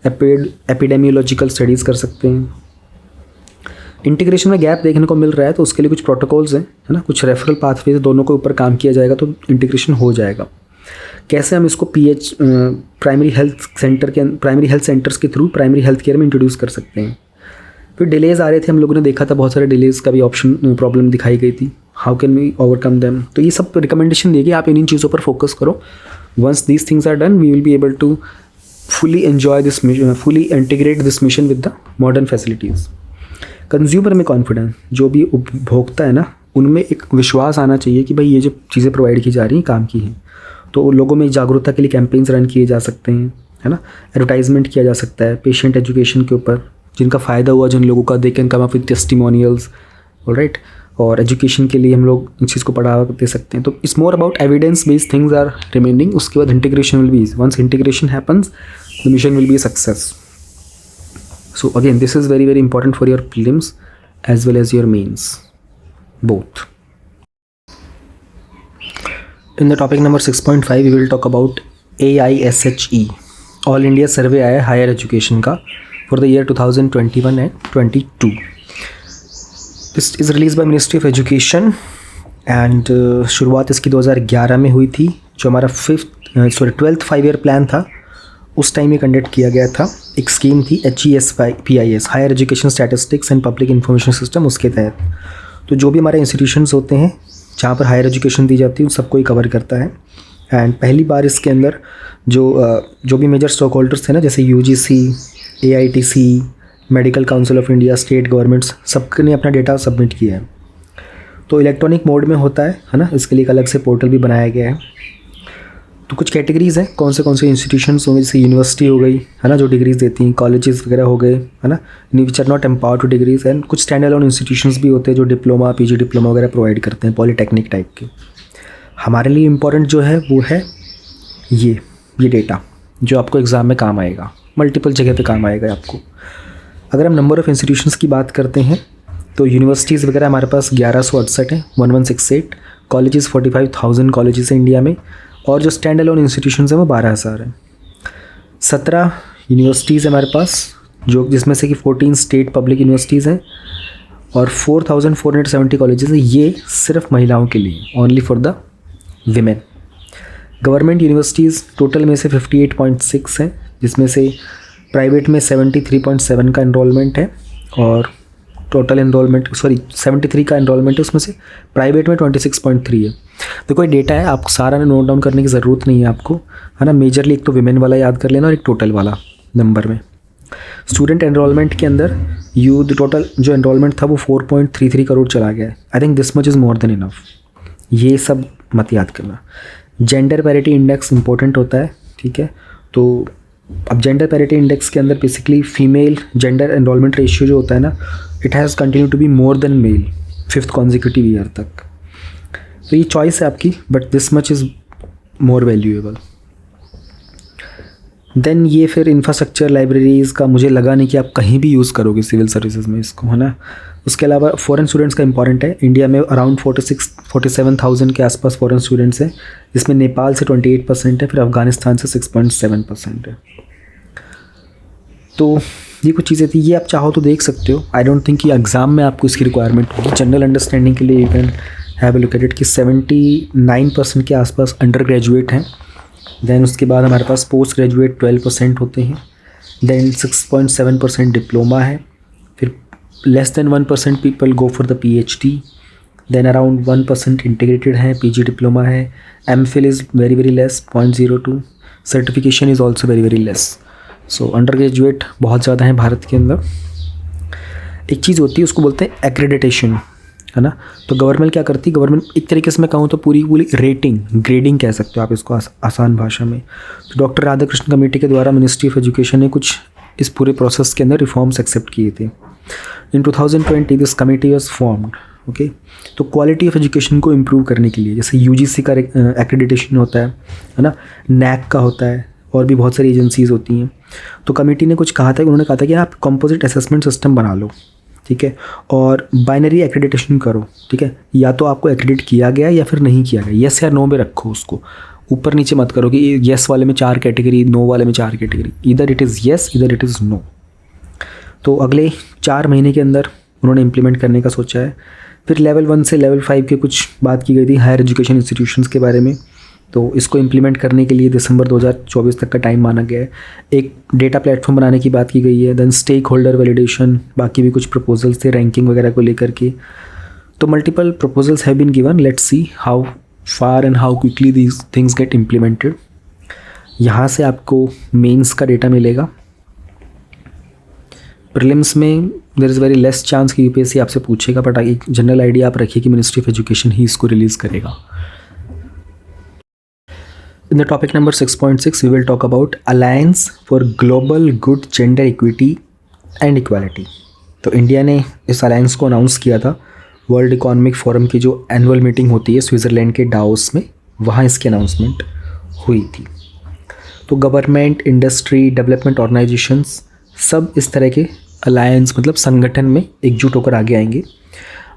S2: एपिडेमियोलॉजिकल स्टडीज़ कर सकते हैं। इंटीग्रेशन में गैप देखने को मिल रहा है, तो उसके लिए कुछ प्रोटोकॉल्स हैं, है ना, कुछ रेफरल पाथवे से दोनों के ऊपर काम किया जाएगा तो इंटीग्रेशन हो जाएगा। कैसे हम इसको प्राइमरी हेल्थ सेंटर्स के थ्रू प्राइमरी हेल्थ केयर में इंट्रोड्यूस कर सकते हैं। फिर डिलेज़ आ रहे थे, हम लोगों ने देखा था बहुत सारे डिलेज़ का भी ऑप्शन प्रॉब्लम दिखाई गई थी, how can we overcome them. तो ये सब रिकमेंडेशन देगी, आप इन चीज़ों पर फोकस करो। Once these things are done we will be able to fully enjoy this mission, fully integrate this mission with the modern facilities. Consumer में कॉन्फिडेंस, जो भी उपभोक्ता है ना, उनमें एक विश्वास आना चाहिए कि भाई ये जो चीज़ें प्रोवाइड की जा रही हैं काम की हैं। तो लोगों में जागरूकता के लिए कैंपेन्स रन किए जा सकते हैं, है ना, एडवर्टाइजमेंट किया जा सकता है पेशेंट एजुकेशन के ऊपर, जिनका फ़ायदा हुआ जिन लोगों का, दे can come up with testimonials, alright. और एजुकेशन के लिए हम लोग इस चीज़ को बढ़ावा दे सकते हैं। तो it's more about evidence based things are remaining. उसके बाद integration will be, once integration happens the mission will be a success. So again, this is very very important for your prelims as well as your mains, both. In the topic number 6.5 we will talk about AISHE, All India Survey आया higher education का for the year 2021 and 22. This is released by Ministry of Education and शुरुआत इसकी 2011 में हुई थी। जो हमारा 12th 5 year plan था उस टाइम ये कंडक्ट किया गया था। एक स्कीम थी HESPIS, higher education statistics and public information system, उसके तहत। तो जो भी हमारे इंस्टीट्यूशंस होते हैं जहाँ पर हायर एजुकेशन दी जाती है उन सबको ही कवर करता है। एंड पहली बार इसके अंदर जो भी मेजर स्टॉक होल्डर्स थे ना, जैसे UGC, AITC, medical council of India, state governments, सबने अपना डेटा सबमिट किया है। तो इलेक्ट्रॉनिक मोड में होता है ना, इसके लिए एक अलग से पोर्टल भी बनाया गया है। तो कुछ कैटेगरीज़ हैं कौन से इंस्टीट्यूशंस होंगे, जैसे यूनिवर्सिटी हो गई है ना, जो डिग्रीज़ देती हैं, कॉलेजेस वगैरह हो गए है ना, which are not empowered to degrees. And कुछ स्टैंड अलोन इंस्टीट्यूशंस भी होते हैं जो डिप्लोमा, PG डिप्लोमा वगैरह प्रोवाइड करते हैं, पॉलीटेक्निक टाइप के। हमारे लिए इम्पॉर्टेंट जो है वो है ये डेटा जो आपको एग्ज़ाम में काम आएगा, मल्टीपल जगह पे काम आएगा आपको। अगर हम नंबर ऑफ़ इंस्टीट्यूशंस की बात करते हैं तो यूनिवर्सिटीज़ वगैरह हमारे पास 1168 हैं, 1168। कॉलेजेस 45,000 कॉलेजेस हैं इंडिया में, और जो स्टैंड अलोन इंस्टीट्यूशंस हैं वो 12,000 हैं। 17 यूनिवर्सिटीज़ हैं हमारे पास, जिसमें से कि 14 स्टेट पब्लिक यूनिवर्सिटीज़ हैं और 4,470 कॉलेजेस हैं। ये सिर्फ महिलाओं के लिए, only for the women. Government universities total में से 58.6 हैं, जिसमें से प्राइवेट में 73.7 का एनरोलमेंट है और टोटल एनरोलमेंट 73 का एनरोलमेंट है, उसमें से प्राइवेट में 26.3 है। देखो ये डेटा है, आपको सारा नोट डाउन करने की ज़रूरत नहीं है आपको, है ना। मेजरली एक तो विमेन वाला याद कर लेना और एक टोटल वाला नंबर में। स्टूडेंट एनरोलमेंट के अंदर टोटल जो एनरोलमेंट था वो 4.33 करोड़ चला गया है। I think this much is more than enough. ये सब मत याद करना। जेंडर पैरिटी इंडेक्स इंपॉर्टेंट होता है, ठीक है। तो अब जेंडर पैरिटी इंडेक्स के अंदर basically female gender enrolment ratio जो होता है ना, it has continue to be more than male 5th consecutive year तक। तो ये चॉइस है आपकी, but this much is more valuable. Then ये फिर इंफ्रास्ट्रक्चर लाइब्रेरीज़ का मुझे लगा नहीं कि आप कहीं भी यूज़ करोगे सिविल सर्विसेज में इसको, है ना। उसके अलावा फॉरेन स्टूडेंट्स का इंपॉर्टेंट है। इंडिया में अराउंड 47,000 के आसपास फॉरेन स्टूडेंट्स हैं, जिसमें नेपाल से 28% है, फिर अफगानिस्तान से 6.7% है। तो ये कुछ चीज़ें थी, ये आप चाहो तो देख सकते हो। आई डोंट थिंक कि एग्ज़ाम में आपको इसकी रिक्वायरमेंट होगी। जनरल अंडरस्टैंडिंग के लिए you can have a look at it कि 79% के आसपास अंडर ग्रेजुएट हैं। देन उसके बाद हमारे पास पोस्ट ग्रेजुएट 12% होते हैं। देन 6.7% डिप्लोमा है। फिर less than 1% people go for the PhD। Then around 1% integrated है, PG डिप्लोमा है। MPhil is very very less, 0.02। Certification is also very very less. So undergraduate बहुत ज़्यादा है भारत के अंदर। एक चीज़ होती है उसको बोलते हैं एक्रेडिटेशन, है ना। तो गवर्नमेंट क्या करती है, गवर्नमेंट एक तरीके से मैं कहूँ तो पूरी रेटिंग, ग्रेडिंग कह सकते हो आप इसको आसान भाषा में। तो डॉक्टर राधाकृष्ण कमेटी के द्वारा मिनिस्ट्री ऑफ एजुकेशन ने कुछ इस पूरे प्रोसेस के अंदर रिफॉर्म्स एक्सेप्ट किए थे। इन 2020 this committee was formed, okay. तो क्वालिटी ऑफ एजुकेशन को इम्प्रूव करने के लिए, जैसे UGC का एक्रेडिटेशन होता है ना, NAC का होता है, और भी बहुत सारी एजेंसीज़ होती हैं। तो कमेटी ने कुछ कहा था, उन्होंने कहा था कि आप कंपोजिट असेसमेंट सिस्टम बना लो, ठीक है, और बाइनरी एक्रेडिटेशन करो, ठीक है। या तो आपको एक्रेडिट किया गया या फिर नहीं किया गया, येस या नो में रखो उसको, ऊपर नीचे मत करो कि येस वाले में 4 कैटेगरी, नो वाले में 4 कैटेगरी। इधर इट इज़ येस, इधर इट इज़ नो। तो अगले 4 महीने के अंदर उन्होंने इम्प्लीमेंट करने का सोचा है। फिर लेवल 1 से लेवल 5 के कुछ बात की गई थी हायर एजुकेशन इंस्टीट्यूशंस के बारे में। तो इसको इम्प्लीमेंट करने के लिए दिसंबर 2024 तक का टाइम माना गया है। एक डेटा प्लेटफॉर्म बनाने की बात की गई है। देन स्टेक होल्डर वैलिडेशन, बाकी भी कुछ प्रपोजल्स थे रैंकिंग वगैरह को लेकर के। तो multiple proposals have been given, let's see how far and how quickly these things get implemented. यहाँ से आपको मेंस का डेटा मिलेगा। प्रीलिम्स में there is very less chance कि UPSC आपसे पूछेगा, बट एक जनरल आइडिया आप रखिए कि मिनिस्ट्री ऑफ एजुकेशन ही इसको रिलीज़ करेगा। In the topic number 6.6, we will talk about Alliance for Global Good Gender Equity and Equality. तो इंडिया ने इस अलायंस को अनाउंस किया था वर्ल्ड इकोनॉमिक फोरम की जो एनुअल मीटिंग होती है स्विट्ज़रलैंड के डावोस में, वहाँ इसकी अनाउंसमेंट हुई थी। तो गवर्नमेंट, इंडस्ट्री, डेवलपमेंट ऑर्गेनाइजेशंस सब इस तरह के अलायंस मतलब संगठन में एकजुट होकर आगे आएंगे।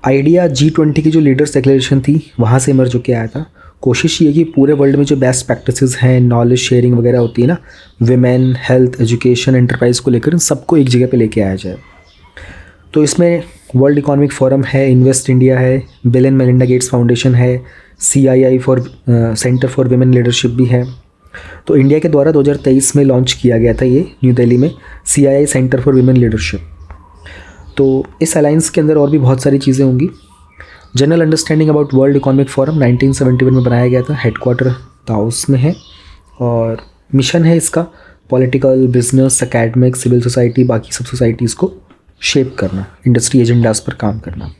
S2: आइडिया G20 की जो लीडर्स डिक्लेरेशन थी वहाँ से इमर्ज होकर आया था। कोशिश ये कि पूरे वर्ल्ड में जो बेस्ट प्रैक्टिसेस हैं, नॉलेज शेयरिंग वगैरह होती है ना, विमेन, हेल्थ, एजुकेशन, एंटरप्राइज को लेकर इन सबको एक जगह पे लेके आया जाए। तो इसमें वर्ल्ड इकोनॉमिक फोरम है, इन्वेस्ट इंडिया है, bill and Melinda Gates foundation है, CII for centre for women leadership भी है। तो इंडिया के द्वारा 2023 में लॉन्च किया गया था ये न्यू दिल्ली में, CII centre for women leadership. तो इस अलायंस के अंदर और भी बहुत सारी चीज़ें होंगी। General understanding about world economic forum 1971 में बनाया गया था, हेडक्वार्टर दाओस में है, और मिशन है इसका political, business, academic, civil society, बाकी सब सोसाइटीज़ को शेप करना, इंडस्ट्री एजेंडास पर काम करना।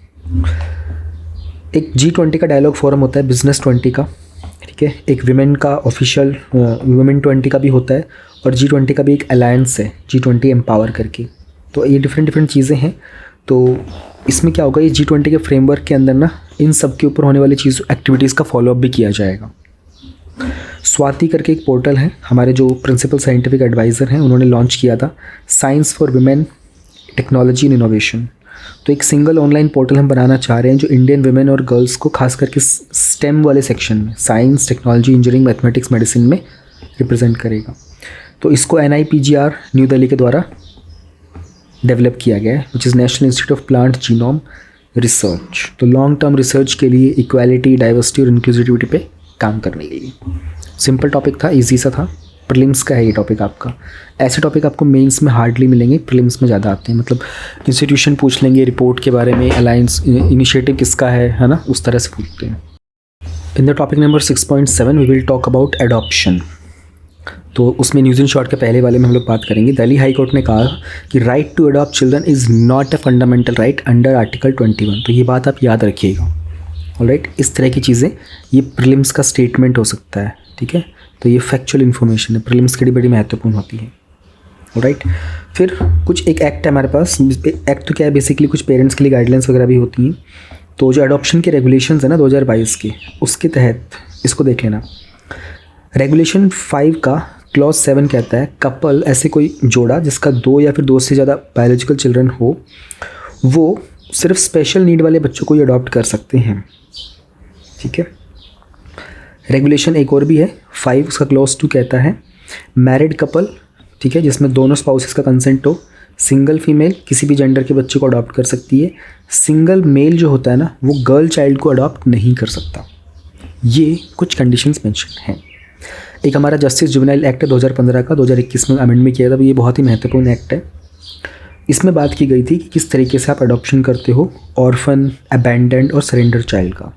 S2: एक G20 का डायलॉग फोरम होता है, बिजनेस 20 का, ठीक है। एक विमेन का ऑफिशियल वुमेन 20 का भी होता है, और G20 का भी एक अलायंस है, G20 एम्पावर करके। तो ये डिफरेंट चीज़ें हैं। तो इसमें क्या होगा, ये G20 के फ्रेमवर्क के अंदर ना इन सब के ऊपर होने वाली चीज़ एक्टिविटीज़ का फॉलोअप भी किया जाएगा। स्वाति करके एक पोर्टल है, हमारे जो प्रिंसिपल साइंटिफिक एडवाइज़र हैं उन्होंने लॉन्च किया था, science for women technology and innovation. तो एक सिंगल ऑनलाइन पोर्टल हम बनाना चाह रहे हैं जो इंडियन विमेन और गर्ल्स को खास करके स्टेम वाले सेक्शन में, science, technology, engineering, mathematics, medicine में रिप्रेजेंट करेगा। तो इसको NIPGR न्यू दिल्ली के द्वारा डेवलप किया गया है, which is national institute of plant genome research. तो लॉन्ग टर्म रिसर्च के लिए इक्वालिटी, डाइवर्सिटी और इंक्लूसिविटी पे काम करने के लिए। सिंपल टॉपिक था, इजी सा था, प्रीलिम्स का है ये टॉपिक आपका। ऐसे टॉपिक आपको मेंस में हार्डली मिलेंगे, प्रीलिम्स में ज़्यादा आते हैं। मतलब इंस्टीट्यूशन पूछ लेंगे, रिपोर्ट के बारे में, अलायंस इनिशिएटिव किसका है ना, उस तरह से पूछते हैं। In the topic number 6.7 we will talk about adoption. तो उसमें न्यूज़ इन शॉर्ट के पहले वाले में हम लोग बात करेंगे। दिल्ली हाई कोर्ट ने कहा कि right to adopt children is not a fundamental right under article 21। तो ये बात आप याद रखिएगा, ऑलराइट। इस तरह की चीज़ें, ये प्रीलिम्स का स्टेटमेंट हो सकता है, ठीक है। तो ये फैक्चुअल इन्फॉर्मेशन है, प्रीलिम्स के लिए बड़ी महत्वपूर्ण होती है, ऑलराइट। फिर कुछ एक एक्ट है हमारे पास। एक्ट तो क्या है, बेसिकली कुछ पेरेंट्स के लिए गाइडलाइंस वगैरह भी होती हैं। तो जो अडॉप्शन के रेगुलेशंस है ना 2022 के, उसके तहत इसको देख लेना। रेगुलेशन 5 का क्लॉज 7 कहता है, कपल, ऐसे कोई जोड़ा जिसका 2 या फिर 2 से ज़्यादा बायोलॉजिकल चिल्ड्रन हो, वो सिर्फ स्पेशल नीड वाले बच्चों को ही अडॉप्ट कर सकते हैं, ठीक है। रेगुलेशन एक और भी है 5, उसका क्लॉज 2 कहता है, मैरिड कपल, ठीक है, जिसमें दोनों स्पाउसेस का कंसेंट हो, सिंगल फीमेल किसी भी जेंडर के बच्चे को अडॉप्ट कर सकती है। सिंगल मेल जो होता है ना, वो गर्ल चाइल्ड को अडॉप्ट नहीं कर सकता। ये कुछ कंडीशंस मेंशन हैं। एक हमारा जस्टिस जुवेनाइल एक्ट है 2015 का, 2021 में अमेंडमेंट किया था। ये बहुत ही महत्वपूर्ण एक्ट है। इसमें बात की गई थी कि किस तरीके से आप अडॉप्शन करते हो ऑर्फन, अबैंडन्ड और सरेंडर चाइल्ड का।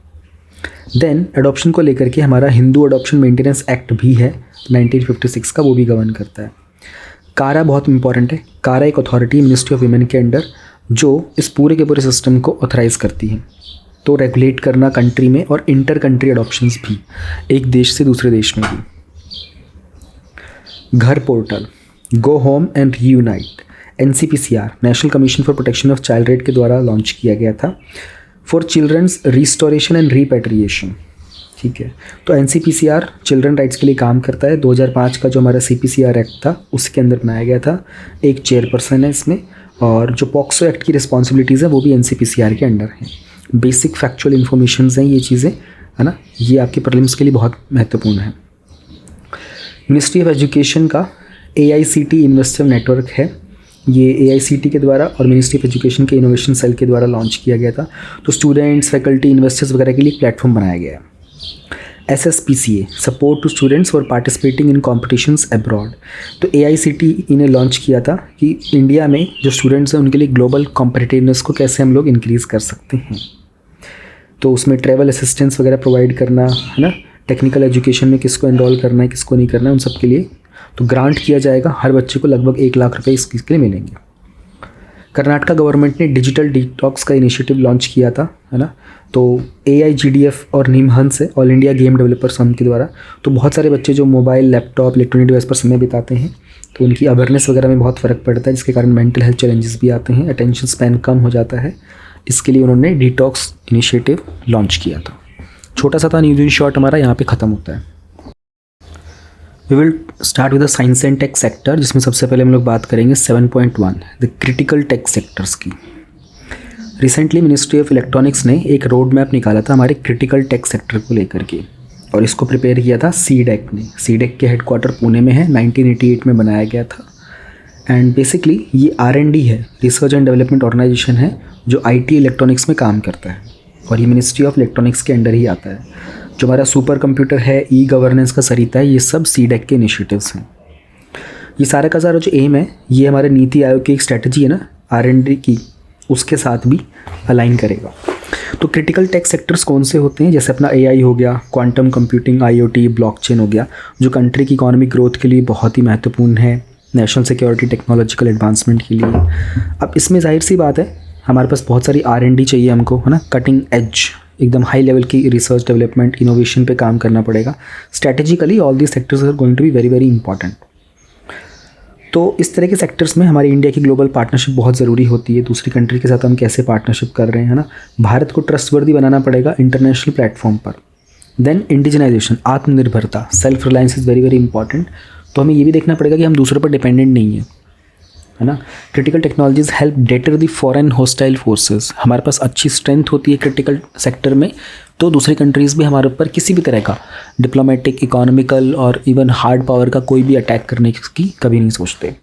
S2: देन अडॉप्शन को लेकर के हमारा हिंदू अडॉप्शन मेंटेनेंस एक्ट भी है 1956 का, वो भी गवर्न करता है। कारा बहुत इंपॉर्टेंट है। कारा एक अथॉरिटी मिनिस्ट्री ऑफ वुमेन के अंडर जो इस पूरे के पूरे सिस्टम को ऑथराइज़ करती है, तो रेगुलेट करना कंट्री में, और इंटर कंट्री अडॉप्शंस भी, एक देश से दूसरे देश में भी। घर portal, go home and reunite, NCPCR national commission for protection of child right के द्वारा लॉन्च किया गया था, फॉर चिल्ड्रंस रिस्टोरेशन एंड रीपैट्रिएशन, ठीक है। तो NCPCR चिल्ड्रन राइट्स के लिए काम करता है। 2005 का जो हमारा CPCR एक्ट था उसके अंदर बनाया गया था। एक चेयरपर्सन है इसमें, और जो पॉक्सो एक्ट की रिस्पॉन्सिबिलिटीज़ हैं वो भी NCPCR के अंडर हैं। बेसिक फैक्चुअल इन्फॉर्मेशंस हैं ये चीज़ें, है ना, ये आपके प्रीलिम्स के लिए बहुत महत्वपूर्ण है। मिनिस्ट्री ऑफ एजुकेशन का AICT इन्वेस्टर नेटवर्क है। ये AICT के द्वारा और मिनिस्ट्री ऑफ एजुकेशन के इनोवेशन सेल के द्वारा लॉन्च किया गया था। तो स्टूडेंट्स, फैकल्टी, इन्वेस्टर्स वगैरह के लिए एक प्लेटफॉर्म बनाया गया है। SSPCA support to students for participating in competitions abroad. तो AICT इन्हें लॉन्च किया था कि इंडिया में जो स्टूडेंट्स हैं उनके लिए ग्लोबल कॉम्पिटिटिवनेस को कैसे हम लोग इंक्रीज़ कर सकते हैं। तो उसमें ट्रैवल असिस्टेंस वगैरह प्रोवाइड करना, है ना, टेक्निकल एजुकेशन में किसको एनरोल करना है, किसको नहीं करना है, उन सब के लिए तो ग्रांट किया जाएगा। हर बच्चे को लगभग 1 लाख रुपए इसके लिए मिलेंगे। कर्नाटक गवर्नमेंट ने डिजिटल डिटॉक्स का इनिशिएटिव लॉन्च किया था, है ना। तो AIGDF और निमहंस है, all India game developers fund के द्वारा। तो बहुत सारे बच्चे जो मोबाइल, लैपटॉप, इलेक्ट्रॉनिक डिवाइस पर समय बिताते हैं, तो उनकी अवेयरनेस वगैरह में बहुत फ़र्क पड़ता है, जिसके कारण मेंटल हेल्थ चैलेंजेस भी आते हैं, अटेंशन स्पैन कम हो जाता है। इसके लिए उन्होंने डिटॉक्स इनिशिएटिव लॉन्च किया था। छोटा सा था न्यूज़ इन शॉर्ट, हमारा यहाँ पे ख़त्म होता है। We will start with the science and tech sector, जिसमें सबसे पहले हम लोग बात करेंगे 7.1 द क्रिटिकल टेक सेक्टर्स की। रिसेंटली मिनिस्ट्री ऑफ इलेक्ट्रॉनिक्स ने एक रोड मैप निकाला था हमारे क्रिटिकल टेक सेक्टर को लेकर के, और इसको प्रिपेयर किया था CDEC ने। CDEC के हेडक्वार्टर पुणे में है, 1988 में बनाया गया था।
S1: एंड बेसिकली ये R&D है, रिसर्च एंड डेवलपमेंट ऑर्गेनाइजेशन है, जो IT इलेक्ट्रॉनिक्स में काम करता है और ये मिनिस्ट्री ऑफ इलेक्ट्रॉनिक्स के अंडर ही आता है। जो हमारा सुपर कंप्यूटर है, गवर्नेंस का सरिता है, ये सब CDAC के इनिशिएटिव्स हैं। ये सारा का सारा जो एम है, ये हमारे नीति आयोग की एक स्ट्रेटजी है ना R&D की, उसके साथ भी अलाइन करेगा। तो क्रिटिकल टेक सेक्टर्स कौन से होते हैं, जैसे अपना AI हो गया, क्वांटम कंप्यूटिंग, IoT, ब्लॉकचेन हो गया, जो कंट्री की इकोनॉमिक ग्रोथ के लिए बहुत ही महत्वपूर्ण है, नेशनल सिक्योरिटी, टेक्नोलॉजिकल एडवांसमेंट के लिए। अब इसमें जाहिर सी बात है हमारे पास बहुत सारी R&D चाहिए हमको, है ना, कटिंग एज, एकदम हाई लेवल की रिसर्च डेवलपमेंट इनोवेशन पे काम करना पड़ेगा। Strategically all these sectors are going to be very very important. तो इस तरह के सेक्टर्स में हमारी इंडिया की ग्लोबल पार्टनरशिप बहुत ज़रूरी होती है। दूसरी कंट्री के साथ हम कैसे पार्टनरशिप कर रहे हैं, है ना, भारत को ट्रस्टवर्दी बनाना पड़ेगा इंटरनेशनल प्लेटफॉर्म पर। देन इंडिजिनाइजेशन, आत्मनिर्भरता, self reliance is very very important. तो हमें ये भी देखना पड़ेगा कि हम दूसरों पर डिपेंडेंट नहीं है ना। Critical technologies help debtor the foreign hostile forces. हमारे पास अच्छी स्ट्रेंथ होती है क्रिटिकल सेक्टर में, तो दूसरी कंट्रीज़ भी हमारे ऊपर किसी भी तरह का डिप्लोमेटिक, इकोनॉमिकल और इवन हार्ड पावर का कोई भी अटैक करने की कभी नहीं सोचते।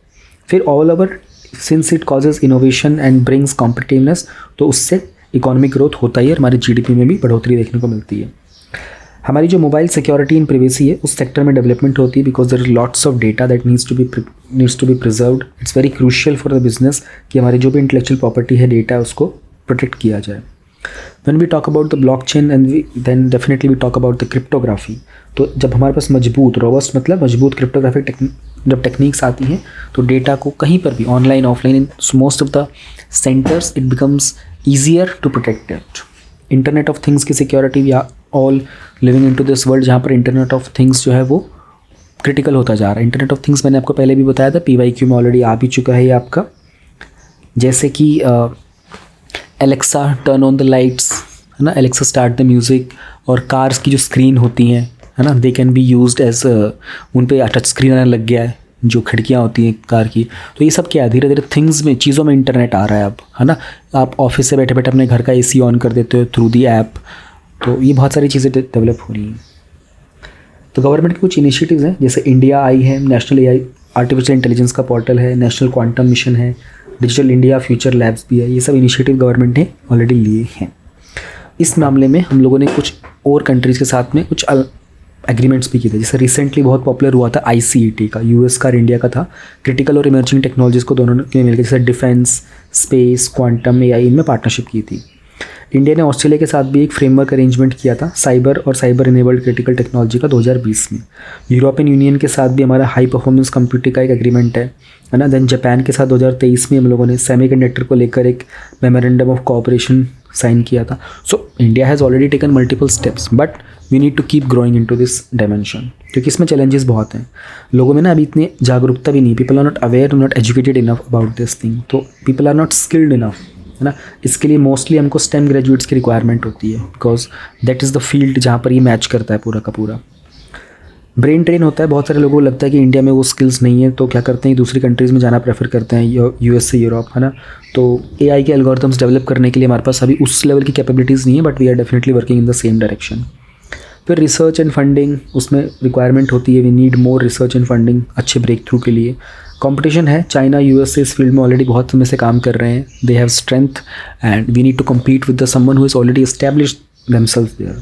S1: फिर all over, since it causes innovation and brings competitiveness, तो उससे इकोनॉमिक ग्रोथ होता ही है, हमारी GDP में भी बढ़ोतरी देखने को मिलती है। हमारी जो मोबाइल सिक्योरिटी एंड प्रिवेसी है, उस सेक्टर में डेवलपमेंट होती है, because there is lots of data that needs to be preserved. It's very crucial for the business कि हमारी जो भी इंटेलेक्चुअल प्रॉपर्टी है, डेटा, उसको प्रोटेक्ट किया जाए। When we talk about the blockchain and then definitely we talk about the cryptography। तो जब हमारे पास मजबूत, रोबस्ट मतलब मजबूत क्रिप्टोग्राफिक जब टेक्निक्स आती हैं, तो डेटा को कहीं पर भी, online, offline, in most of the centers, it becomes easier to protect it. Internet of things की security, we are all living into this world जहाँ पर इंटरनेट ऑफ थिंग्स जो है वो क्रिटिकल होता जा रहा है। इंटरनेट ऑफ थिंग्स मैंने आपको पहले भी बताया था, PYQ में ऑलरेडी आ भी चुका है ये आपका, जैसे कि Alexa turn on the lights, है ना, एलेक्सा स्टार्ट द म्यूज़िक, और कार्स की जो स्क्रीन होती हैं, है ना, they can be used as, उन पे टच स्क्रीन आने लग गया है, जो खिड़कियाँ होती हैं कार की। तो ये सब क्या है, धीरे धीरे थिंग्स में, चीज़ों में इंटरनेट आ रहा है अब, है ना। आप ऑफिस से बैठे बैठे अपने घर का AC ऑन कर देते हो थ्रू दी ऐप। तो ये बहुत सारी चीज़ें डेवलप हो रही हैं। तो गवर्नमेंट के कुछ इनिशिएटिव्स हैं, जैसे इंडिया आई है, नेशनल AI आर्टिफिशियल इंटेलिजेंस का पोर्टल है, नेशनल क्वांटम मिशन है, डिजिटल इंडिया फ्यूचर लैब्स भी है। ये सब इनिशिएटिव गवर्नमेंट ने ऑलरेडी लिए हैं। इस मामले में हम लोगों ने कुछ और कंट्रीज़ के साथ में कुछ एग्रीमेंट्स भी किए थे। जैसे रिसेंटली बहुत पॉपुलर हुआ था ICET का, US का और इंडिया का था। क्रिटिकल और इमर्जिंग टेक्नोलॉजीज़ को दोनों ने मिलकर, जैसे डिफेंस, स्पेस, क्वांटम, AI, इनमें पार्टनरशिप की थी। इंडिया ने ऑस्ट्रेलिया के साथ भी एक फ्रेमवर्क अरेंजमेंट किया था साइबर और साइबर इनेबल्ड क्रिटिकल टेक्नोलॉजी का 2020 में। यूरोपियन यूनियन के साथ भी हमारा हाई परफॉर्मेंस कंप्यूटिंग का एक एग्रीमेंट है ना। देन जापान के साथ 2023 में हम लोगों ने सेमीकंडक्टर को लेकर एक मेमोरेंडम ऑफ कोऑपरेशन साइन किया था। So India has already taken multiple steps, but we need to keep growing into this dimension, क्योंकि इसमें चैलेंजेस बहुत हैं। लोगों में ना अभी इतनी जागरूकता भी नहीं, people are not aware, not educated enough about this thing. तो people are not skilled enough, है ना। इसके लिए मोस्टली हमको STEM ग्रेजुएट्स की रिक्वायरमेंट होती है, because that is the field जहाँ पर ये मैच करता है पूरा का पूरा। ब्रेन ट्रेन होता है, बहुत सारे लोगों को लगता है कि इंडिया में वो स्किल्स नहीं है, तो क्या करते हैं, दूसरी कंट्रीज़ में जाना प्रेफर करते हैं, US से यूरोप, है ना। तो AI के एल्गोरिथम्स डेवलप करने के लिए हमारे पास अभी उस लेवल की कैपेबिलिटीज़ नहीं है, but we are definitely working in the same direction. फिर रिसर्च एंड फंडिंग, उसमें रिक्वायरमेंट होती है, we need more research and funding अच्छे ब्रेक थ्रू के लिए। कंपटीशन है, चाइना, US से इस फील्ड में ऑलरेडी बहुत समय से काम कर रहे हैं, they have strength and we need to compete with the someone who is already established themselves there.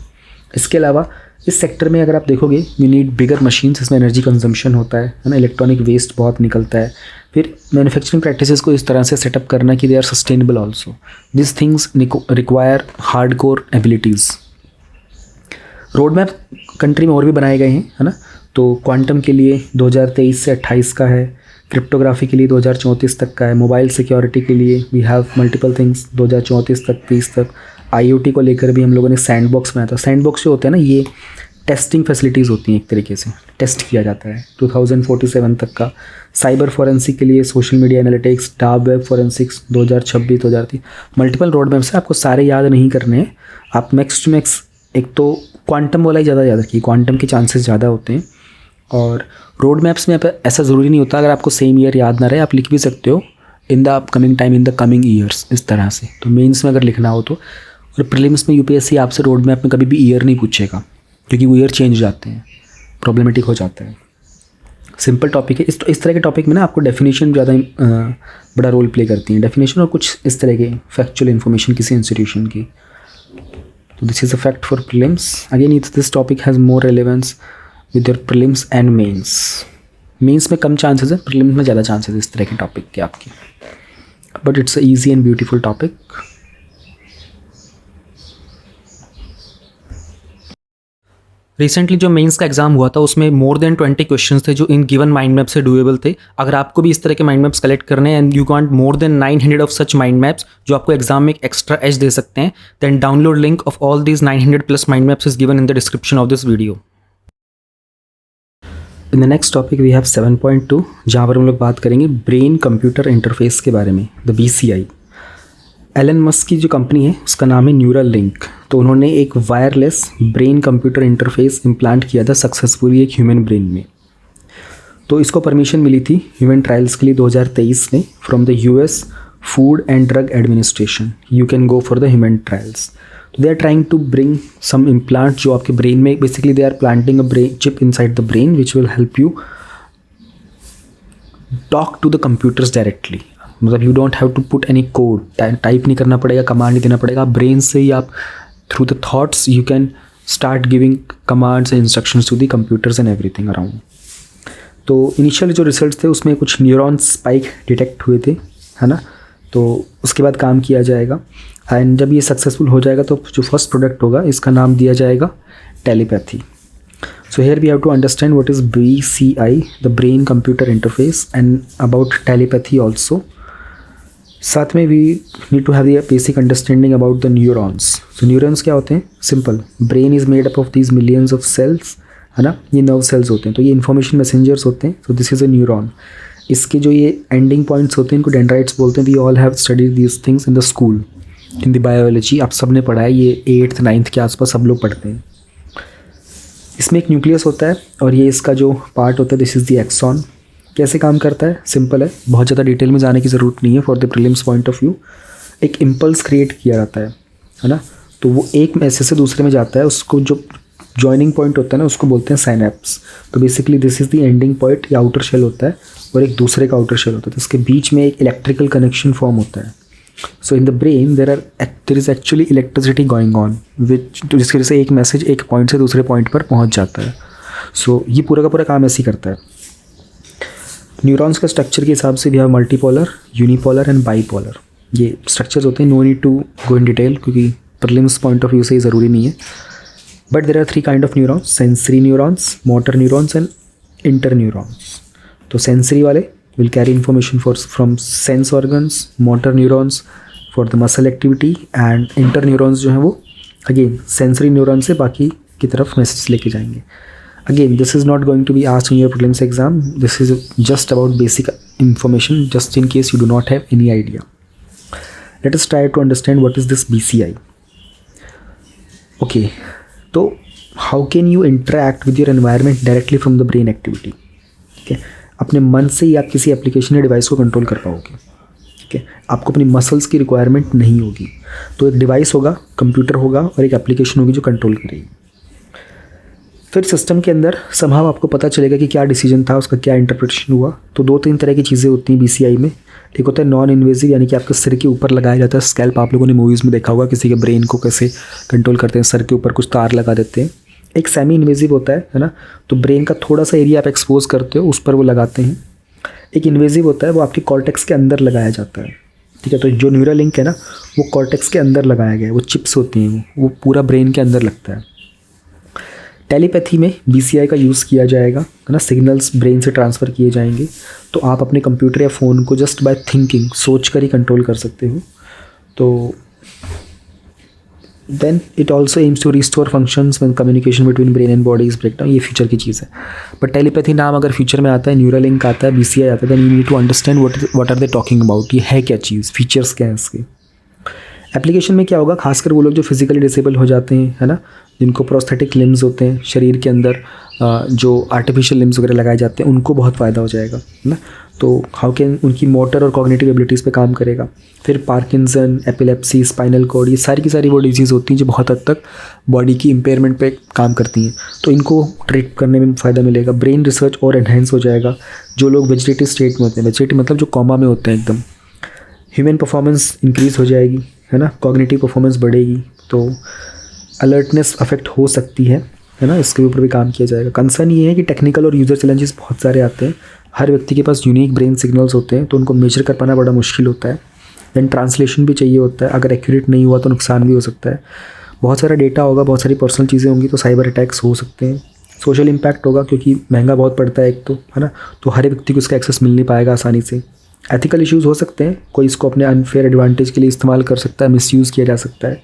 S1: इसके अलावा इस सेक्टर में अगर आप देखोगे, वी नीड बिगर मशीन्स, इसमें एनर्जी कंजम्पशन होता है ना, इलेक्ट्रॉनिक वेस्ट बहुत निकलता है। फिर मैन्युफैक्चरिंग प्रैक्टिसेस को इस तरह से सेटअप करना कि they are sustainable also. This things require hard core abilities. Road map country में और भी बनाए गए हैं, है ना। तो क्वांटम के लिए 2023 से 28 का है, क्रिप्टोग्राफी के लिए 2034 तक का है, मोबाइल सिक्योरिटी के लिए वी हैव मल्टीपल थिंग्स 2034 तक, 30 तक। IoT को लेकर भी हम लोगों ने सैंडबॉक्स बनाया था। सैंडबॉक्स जो होते हैं ना, ये टेस्टिंग फैसिलिटीज़ होती हैं, एक तरीके से टेस्ट किया जाता है 2047 तक का। साइबर फॉरेंसिक के लिए social media analytics, dark web forensics 2026, 2030। Multiple road maps है, आपको सारे याद नहीं करने हैं। आप मैक्स टू मैक्स एक तो क्वांटम वाला ही ज़्यादा याद रखिए, क्वांटम के चांसेस ज़्यादा होते हैं। और रोड मैप्स में ऐसा ज़रूरी नहीं होता, अगर आपको सेम ईयर याद ना रहे, आप लिख भी सकते हो in the upcoming time, in the coming years, इस तरह से। तो मेंस में अगर लिखना हो तो, और प्रीलिम्स में UPSC आपसे रोड मैप में कभी भी ईयर नहीं पूछेगा, क्योंकि वो ईयर चेंज हो जाते हैं, प्रॉब्लमेटिक हो जाता है।
S2: सिंपल टॉपिक है। इस तरह के टॉपिक में ना आपको डेफिनेशन ज़्यादा बड़ा रोल प्ले करती है, डेफिनेशन और कुछ इस तरह के फैक्चुअल इन्फॉर्मेशन किसी इंस्टीट्यूशन की। तो this is a fact for prelims. Again this topic has more relevance with your prelims and mains. Mains में कम चांसेस है, प्रीलिम्स में ज़्यादा चांसेस है इस तरह के टॉपिक के आपके, but it's a easy and beautiful topic.
S1: Recently जो मेंस का एग्जाम हुआ था उसमें मोर देन 20 क्वेश्चंस थे जो इन गिवन माइंड मैप से डूएबल थे। अगर आपको भी इस तरह के माइंड मैप्स कलेक्ट करने हैं and you want more than 900 of such mind maps जो आपको एग्जाम में एक एक्स्ट्रा एज दे सकते हैं, then download link of all these 900 plus mind maps is given in the description of this video.
S2: In the next topic we have 7.2, जहाँ पर हम लोग बात करेंगे ब्रेन कंप्यूटर इंटरफेस के बारे में, द BCI। एलन मस्क की जो कंपनी है उसका नाम है न्यूरल लिंक। तो उन्होंने एक wireless brain computer interface implant किया था सक्सेसफुली एक ह्यूमन ब्रेन में। तो इसको परमिशन मिली थी ह्यूमन ट्रायल्स के लिए 2023 में from the US food and drug administration. You can go for the human trials. तो they are trying to bring some implant जो आपके ब्रेन में, basically they are planting a brain chip inside the brain which will help you talk to the computers directly. मतलब you don't have to put any code, type नहीं करना पड़ेगा, command नहीं देना पड़ेगा, ब्रेन से ही आप through the thoughts you can start giving commands and instructions to the computers and everything around. तो इनिशियल जो रिजल्ट्स थे उसमें कुछ न्यूरॉन स्पाइक डिटेक्ट हुए थे, है ना। तो उसके बाद काम किया जाएगा एंड जब ये सक्सेसफुल हो जाएगा तो जो फर्स्ट प्रोडक्ट होगा इसका नाम दिया जाएगा telepathy. So here we have to understand what is BCI, the brain computer interface, and about telepathy also. साथ में we need to have the basic understanding about the neurons. So neurons क्या होते हैं? Simple. Brain is made up of these millions of cells, है ना। ये nerve cells होते हैं, तो ये information messengers होते हैं. So this is a neuron. इसके जो ये ending points होते हैं इनको dendrites बोलते हैं. We all have studied these things in the school, in the biology. आप सब ने पढ़ा है, ये 8th 9th के आसपास सब लोग पढ़ते हैं. इसमें एक न्यूक्लियस होता है और ये इसका जो पार्ट होता है दिस इज़ द एक्सॉन। कैसे काम करता है? सिंपल है, बहुत ज़्यादा डिटेल में जाने की ज़रूरत नहीं है for the prelims point of view. एक इम्पल्स क्रिएट किया जाता है ना। तो वो एक मैसेज से दूसरे में जाता है, उसको जो जॉइनिंग पॉइंट होता है ना उसको बोलते हैं साइनेप्स। तो basically this is the ending point, या आउटर शेल होता है और एक दूसरे का आउटर शेल होता है, तो इसके बीच में एक इलेक्ट्रिकल कनेक्शन फॉर्म होता है। So in the brain there is actually electricity going on which, जिसकी वजह से एक मैसेज एक पॉइंट से दूसरे पॉइंट पर पहुंच जाता है। सो ये पूरा का पूरा काम ऐसे ही करता है। न्यूरॉन्स का स्ट्रक्चर के हिसाब से भी have multipolar, unipolar and bipolar, ये स्ट्रक्चर्स होते हैं। No need to go in detail क्योंकि प्रीलिम्स पॉइंट ऑफ व्यू से ये ज़रूरी नहीं है। But there are 3 kind of neurons, sensory neurons, motor neurons and inter neurons. तो सेंसरी वाले will carry information from sense organs, motor neurons for the muscle activity, and interneurons जो हैं वो again sensory neurons से बाकी की तरफ message लेके जाएंगे। Again this is not going to be asked in your prelims exam, this is just about basic information just in case you do not have any idea. Let us try to understand what is this BCI. Okay, तो how can you interact with your environment directly from the brain activity? Okay, अपने मन से ही आप किसी application या device को control कर पाओगे। ठीक है, आपको अपनी मसल्स की रिक्वायरमेंट नहीं होगी। तो एक डिवाइस होगा, कंप्यूटर होगा और एक एप्लीकेशन होगी जो कंट्रोल करेगी। फिर सिस्टम के अंदर समहाउ आपको पता चलेगा कि क्या डिसीजन था, उसका क्या इंटरप्रिटेशन हुआ। तो 2-3 तरह की चीज़ें होती हैं BCI में। एक होता है नॉन इन्वेजिव, यानी कि आपके सिर के ऊपर लगाया जाता है स्कैल्प। आप लोगों ने मूवीज़ में देखा होगा किसी के ब्रेन को कैसे कंट्रोल करते हैं, सर के ऊपर कुछ तार लगा देते हैं। एक सेमी इन्वेजिव होता है ना, तो ब्रेन का थोड़ा सा एरिया आप एक्सपोज करते हो, उस पर वो लगाते हैं। एक इन्वेजिव होता है, वो आपके कॉर्टेक्स के अंदर लगाया जाता है। ठीक है, तो जो न्यूरल लिंक है ना वो कॉर्टेक्स के अंदर लगाया गया है, वो चिप्स होती हैं, वो पूरा ब्रेन के अंदर लगता है। टेलीपैथी में BCI का यूज़ किया जाएगा, है ना। सिग्नल्स ब्रेन से ट्रांसफ़र किए जाएंगे, तो आप अपने कंप्यूटर या फ़ोन को जस्ट बाय थिंकिंग, सोच कर ही कंट्रोल कर सकते हो। तो then it also aims to restore functions when communication between brain and body is breakdown. ये फ्यूचर की चीज़ है। बट टेलीपैथी नाम अगर फ्यूचर में आता है, न्यूरल लिंक आता है, BCI आता है, then you need to understand what are they talking about. ये है क्या चीज़, फीचर्स क्या है इसके। एप्लीकेशन में क्या होगा, खासकर वो लोग जो फिजिकली डिसेबल हो जाते हैं, है ना, जिनको प्रोस्थेटिक लिम्स होते हैं शरीर के अंदर, जो आर्टिफिशियल लिम्स वगैरह लगाए जाते हैं, उनको बहुत फ़ायदा हो जाएगा, है ना।
S1: तो हाउ कैन उनकी मोटर और कॉग्निटिव एबिलिटीज़ पे काम करेगा। फिर पार्किंसन, एपिलेप्सी, स्पाइनल कॉर्ड, ये सारी की सारी वो डिजीज़ होती हैं जो बहुत हद तक बॉडी की इम्पेयरमेंट पे काम करती हैं, तो इनको ट्रीट करने में फ़ायदा मिलेगा। ब्रेन रिसर्च और एनहेंस हो जाएगा। जो लोग वेजिटेटिव स्टेट में होते हैं, वेजिटेटिव मतलब जो कोमा में होते हैं एकदम, ह्यूमन परफॉर्मेंस इंक्रीज़ हो जाएगी, है ना, कॉग्निटिव परफॉर्मेंस बढ़ेगी, तो अलर्टनेस अफेक्ट हो सकती है ना, इसके ऊपर भी काम किया जाएगा। कंसर्न ये है कि टेक्निकल और यूज़र चैलेंजेस बहुत सारे आते हैं। हर व्यक्ति के पास यूनिक ब्रेन सिग्नल्स होते हैं, तो उनको मेजर कर पाना बड़ा मुश्किल होता है। दैन ट्रांसलेशन भी चाहिए होता है, अगर एक्यूरेट नहीं हुआ तो नुकसान भी हो सकता है। बहुत सारा डेटा होगा, बहुत सारी पर्सनल चीज़ें होंगी, तो साइबर अटैक्स हो सकते हैं। सोशल इम्पैक्ट होगा क्योंकि महंगा बहुत पड़ता है एक तो, है ना, तो हर व्यक्ति को उसका एक्सेस मिल नहीं पाएगा आसानी से। एथिकल इश्यूज़ हो सकते हैं, कोई इसको अपने अनफेयर एडवांटेज के लिए इस्तेमाल कर सकता है, मिसयूज़ किया जा सकता है।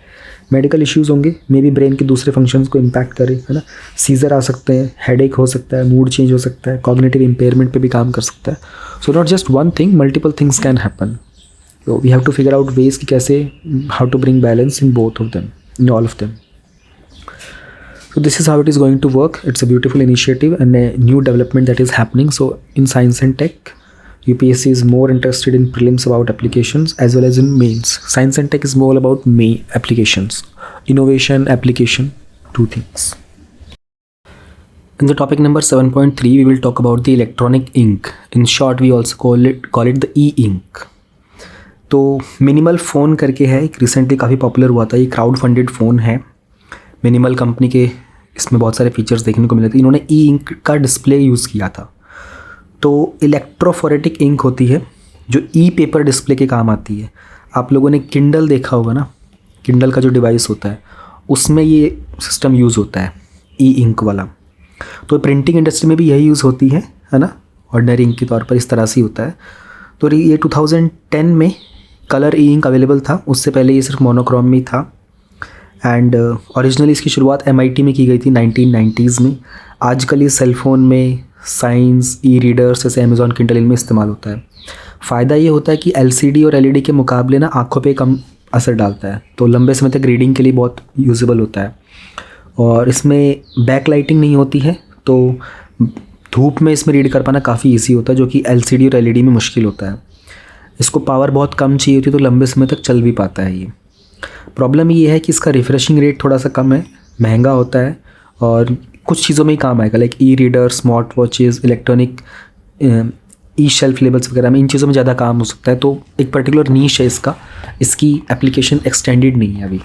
S1: मेडिकल इश्यूज़ होंगे, मे बी ब्रेन के दूसरे फंक्शंस को इम्पैक्ट करे, है ना, सीजर आ सकते हैं, हेडेक हो सकता है, मूड चेंज हो सकता है, कॉग्निटिव इम्पेयरमेंट पे भी काम कर सकता है। So not just one thing, multiple things can happen. So we have to figure out ways कि कैसे, how to bring balance in both of them, in all of them. So this is how it is going to work. It's a beautiful initiative and a new development that is happening. So in science and tech, UPSC is more interested in prelims about applications as well as in mains. Science and tech is more about main applications, innovation, application, two things. In the topic number 7.3, we will talk about the electronic ink. In short, we also call it the e-ink. तो minimal phone करके है, एक recently काफ़ी popular हुआ था। ये crowd funded phone है, minimal company के, इसमें बहुत सारे फीचर्स देखने को मिले थे। इन्होंने ई इंक का डिस्प्ले यूज़ किया था। तो इलेक्ट्रोफोरेटिक इंक होती है जो ई पेपर डिस्प्ले के काम आती है। आप लोगों ने किंडल देखा होगा ना, किंडल का जो डिवाइस होता है उसमें ये सिस्टम यूज़ होता है, ई इंक वाला। तो प्रिंटिंग इंडस्ट्री में भी यही यूज़ होती है ना, ऑर्डिनरी इंक के तौर पर इस तरह से होता है। तो ये 2010 में कलर ई इंक अवेलेबल था, उससे पहले ये सिर्फ मोनोक्रोम में था। एंड ओरिजिनली इसकी शुरुआत MIT में की गई थी 1990s में। आजकल ये सेल फ़ोन में, साइंस, ई रीडर्स जैसे अमेज़ॉन किंडल इनमें इस्तेमाल होता है। फ़ायदा ये होता है कि LCD और LED के मुकाबले ना आँखों पे कम असर डालता है, तो लंबे समय तक रीडिंग के लिए बहुत यूजेबल होता है। और इसमें बैक लाइटिंग नहीं होती है, तो धूप में इसमें रीड कर पाना काफ़ी ईजी होता है, जो कि LCD और LED में मुश्किल होता है। इसको पावर बहुत कम चाहिए होती है, तो लंबे समय तक चल भी पाता है ये। प्रॉब्लम ये है कि इसका रिफ्रेशिंग रेट थोड़ा सा कम है, महंगा होता है, और कुछ चीज़ों में ही काम आएगा, like e reader, smart watches, electronic e shelf labels वगैरह में, इन चीज़ों में ज़्यादा काम हो सकता है। तो एक पर्टिकुलर नीश है इसका, इसकी एप्लीकेशन एक्सटेंडेड नहीं है अभी।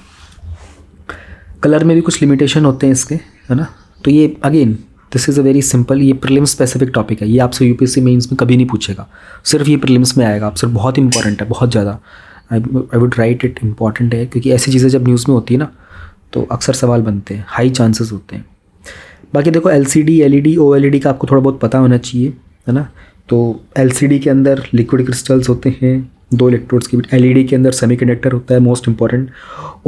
S1: कलर में भी कुछ लिमिटेशन होते हैं इसके, है ना। तो ये again this is a very simple, ये प्रीलिम स्पेसिफिक टॉपिक है, ये आपसे UPSC मेंस में कभी नहीं पूछेगा, सिर्फ ये प्रीलिम्स में आएगा आपसे। बहुत इंपॉर्टेंट है, बहुत ज़्यादा, I would write it, important है, क्योंकि ऐसी चीज़ें जब न्यूज़ में होती है ना तो अक्सर सवाल बनते हैं, हाई चांसेस होते हैं। बाकी देखो LCD, LED, OLED का आपको थोड़ा बहुत पता होना चाहिए, है ना। तो LCD के अंदर लिक्विड क्रिस्टल्स होते हैं 2 इलेक्ट्रोड्स के बीच, LED के अंदर सेमीकंडक्टर होता है मोस्ट इंपॉर्टेंट।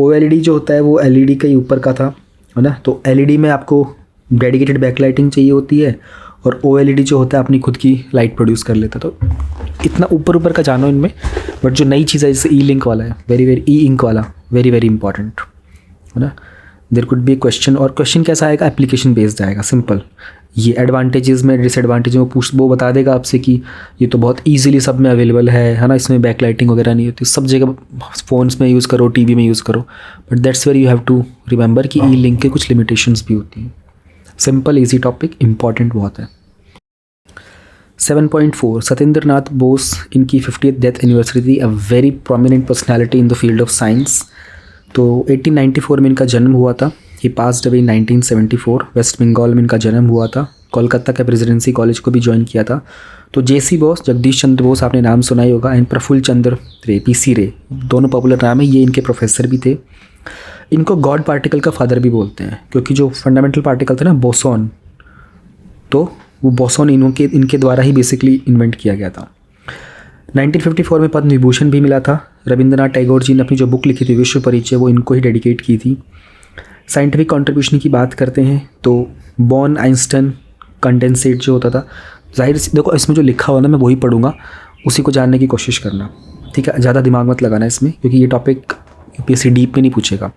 S1: OLED जो होता है वो LED के ऊपर का था, है ना। तो LED में आपको डेडिकेटेड बैकलाइटिंग चाहिए होती है, और OLED जो होता है अपनी खुद की लाइट प्रोड्यूस कर लेता है। तो इतना ऊपर का जानो इनमें, बट जो नई चीज़ है जैसे ई लिंक वाला है, ई इंक वाला वेरी इंपॉर्टेंट, है ना। देयर कुड बी क्वेश्चन, और क्वेश्चन कैसा आएगा, एप्लीकेशन बेस्ड आएगा, सिंपल। ये एडवांटेजेस में, डिसएडवांटेज में वो बता देगा आपसे कि ये तो बहुत ईजिली सब में अवेलेबल है ना, इसमें बैकलाइटिंग वगैरह नहीं होती, सब जगह फ़ोन्स में यूज़ करो, TV में यूज़ करो, but that's where you have to remember कि ई लिंक के कुछ लिमिटेशंस भी होती हैं। सिंपल ईजी टॉपिक, इंपॉर्टेंट बहुत है। 7.4 सत्येंद्र नाथ बोस, इनकी 50th डेथ एनिवर्सरी थी। A very prominent personality in the field of science. तो 1894 में इनका जन्म हुआ था। He passed away in 1974। West Bengal में इनका जन्म हुआ था। कोलकाता के प्रेसिडेंसी कॉलेज को भी ज्वाइन किया था। तो JC बोस, जगदीश चंद्र बोस, आपने नाम सुना ही होगा, एंड प्रफुल्ल चंद्र रे, PC रे, दोनों पॉपुलर नाम है। ये इनके प्रोफेसर भी थे। इनको गॉड पार्टिकल का फादर भी बोलते हैं, क्योंकि जो फंडामेंटल पार्टिकल थे ना, बोसॉन, तो वो बोसॉन इनके द्वारा ही बेसिकली इन्वेंट किया गया था। 1954 में पद्म विभूषण भी मिला था। रविंद्रनाथ टैगोर जी ने अपनी जो बुक लिखी थी विश्व परिचय, वो इनको ही डेडिकेट की थी। साइंटिफिक कंट्रीब्यूशन की बात करते हैं तो बॉर्न आइंस्टाइन कंडेंसेट जो होता था, जाहिर देखो इसमें जो लिखा हुआ ना मैं वही पढ़ूंगा, उसी को जानने की कोशिश करना, ठीक है। ज़्यादा दिमाग मत लगाना इसमें, क्योंकि ये टॉपिक UPSC डीप में नहीं पूछेगा।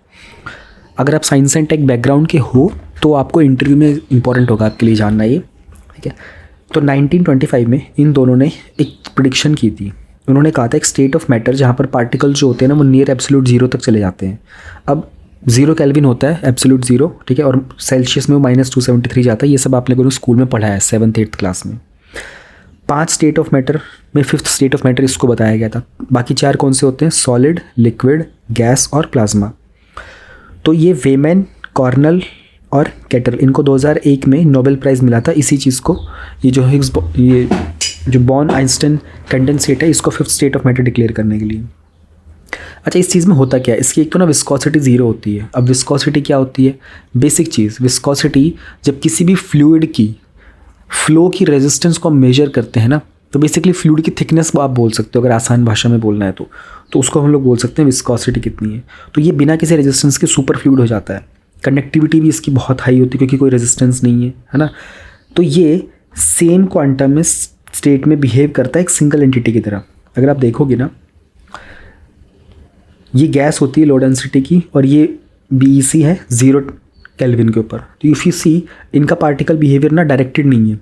S1: अगर आप साइंस एंड टेक बैकग्राउंड के हो तो आपको इंटरव्यू में इंपॉर्टेंट होगा आपके लिए जानना ये, ठीक है। तो 1925 में इन दोनों ने एक प्रिडिक्शन की थी। उन्होंने कहा था एक स्टेट ऑफ मैटर जहाँ पर पार्टिकल जो होते हैं ना वो नियर एब्सोल्यूट जीरो तक चले जाते हैं। अब 0 केल्विन होता है एब्सोल्यूट जीरो, ठीक है, और सेल्सियस में वो -273 जाता है। ये सब आप लोगों ने स्कूल में पढ़ा है 7th 8th क्लास में। 5 स्टेट ऑफ मैटर में 5th स्टेट ऑफ मैटर इसको बताया गया था। बाकी 4 कौन से होते हैं? सॉलिड, लिक्विड, गैस और प्लाज्मा। तो ये वेमैन, कॉर्नल और केटल, इनको 2001 में नोबेल प्राइज़ मिला था इसी चीज़ को। ये जो बॉर्न आइंस्टाइन कंडेंसेट है इसको 5th state of matter declare करने के लिए। अच्छा, इस चीज़ में होता क्या है? इसकी एक तो ना विस्कोसिटी 0 होती है। अब विस्कोसिटी क्या होती है? बेसिक चीज़ विस्कोसिटी, जब किसी भी फ्लूइड की फ्लो की रेजिस्टेंस को हम मेजर करते हैं ना, तो बेसिकली फ्लूइड की थिकनेस को आप बोल सकते हो, अगर आसान भाषा में बोलना है तो उसको हम लोग बोल सकते हैं विस्कोसिटी कितनी है। तो ये बिना किसी रेजिस्टेंस के सुपर फ्लूइड हो जाता है। कंडक्टिविटी भी इसकी बहुत हाई होती है क्योंकि कोई रेजिस्टेंस नहीं है ना। तो ये सेम क्वांटम में स्टेट में बिहेव करता है एक सिंगल एंटिटी की तरह। अगर आप देखोगे ना, ये गैस होती है लो डेंसिटी की और ये BEC है 0 केल्विन के ऊपर। तो इफ़ यू सी, इनका पार्टिकल बिहेवियर ना डायरेक्टेड नहीं है,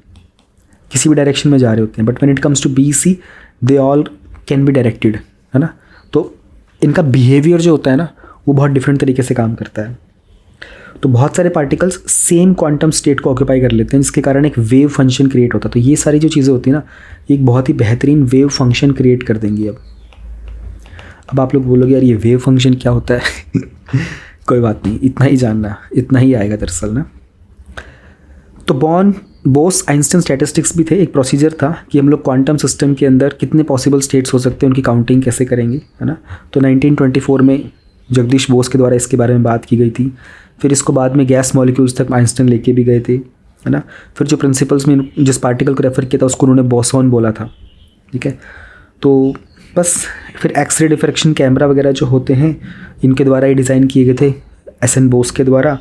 S1: किसी भी डायरेक्शन में जा रहे होते हैं। But when it comes to BEC they all can be directed, है ना। तो इनका बिहेवियर जो होता है ना वो बहुत डिफरेंट तरीके से काम करता है। तो बहुत सारे पार्टिकल्स सेम क्वांटम स्टेट को ऑक्यूपाई कर लेते हैं, जिसके कारण एक वेव फंक्शन क्रिएट होता है। तो ये सारी जो चीज़ें होती हैं ना, एक बहुत ही बेहतरीन वेव फंक्शन क्रिएट कर देंगी। अब आप लोग बोलोगे यार ये वेव फंक्शन क्या होता है? कोई बात नहीं, इतना ही जानना, इतना ही आएगा दरअसल ना। तो बोस आइंस्टाइन स्टैटिस्टिक्स भी थे, एक प्रोसीजर था कि हम लोग क्वांटम सिस्टम के अंदर कितने पॉसिबल स्टेट्स हो सकते हैं, उनकी काउंटिंग कैसे करेंगे, है ना। तो 1924 में जगदीश बोस के द्वारा इसके बारे में बात की गई थी। फिर इसको बाद में गैस मॉलिक्यूल्स तक आइंस्टाइन लेके भी गए थे, है ना। फिर जो प्रिंसिपल्स में जिस पार्टिकल को रेफर किया था उसको उन्होंने बोसॉन बोला था, ठीक है। तो बस फिर एक्सरे डिफ्रैक्शन कैमरा वगैरह जो होते हैं इनके द्वारा ही डिज़ाइन किए गए थे SN बोस के द्वारा,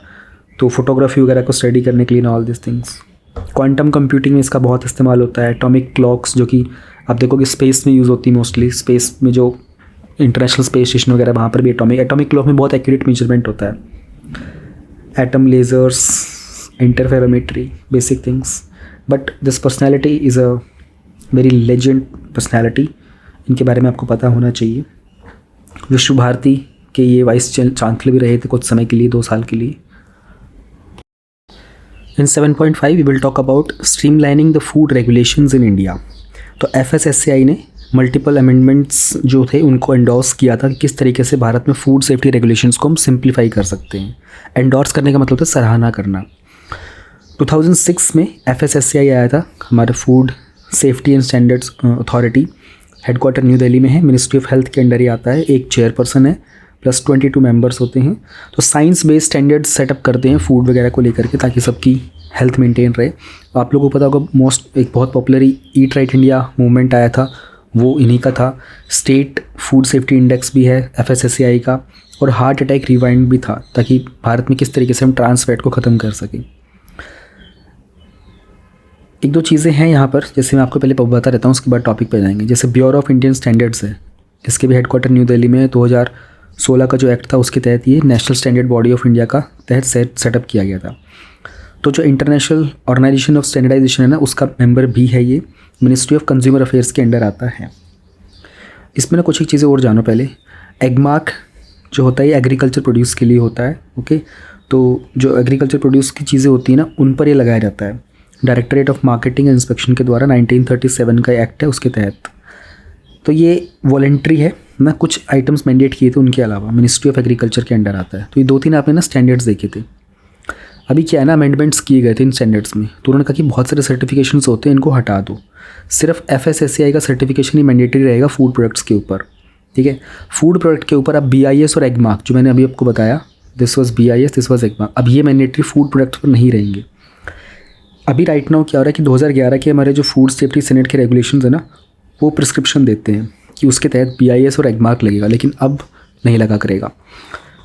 S1: तो फोटोग्राफी वगैरह को स्टडी करने के लिए all this things. Quantum computing में इसका बहुत इस्तेमाल होता है। एटॉमिक क्लॉक्स जो कि आप देखोगे स्पेस में यूज़ होती है मोस्टली, स्पेस में जो इंटरनेशनल स्पेस स्टेशन वगैरह वहाँ पर भी एटॉमिक क्लॉक में बहुत एक्यूरेट मेजरमेंट होता है। Atom lasers, interferometry, basic things. But this personality is a very legend personality, इनके बारे में आपको पता होना चाहिए। विश्व भारती के ये वाइस चांसलर भी रहे थे कुछ समय के लिए, 2 साल के लिए। In 7.5 we will talk about streamlining the food regulations in India. तो FSSAI ने मल्टीपल अमेंडमेंट्स जो थे उनको एंडोर्स किया था कि किस तरीके से भारत में फूड सेफ्टी रेगुलेशंस को हम सिंप्लीफाई कर सकते हैं। एंडोर्स करने का मतलब होता है सराहना करना। 2006 में FSSAI आया था, हमारे food safety and standards authority, headquarter new Delhi में है, मिनिस्ट्री ऑफ हेल्थ के अंडर ही आता है। एक चेयरपर्सन है प्लस 22 मेंबर्स होते हैं। तो साइंस बेस्ड स्टैंडर्ड्स सेटअप करते हैं फूड वगैरह को लेकर के, ताकि सबकी हेल्थ मेंटेन रहे। आप लोगों को पता होगा एक बहुत popular eat right India movement आया था, वो इन्हीं का था। स्टेट फूड सेफ्टी इंडेक्स भी है FSSAI का, और हार्ट अटैक रिवाइंड भी था, ताकि भारत में किस तरीके से हम ट्रांस फैट को ख़त्म कर सकें। एक दो चीज़ें हैं यहाँ पर, जैसे मैं आपको पहले बता रहता हूँ, उसके बाद टॉपिक पे जाएंगे। जैसे ब्यूरो ऑफ इंडियन स्टैंडर्ड्स है, इसके भी हेडक्वार्टर न्यू दिल्ली में है। 2016 का जो एक्ट था उसके तहत ये national standard body of India का तहत सेटअप किया गया था। तो जो इंटरनेशनल ऑर्गेनाइजेशन ऑफ स्टैंडर्डाइजेशन है ना, उसका मेंबर भी है ये, मिनिस्ट्री ऑफ कंज्यूमर अफेयर्स के अंडर आता है। इसमें ना कुछ एक चीज़ें और जानो पहले। एगमार्क जो होता है ये एग्रीकल्चर प्रोड्यूस के लिए होता है, ओके। तो जो एग्रीकल्चर प्रोड्यूस की चीज़ें होती हैं ना, उन पर ये लगाया जाता है। Directorate of marketing and inspection के द्वारा 1937 का एक्ट है उसके तहत। तो ये वॉलेंट्री है ना, कुछ आइटम्स मैंडेट किए थे, उनके अलावा मिनिस्ट्री ऑफ एग्रीकल्चर के अंडर आता है। तो ये 2-3 आपने ना स्टैंडर्ड्स देखे थे। अभी क्या है ना, अमेंडमेंट्स किए गए थे इन स्टैंडर्ड्स में, तो उन्होंने कहा कि बहुत सारे सर्टिफिकेशंस होते हैं, इनको हटा दो, सिर्फ FSSAI का सर्टिफिकेशन ही मैंडेटरी रहेगा फूड प्रोडक्ट्स के ऊपर, ठीक है। फूड प्रोडक्ट के ऊपर अब BIS और एगमार्क, जो मैंने अभी आपको बताया, this was BIS, this was Agmark, अब ये मैंडेटरी फूड प्रोडक्ट्स पर नहीं रहेंगे। अभी राइट नाउ क्या हो रहा है कि 2011 के हमारे जो फूड सेफ्टी सेनेट के रेगुलेशंस है ना, वो प्रिस्क्रिप्शन देते हैं कि उसके तहत BIS और एगमार्क लगेगा, लेकिन अब नहीं लगा करेगा।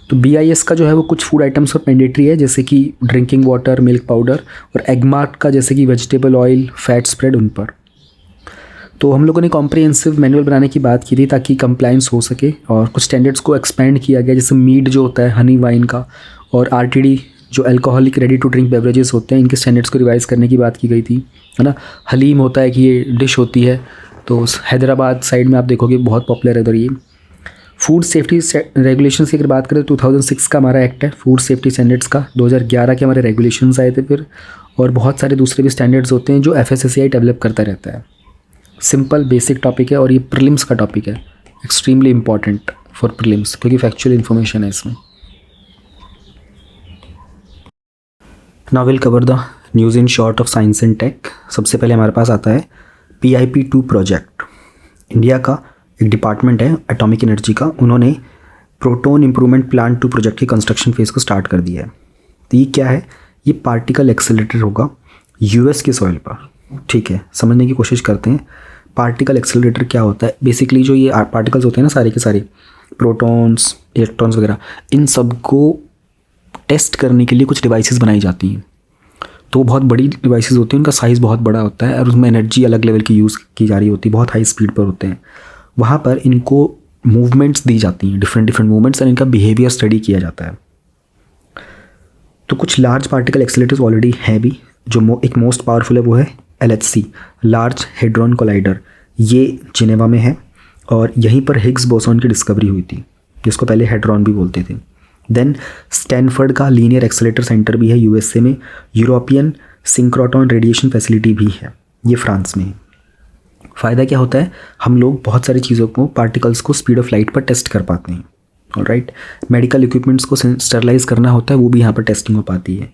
S1: तो BIS का जो है वो कुछ फूड आइटम्स पर मैंडेटरी है, जैसे कि ड्रिंकिंग वाटर, मिल्क पाउडर, और एगमार्क का जैसे कि वेजिटेबल ऑयल, फैट स्प्रेड, उन पर। तो हम लोगों ने कॉम्प्रिहेंसिव मैनुअल बनाने की बात की थी ताकि कंप्लाइंस हो सके, और कुछ स्टैंडर्ड्स को एक्सपेंड किया गया, जैसे मीट जो होता है, हनी वाइन का, और RTD जो alcoholic ready to drink beverages होते हैं इनके स्टैंडर्ड्स को रिवाइज़ करने की बात की गई थी, है ना। हलीम होता है कि ये डिश होती है, तो हैदराबाद साइड में आप देखोगे बहुत पॉपुलर है उधर ये। फूड सेफ्टी रेगुलेशंस की अगर बात करें तो 2006 का हमारा एक्ट है फूड सेफ्टी स्टैंडर्ड्स का, 2011 के हमारे रेगुलेशंस आए थे फिर, और बहुत सारे दूसरे भी स्टैंडर्ड्स होते हैं जो FSSAI डेवलप करता रहता है। सिंपल बेसिक टॉपिक है और ये प्रीलिम्स का टॉपिक है, एक्सट्रीमली इंपॉर्टेंट फॉर प्रीलिम्स क्योंकि फैक्चुअल इन्फॉर्मेशन है इसमें। Now will cover the news in short of science and tech. सबसे पहले हमारे पास आता है PIP-2 प्रोजेक्ट। इंडिया का एक डिपार्टमेंट है एटॉमिक एनर्जी का, उन्होंने प्रोटॉन इम्प्रूवमेंट प्लांट 2 प्रोजेक्ट के कंस्ट्रक्शन फेज़ को स्टार्ट कर दिया है। तो ये क्या है, ये पार्टिकल एक्सेलरेटर होगा US के सॉइल पर। ठीक है, समझने की कोशिश करते हैं पार्टिकल एक्सेलरेटर क्या होता है। बेसिकली जो ये पार्टिकल्स होते हैं ना सारे के सारे, प्रोटॉन्स, इलेक्ट्रॉन्स वगैरह, इन सब को टेस्ट करने के लिए कुछ डिवाइसेस बनाई जाती हैं। तो बहुत बड़ी डिवाइसेस होती हैं, उनका साइज़ बहुत बड़ा होता है और उसमें एनर्जी अलग लेवल की यूज़ की जा रही होती है, बहुत हाई स्पीड पर होते हैं। वहाँ पर इनको मूवमेंट्स दी जाती हैं, डिफरेंट मूवमेंट्स, और इनका बिहेवियर स्टडी किया जाता है। तो कुछ लार्ज पार्टिकल एक्सेलरेटर्स ऑलरेडी हैं भी, जो एक मोस्ट पावरफुल है वो है LHC, लार्ज हेड्रॉन कोलाइडर। ये जिनेवा में है और यहीं पर हिग्स बोसॉन की डिस्कवरी हुई थी, जिसको पहले हेड्रॉन भी बोलते थे। देन स्टैनफोर्ड का लीनियर एक्सेलरेटर सेंटर भी है USA में। यूरोपियन सिंक्रोट्रॉन रेडिएशन फैसिलिटी भी है, ये फ्रांस में है। फ़ायदा क्या होता है, हम लोग बहुत सारी चीज़ों को, पार्टिकल्स को स्पीड ऑफ लाइट पर टेस्ट कर पाते हैं। ऑलराइट, मेडिकल इक्विपमेंट्स को स्टरलाइज करना होता है, वो भी यहाँ पर टेस्टिंग हो पाती है।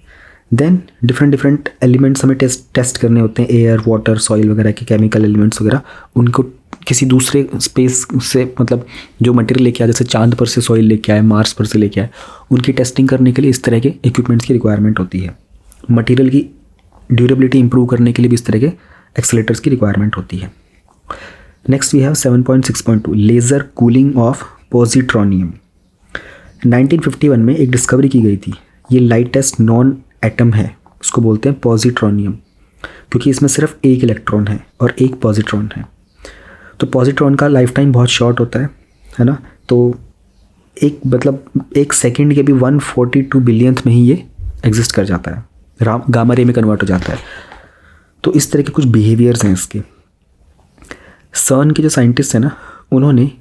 S1: देन डिफरेंट एलिमेंट्स हमें टेस्ट करने होते हैं, एयर, वाटर, सॉइल वगैरह के केमिकल एलिमेंट्स वगैरह, उनको किसी दूसरे स्पेस से, मतलब जो मटेरियल लेके आए, जैसे चांद पर से सॉइल लेके आए, मार्स पर से लेके आए, उनकी टेस्टिंग करने के लिए इस तरह के इक्विपमेंट्स की रिक्वायरमेंट होती है। मटेरियल की ड्यूरेबिलिटी इंप्रूव करने के लिए भी इस तरह के एक्सेलेरेटर्स की रिक्वायरमेंट होती है। Next we have 7.6.2 laser cooling of positronium. 1951 में एक डिस्कवरी की गई थी। ये लाइटेस्ट नॉन एटम है, उसको बोलते हैं पॉजिट्रॉनियम, क्योंकि इसमें सिर्फ एक इलेक्ट्रॉन है और एक पॉजिट्रॉन है। तो पॉजिट्रॉन का लाइफ टाइम बहुत शॉर्ट होता है ना। तो एक सेकंड के भी 142 बिलियंथ में ही ये एग्जिस्ट कर जाता है, गामा रे में कन्वर्ट हो जाता है। तो इस तरह के कुछ बिहेवियर्स हैं इसके। सर्न के जो साइंटिस्ट हैं ना, उन्होंने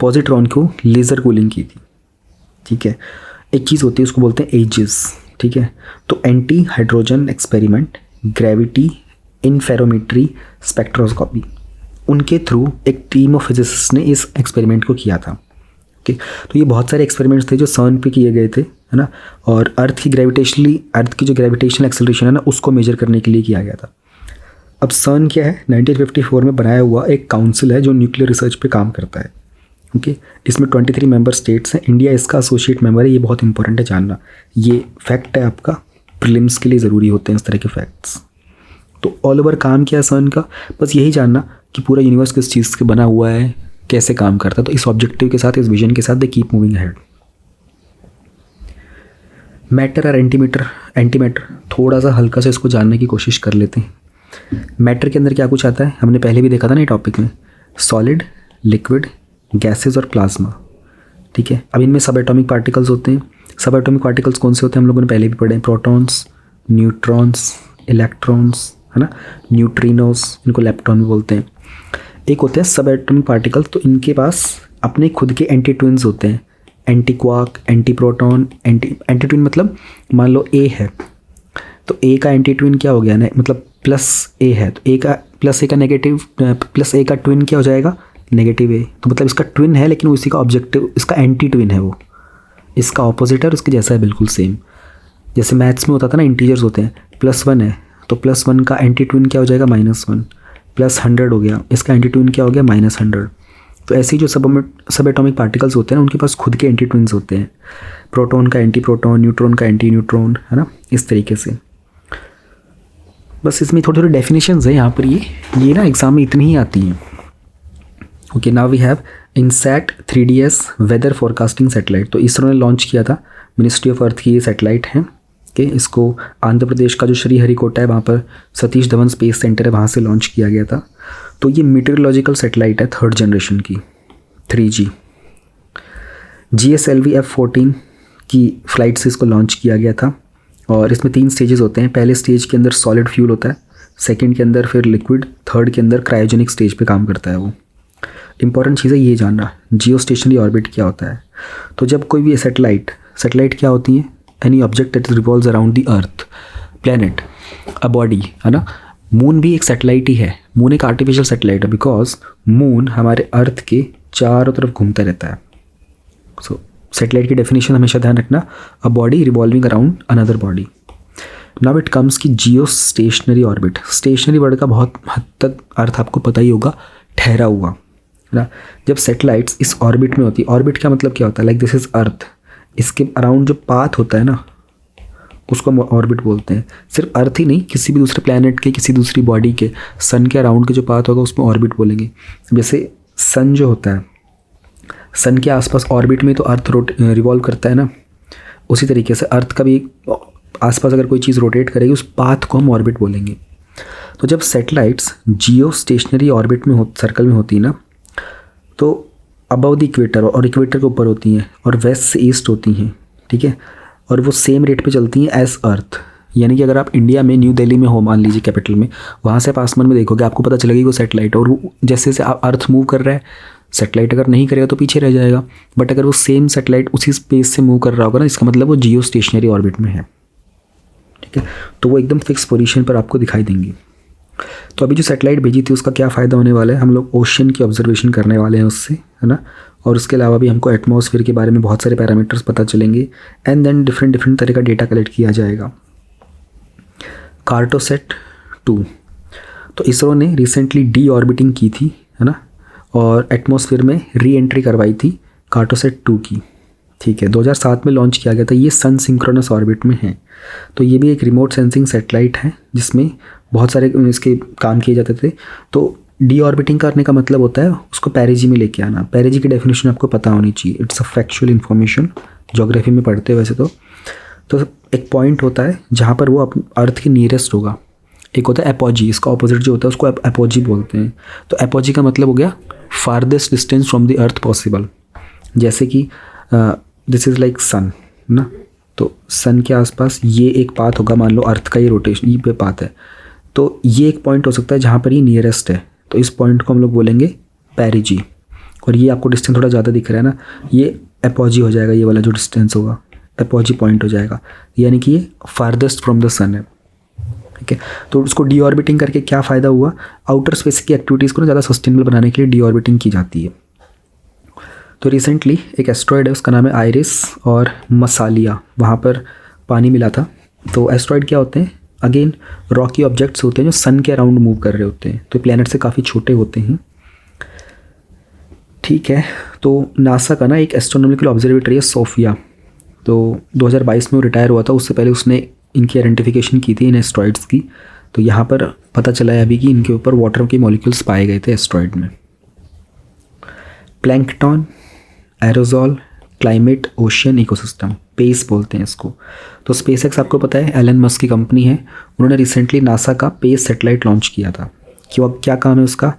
S1: पॉजिट्रॉन को लेज़र कूलिंग की थी। ठीक है, एक चीज़ होती है उसको बोलते हैं एजिस। ठीक है, तो anti hydrogen experiment, gravity interferometry, spectroscopy, उनके थ्रू एक टीम ऑफ फिजिसिस्ट ने इस एक्सपेरिमेंट को किया था। ओके, तो ये बहुत सारे एक्सपेरिमेंट्स थे जो सर्न पे किए गए थे, है ना। और अर्थ की जो ग्रेविटेशनल एक्सेलरेशन है ना, उसको मेजर करने के लिए किया गया था। अब सर्न क्या है, 1954 में बनाया हुआ एक काउंसिल है जो न्यूक्लियर रिसर्च पे काम करता है। ओके, इसमें 23 मेंबर स्टेट्स हैं, इंडिया इसका एसोसिएट मेंबर है। ये बहुत इंपॉर्टेंट है जानना, ये फैक्ट है आपका, प्रीलिम्स के लिए ज़रूरी होते हैं इस तरह के फैक्ट्स। तो ऑल ओवर काम क्या है सर्न का, बस यही जानना कि पूरा यूनिवर्स किस चीज़ से बना हुआ है, कैसे काम करता है। तो इस ऑब्जेक्टिव के साथ, इस विजन के साथ they keep moving ahead. Matter और एंटीमैटर थोड़ा सा हल्का से इसको जानने की कोशिश कर लेते हैं। मैटर के अंदर क्या कुछ आता है, हमने पहले भी देखा था ना ये टॉपिक में, सॉलिड, लिक्विड, गैसेस और प्लाज्मा। ठीक है, अब इनमें सब एटॉमिक पार्टिकल्स होते हैं। सब एटॉमिक पार्टिकल्स कौन से होते हैं, हम लोगों ने पहले भी पढ़े हैं, प्रोटॉन्स, न्यूट्रॉन्स, इलेक्ट्रॉन्स, है ना, न्यूट्रिनोस, इनको लेप्टॉन भी बोलते हैं। एक होते हैं सब एटॉमिक पार्टिकल, तो इनके पास अपने खुद के एंटी ट्विन्स होते हैं, anti quark, anti proton, anti twin. मतलब मान लो A है, तो A का एंटी ट्विन क्या हो गया ना, मतलब प्लस A है, तो A का प्लस A का नेगेटिव, प्लस A का ट्विन क्या हो जाएगा, नेगेटिव A। तो मतलब इसका ट्विन है लेकिन उसी का ऑब्जेक्टिव, इसका एंटी ट्विन है, वो इसका ऑपोजिट है और उसके जैसा है बिल्कुल सेम। जैसे मैथ्स में होता था ना, इंटीजर्स होते हैं, +1 है तो +1 का एंटी ट्विन क्या हो जाएगा, -1। +100 हो गया, इसका एंटी ट्विन क्या हो गया, -100। तो ऐसे ही जो सब एटॉमिक पार्टिकल्स होते हैं ना, उनके पास खुद के एंटी ट्विन्स होते हैं। प्रोटॉन का एंटी प्रोटॉन, न्यूट्रॉन का एंटी न्यूट्रॉन, है ना, इस तरीके से। बस इसमें थोड़ी थोड़ी डेफिनेशंस है यहाँ पर, ये ना एग्जाम में इतनी ही आती हैं। Okay, now we have INSAT 3DS weather forecasting satellite. तो इसरो ने लॉन्च किया था, मिनिस्ट्री ऑफ अर्थ की ये सैटेलाइट है कि इसको आंध्र प्रदेश का जो श्रीहरिकोटा है वहाँ पर सतीश धवन स्पेस सेंटर है, वहाँ से लॉन्च किया गया था। तो ये मीटेरोलॉजिकल सैटेलाइट है 3rd जनरेशन की, 3G। GSLV F-14 की फ़्लाइट से इसको लॉन्च किया गया था।
S2: और इसमें 3 स्टेजेस होते हैं। पहले स्टेज के अंदर सॉलिड फ्यूल होता है, सेकंड के अंदर फिर लिक्विड, थर्ड के अंदर क्रायोजेनिक स्टेज पे काम करता है वो। इंपॉर्टेंट चीज़ है ये जानना जियो स्टेशनरी ऑर्बिट क्या होता है। तो जब कोई भी सैटेलाइट क्या होती है, any object that revolves around the earth, planet, a body, है ना। मून भी एक सैटेलाइट ही है। मून एक आर्टिफिशियल सैटेलाइट है बिकॉज मून हमारे अर्थ के चारों तरफ घूमता रहता है। सो सैटेलाइट की डेफिनेशन हमेशा ध्यान रखना, a body revolving around another body. Now it comes की geostationary orbit. Stationary word का बहुत हद तक अर्थ आपको पता ही होगा, ठहरा हुआ, है ना। जब सैटेलाइट्स इस ऑर्बिट में होती है, ऑर्बिट का मतलब क्या होता है, लाइक दिस इज अर्थ, इसके अराउंड जो पाथ होता है ना उसको हम ऑर्बिट बोलते हैं। सिर्फ अर्थ ही नहीं, किसी भी दूसरे प्लैनेट के, किसी दूसरी बॉडी के, सन के अराउंड के जो पाथ होगा उसमें ऑर्बिट बोलेंगे। जैसे सन जो होता है, सन के आसपास ऑर्बिट में तो अर्थ रिवॉल्व करता है ना, उसी तरीके से अर्थ का भी आसपास अगर कोई चीज़ रोटेट करेगी उस पाथ को हम ऑर्बिट बोलेंगे। तो जब सैटेलाइट्स जियो स्टेशनरी ऑर्बिट में सर्कल में होती है ना, तो अबव द इक्वेटर और इक्वेटर के ऊपर होती हैं और वेस्ट से ईस्ट होती हैं, ठीक है। और वो सेम रेट पे चलती हैं एज अर्थ। यानी कि अगर आप इंडिया में न्यू दिल्ली में हो, मान लीजिए कैपिटल में, वहाँ से आप आसमान में देखोगे आपको पता चलेगी वो सैटेलाइट, और वो जैसे जैसे अर्थ मूव कर रहा है, सैटेलाइट अगर नहीं करेगा तो पीछे रह जाएगा। बट अगर वो सेम सैटेलाइट उसी स्पेस से मूव कर रहा होगा ना, इसका मतलब वो जियो स्टेशनरी ऑर्बिट में है, ठीक है। तो वो एकदम फिक्स पोजीशन पर आपको दिखाई देंगी। तो अभी जो सैटेलाइट भेजी थी उसका क्या फ़ायदा होने वाला है, हम लोग ओशन की ऑब्जर्वेशन करने वाले हैं उससे, है ना। और उसके अलावा भी हमको एटमॉस्फेयर के बारे में बहुत सारे पैरामीटर्स पता चलेंगे, एंड देन डिफरेंट तरह का डेटा कलेक्ट किया जाएगा। कार्टोसैट 2, तो इसरो ने रिसेंटली डी ऑर्बिटिंग की थी, है ना, और एटमॉस्फेयर में री एंट्री करवाई थी कार्टोसैट 2 की, ठीक है। 2007 में लॉन्च किया गया था। ये सन सिंक्रोनस ऑर्बिट में है। तो ये भी एक रिमोट सेंसिंग सैटेलाइट है जिसमें बहुत सारे इसके काम किए जाते थे। तो डी ऑर्बिटिंग करने का मतलब होता है उसको पेरिजी में लेके आना। पेरिजी की डेफिनेशन आपको पता होनी चाहिए, it's a factual information, geography में पढ़ते हैं वैसे तो एक पॉइंट होता है जहाँ पर वो अर्थ के नियरेस्ट होगा। एक होता है एपोजी, इसका ऑपोजिट जो होता है उसको एपोजी बोलते हैं। तो एपोजी का मतलब हो गया farthest distance from the earth possible. जैसे कि दिस इज़ लाइक सन ना, तो सन के आसपास ये एक पाथ होगा, मान लो अर्थ का ये रोटेशन ये पे पाथ है, तो ये एक पॉइंट हो सकता है जहाँ पर ये नियरेस्ट है, तो इस पॉइंट को हम लोग बोलेंगे पेरिजी। और ये आपको डिस्टेंस थोड़ा ज़्यादा दिख रहा है ना, ये एपोजी हो जाएगा, ये वाला जो डिस्टेंस होगा एपोजी पॉइंट हो जाएगा, यानी कि ये फारदेस्ट फ्रॉम द सन है, ठीक है। तो उसको डी ऑर्बिटिंग करके क्या फ़ायदा हुआ, आउटर स्पेस की एक्टिविटीज़ को ना ज़्यादा सस्टेनेबल बनाने के लिए डी ऑर्बिटिंग की जाती है। तो रिसेंटली एक एस्ट्रॉयड है, उसका नाम है आइरिस और मसालिया, वहाँ पर पानी मिला था। तो एस्ट्रॉयड क्या होते हैं, अगेन रॉकी ऑब्जेक्ट्स होते हैं जो सन के अराउंड मूव कर रहे होते हैं, तो प्लैनेट से काफ़ी छोटे होते हैं, ठीक है। तो नासा का ना एक एस्ट्रोनॉमिकल ऑब्जर्वेटरी है सोफिया, तो 2022 में वो रिटायर हुआ था। उससे पहले उसने इनकी आइडेंटिफिकेशन की थी इन एस्ट्रॉइड्स की। तो यहाँ पर पता चला है अभी कि इनके ऊपर वाटर के मॉलिक्यूल्स पाए गए थे एस्ट्रॉइड में। Plankton, aerosol, climate, ocean ecosystem, PACE बोलते हैं इसको। तो स्पेसएक्स आपको पता है एलन मस्क की कंपनी है, उन्होंने रिसेंटली नासा का पेस सैटेलाइट लॉन्च किया था। क्यों, अब क्या काम है उसका,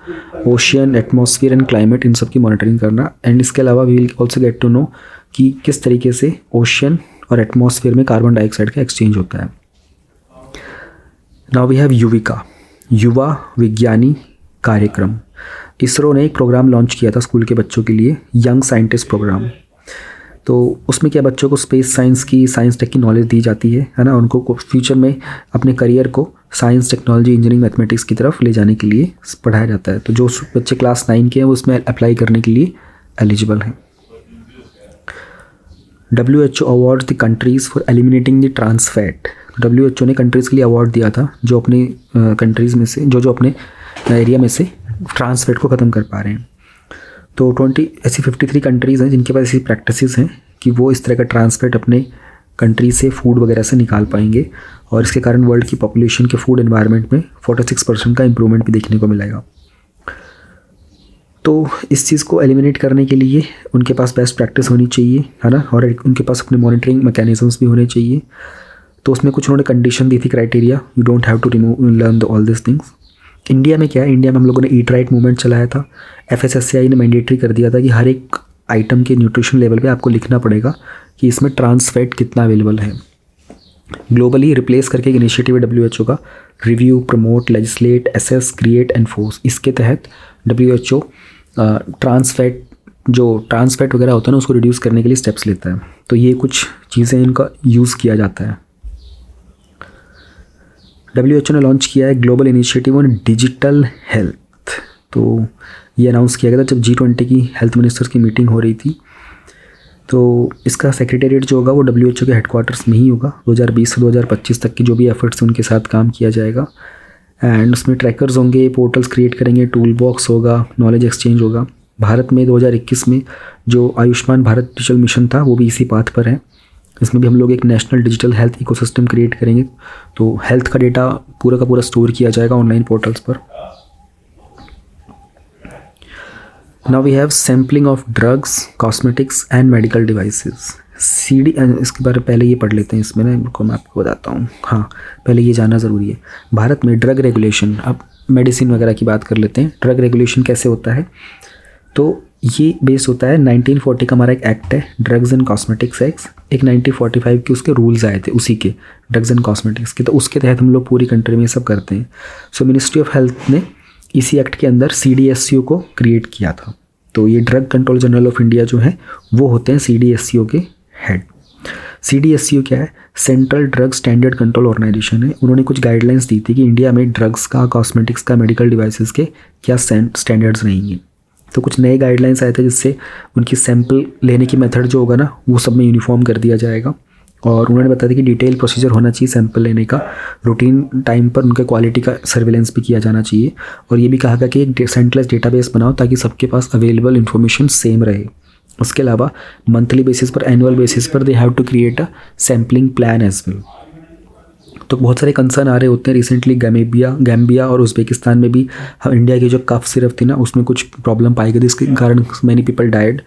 S2: ओशियन, एटमॉस्फेयर एंड क्लाइमेट, इन सब की मॉनिटरिंग करना। एंड इसके अलावा we will also get to know कि किस तरीके से ओशियन और एटमॉस्फेयर में कार्बन डाइऑक्साइड का एक्सचेंज होता है। नाउ वी हैव युविका, युवा विज्ञानी कार्यक्रम। इसरो ने एक प्रोग्राम लॉन्च किया था स्कूल के बच्चों के लिए, यंग साइंटिस्ट प्रोग्राम। तो उसमें क्या बच्चों को स्पेस साइंस की, साइंस टेक की नॉलेज दी जाती है ना। उनको फ्यूचर में अपने करियर को साइंस, टेक्नोलॉजी, इंजीनियरिंग, मैथमेटिक्स की तरफ ले जाने के लिए पढ़ाया जाता है। तो जो बच्चे क्लास 9 के हैं वो उसमें अप्लाई करने के लिए एलिजिबल हैं। WHO award the countries for eliminating the trans fat. WHO ने कंट्रीज़ के लिए अवार्ड दिया था जो अपने कंट्रीज़ में से जो अपने एरिया में से ट्रांस फैट को ख़त्म कर पा रहे हैं। तो 53 कंट्रीज़ हैं जिनके पास ऐसी प्रैक्टिसेस हैं कि वो इस तरह का ट्रांस फैट अपने कंट्री से, फूड वगैरह से निकाल पाएंगे, और इसके कारण वर्ल्ड की पॉपुलेशन के फूड एनवायरनमेंट में 46% का इम्प्रूवमेंट भी देखने को मिलेगा। तो इस चीज़ को एलिमिनेट करने के लिए उनके पास बेस्ट प्रैक्टिस होनी चाहिए, है ना, और उनके पास अपने मॉनिटरिंग मैकेनिज्म्स भी होने चाहिए। तो उसमें कुछ उन्होंने कंडीशन दी थी, criteria, you don't have to learn all this things. India में क्या है, इंडिया में हम लोगों ने ईट राइट मूवमेंट चलाया था। FSSAI ने मैंडेटरी कर दिया था कि हर एक आइटम के न्यूट्रिशन लेवल पे आपको लिखना पड़ेगा कि इसमें ट्रांस फैट कितना अवेलेबल है।
S1: ग्लोबली रिप्लेस करके एक इनिशिएटिव है WHO का, review, promote, legislate, assess, create, enforce. इसके तहत WHO ट्रांस फैट वगैरह होता है ना, उसको रिड्यूस करने के लिए स्टेप्स लेता है। तो ये कुछ चीज़ें इनका यूज़ किया जाता है। WHO ने लॉन्च किया है global initiative on digital health. तो ये अनाउंस किया गया था जब G20 की हेल्थ मिनिस्टर्स की मीटिंग हो रही थी। तो इसका सेक्रेटेरिएट जो होगा वो WHO के हेडक्वार्टर्स में ही होगा। 2020 से 2025 तक की जो भी एफर्ट्स उनके साथ काम किया जाएगा। एंड उसमें ट्रैकर्स होंगे, पोर्टल्स क्रिएट करेंगे, टूल बॉक्स होगा, नॉलेज एक्सचेंज होगा। भारत में 2021 में जो आयुष्मान भारत डिजिटल मिशन था वो भी इसी पाथ पर है। इसमें भी हम लोग एक national digital health ecosystem create करेंगे। तो हेल्थ का डेटा पूरा का पूरा स्टोर किया जाएगा ऑनलाइन पोर्टल्स पर। Now we have sampling of drugs, cosmetics and medical devices. CD, इसके बारे में पहले ये पढ़ लेते हैं। इसमें ना इनको मैं आपको बताता हूँ। हाँ, पहले ये जानना ज़रूरी है। भारत में ड्रग रेगुलेशन, अब मेडिसिन वगैरह की बात कर लेते हैं। ड्रग रेगुलेशन कैसे होता है? तो ये बेस होता है 1940 का हमारा एक एक्ट है, ड्रग्स एंड कॉस्मेटिक्स एक्ट। एक 1945 के उसके रूल्स आए थे उसी के, ड्रग्स एंड कॉस्मेटिक्स के। तो उसके तहत हम लोग पूरी कंट्री में ये सब करते हैं। सो मिनिस्ट्री ऑफ हेल्थ ने इसी एक्ट के अंदर CDSCO को क्रिएट किया था। तो ये drug control general of India जो है वो होते हैं CDSCO के हेड। CDSCO क्या है? Central drug standard control organization है। उन्होंने कुछ गाइडलाइंस दी थी कि इंडिया में ड्रग्स का, कॉस्मेटिक्स का, मेडिकल डिवाइसेस के क्या स्टैंडर्ड्स रहेंगे। तो कुछ नए गाइडलाइंस आए थे जिससे उनकी सैंपल लेने की मेथड जो होगा ना वो सब में यूनिफॉर्म कर दिया जाएगा। और उन्होंने बताया था कि डिटेल प्रोसीजर होना चाहिए सैंपल लेने का, रूटीन टाइम पर उनके क्वालिटी का सर्विलेंस भी किया जाना चाहिए। और ये भी कहा गया कि एक सेंट्रलाइज डेटाबेस बनाओ ताकि सबके पास अवेलेबल इन्फॉर्मेशन सेम रहे। उसके अलावा मंथली बेसिस पर, एनुअल बेसिस पर they have to create a sampling plan as well. तो बहुत सारे कंसर्न आ रहे होते हैं। रिसेंटली गैम्बिया और उज़्बेकिस्तान में भी इंडिया की जो कफ सिरप थी ना उसमें कुछ प्रॉब्लम पाई गई थी, इसके कारण मैनी पीपल डाइड।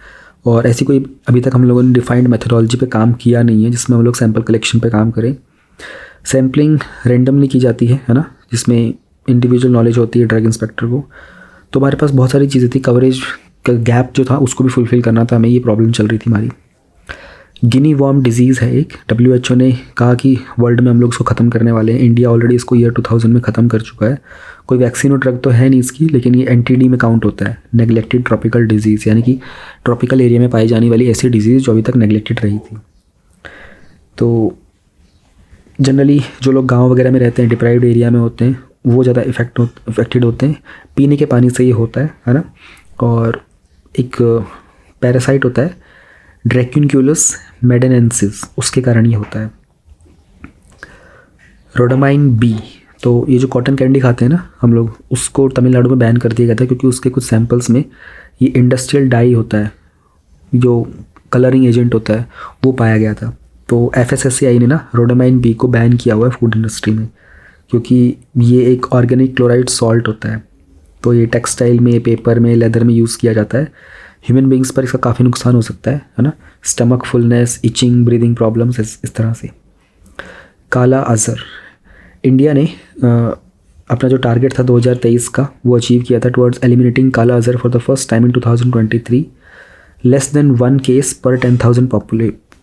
S1: और ऐसी कोई अभी तक हम लोगों ने डिफाइंड मेथडोलॉजी पे काम किया नहीं है जिसमें हम लोग सैंपल कलेक्शन पे काम करें। सैम्पलिंग रैंडमली की जाती है ना, जिसमें इंडिविजुअल नॉलेज होती है ड्रग इंस्पेक्टर को। तो हमारे पास बहुत सारी चीज़ें थी, कवरेज का गैप जो था उसको भी फुलफ़िल करना था हमें, ये प्रॉब्लम चल रही थी हमारी। गिनी वॉर्म डिजीज़ है एक, WHO ने कहा कि वर्ल्ड में हम लोग इसको ख़त्म करने वाले हैं। इंडिया ऑलरेडी इसको ईयर 2000 में ख़त्म कर चुका है। कोई वैक्सीन और ड्रग तो है नहीं इसकी, लेकिन ये NTD में काउंट होता है, नेगलेक्टेड ट्रॉपिकल डिजीज़, यानी कि ट्रॉपिकल एरिया में पाई जाने वाली ऐसी डिजीज़ जो अभी तक नेगलेक्टेड रही थी। तो जनरली जो लोग गाँव वगैरह में रहते हैं, डिप्राइव्ड एरिया में होते हैं, वो ज़्यादा इफेक्टेड होते हैं। पीने के पानी से ये होता है ना। और एक पैरासाइट होता है ड्रैक्यूनक्यूलस मेडेनेंसिस, उसके कारण ये होता है। रोडामाइन बी, तो ये जो कॉटन कैंडी खाते हैं ना हम लोग, उसको तमिलनाडु में बैन कर दिया गया था क्योंकि उसके कुछ सैंपल्स में ये इंडस्ट्रियल डाई होता है, जो कलरिंग एजेंट होता है, वो पाया गया था। तो FSSAI ने ना रोडामाइन बी को बैन किया हुआ है फूड इंडस्ट्री में, क्योंकि ये एक ऑर्गेनिक क्लोराइड सॉल्ट होता है। तो ये टेक्सटाइल में, पेपर में, लेदर में यूज़ किया जाता है। ह्यूमन बींग्स पर इसका काफ़ी नुकसान हो सकता है ना, stomach fullness, itching, breathing problems, इस तरह से। काला अज़र, इंडिया ने अपना जो टारगेट था 2023 का वो अचीव किया था टुवर्ड्स एलिमिनेटिंग काला Azhar for the first time in 2023, less than 1 case पर 10,000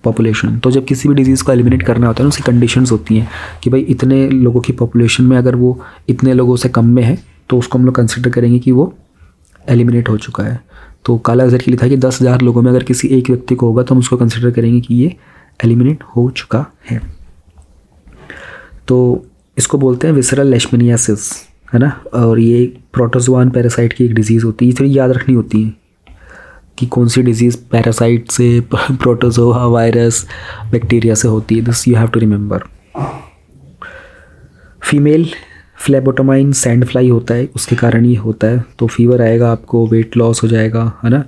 S1: पॉपुलेशन। तो जब किसी भी डिजीज़ को एलिमिनेट करना होता है ना, उसकी कंडीशंस होती हैं कि भाई इतने लोगों की पॉपुलेशन में अगर वो इतने लोगों से कम में है तो उसको हम लोग कंसिडर करेंगे कि वो एलिमिनेट हो चुका है। तो काला अज़र के लिए था कि 10,000 लोगों में अगर किसी एक व्यक्ति को होगा तो हम उसको कंसिडर करेंगे कि ये एलिमिनेट हो चुका है। तो इसको बोलते हैं विसरल लेशमनियासिस, है ना। और ये प्रोटोजोआन पैरासाइट की एक डिजीज़ होती है। ये थोड़ी याद रखनी होती है कि कौन सी डिजीज़ पैरासाइट से, प्रोटोजोआ, वायरस, बैक्टीरिया से होती है। This you have to remember. Female phlebotomine sand fly होता है, उसके कारण ये होता है। तो फीवर आएगा आपको, वेट लॉस हो जाएगा, है ना।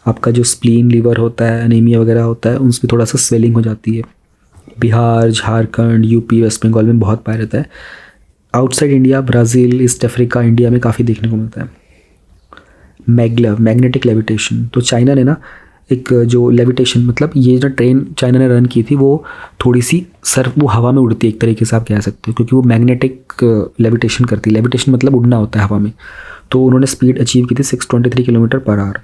S1: आपका जो स्प्लीन, लीवर होता है, एनीमिया वगैरह होता है, उनमें थोड़ा सा स्वेलिंग हो जाती है। बिहार, झारखंड, यूपी, वेस्ट बंगाल में बहुत पाया रहता है। Outside India, Brazil, east Africa, India में काफ़ी देखने को मिलता है। मैग्नेटिक लेविटेशन, तो चाइना ने ना एक जो लेविटेशन, मतलब ये जो ट्रेन चाइना ने रन की थी वो थोड़ी सी वो हवा में उड़ती है, एक तरीके से आप कह सकते हो, क्योंकि वो मैग्नेटिक लेविटेशन करती है। लेविटेशन मतलब उड़ना होता है हवा में। तो उन्होंने स्पीड अचीव की थी 623 किलोमीटर पर आवर,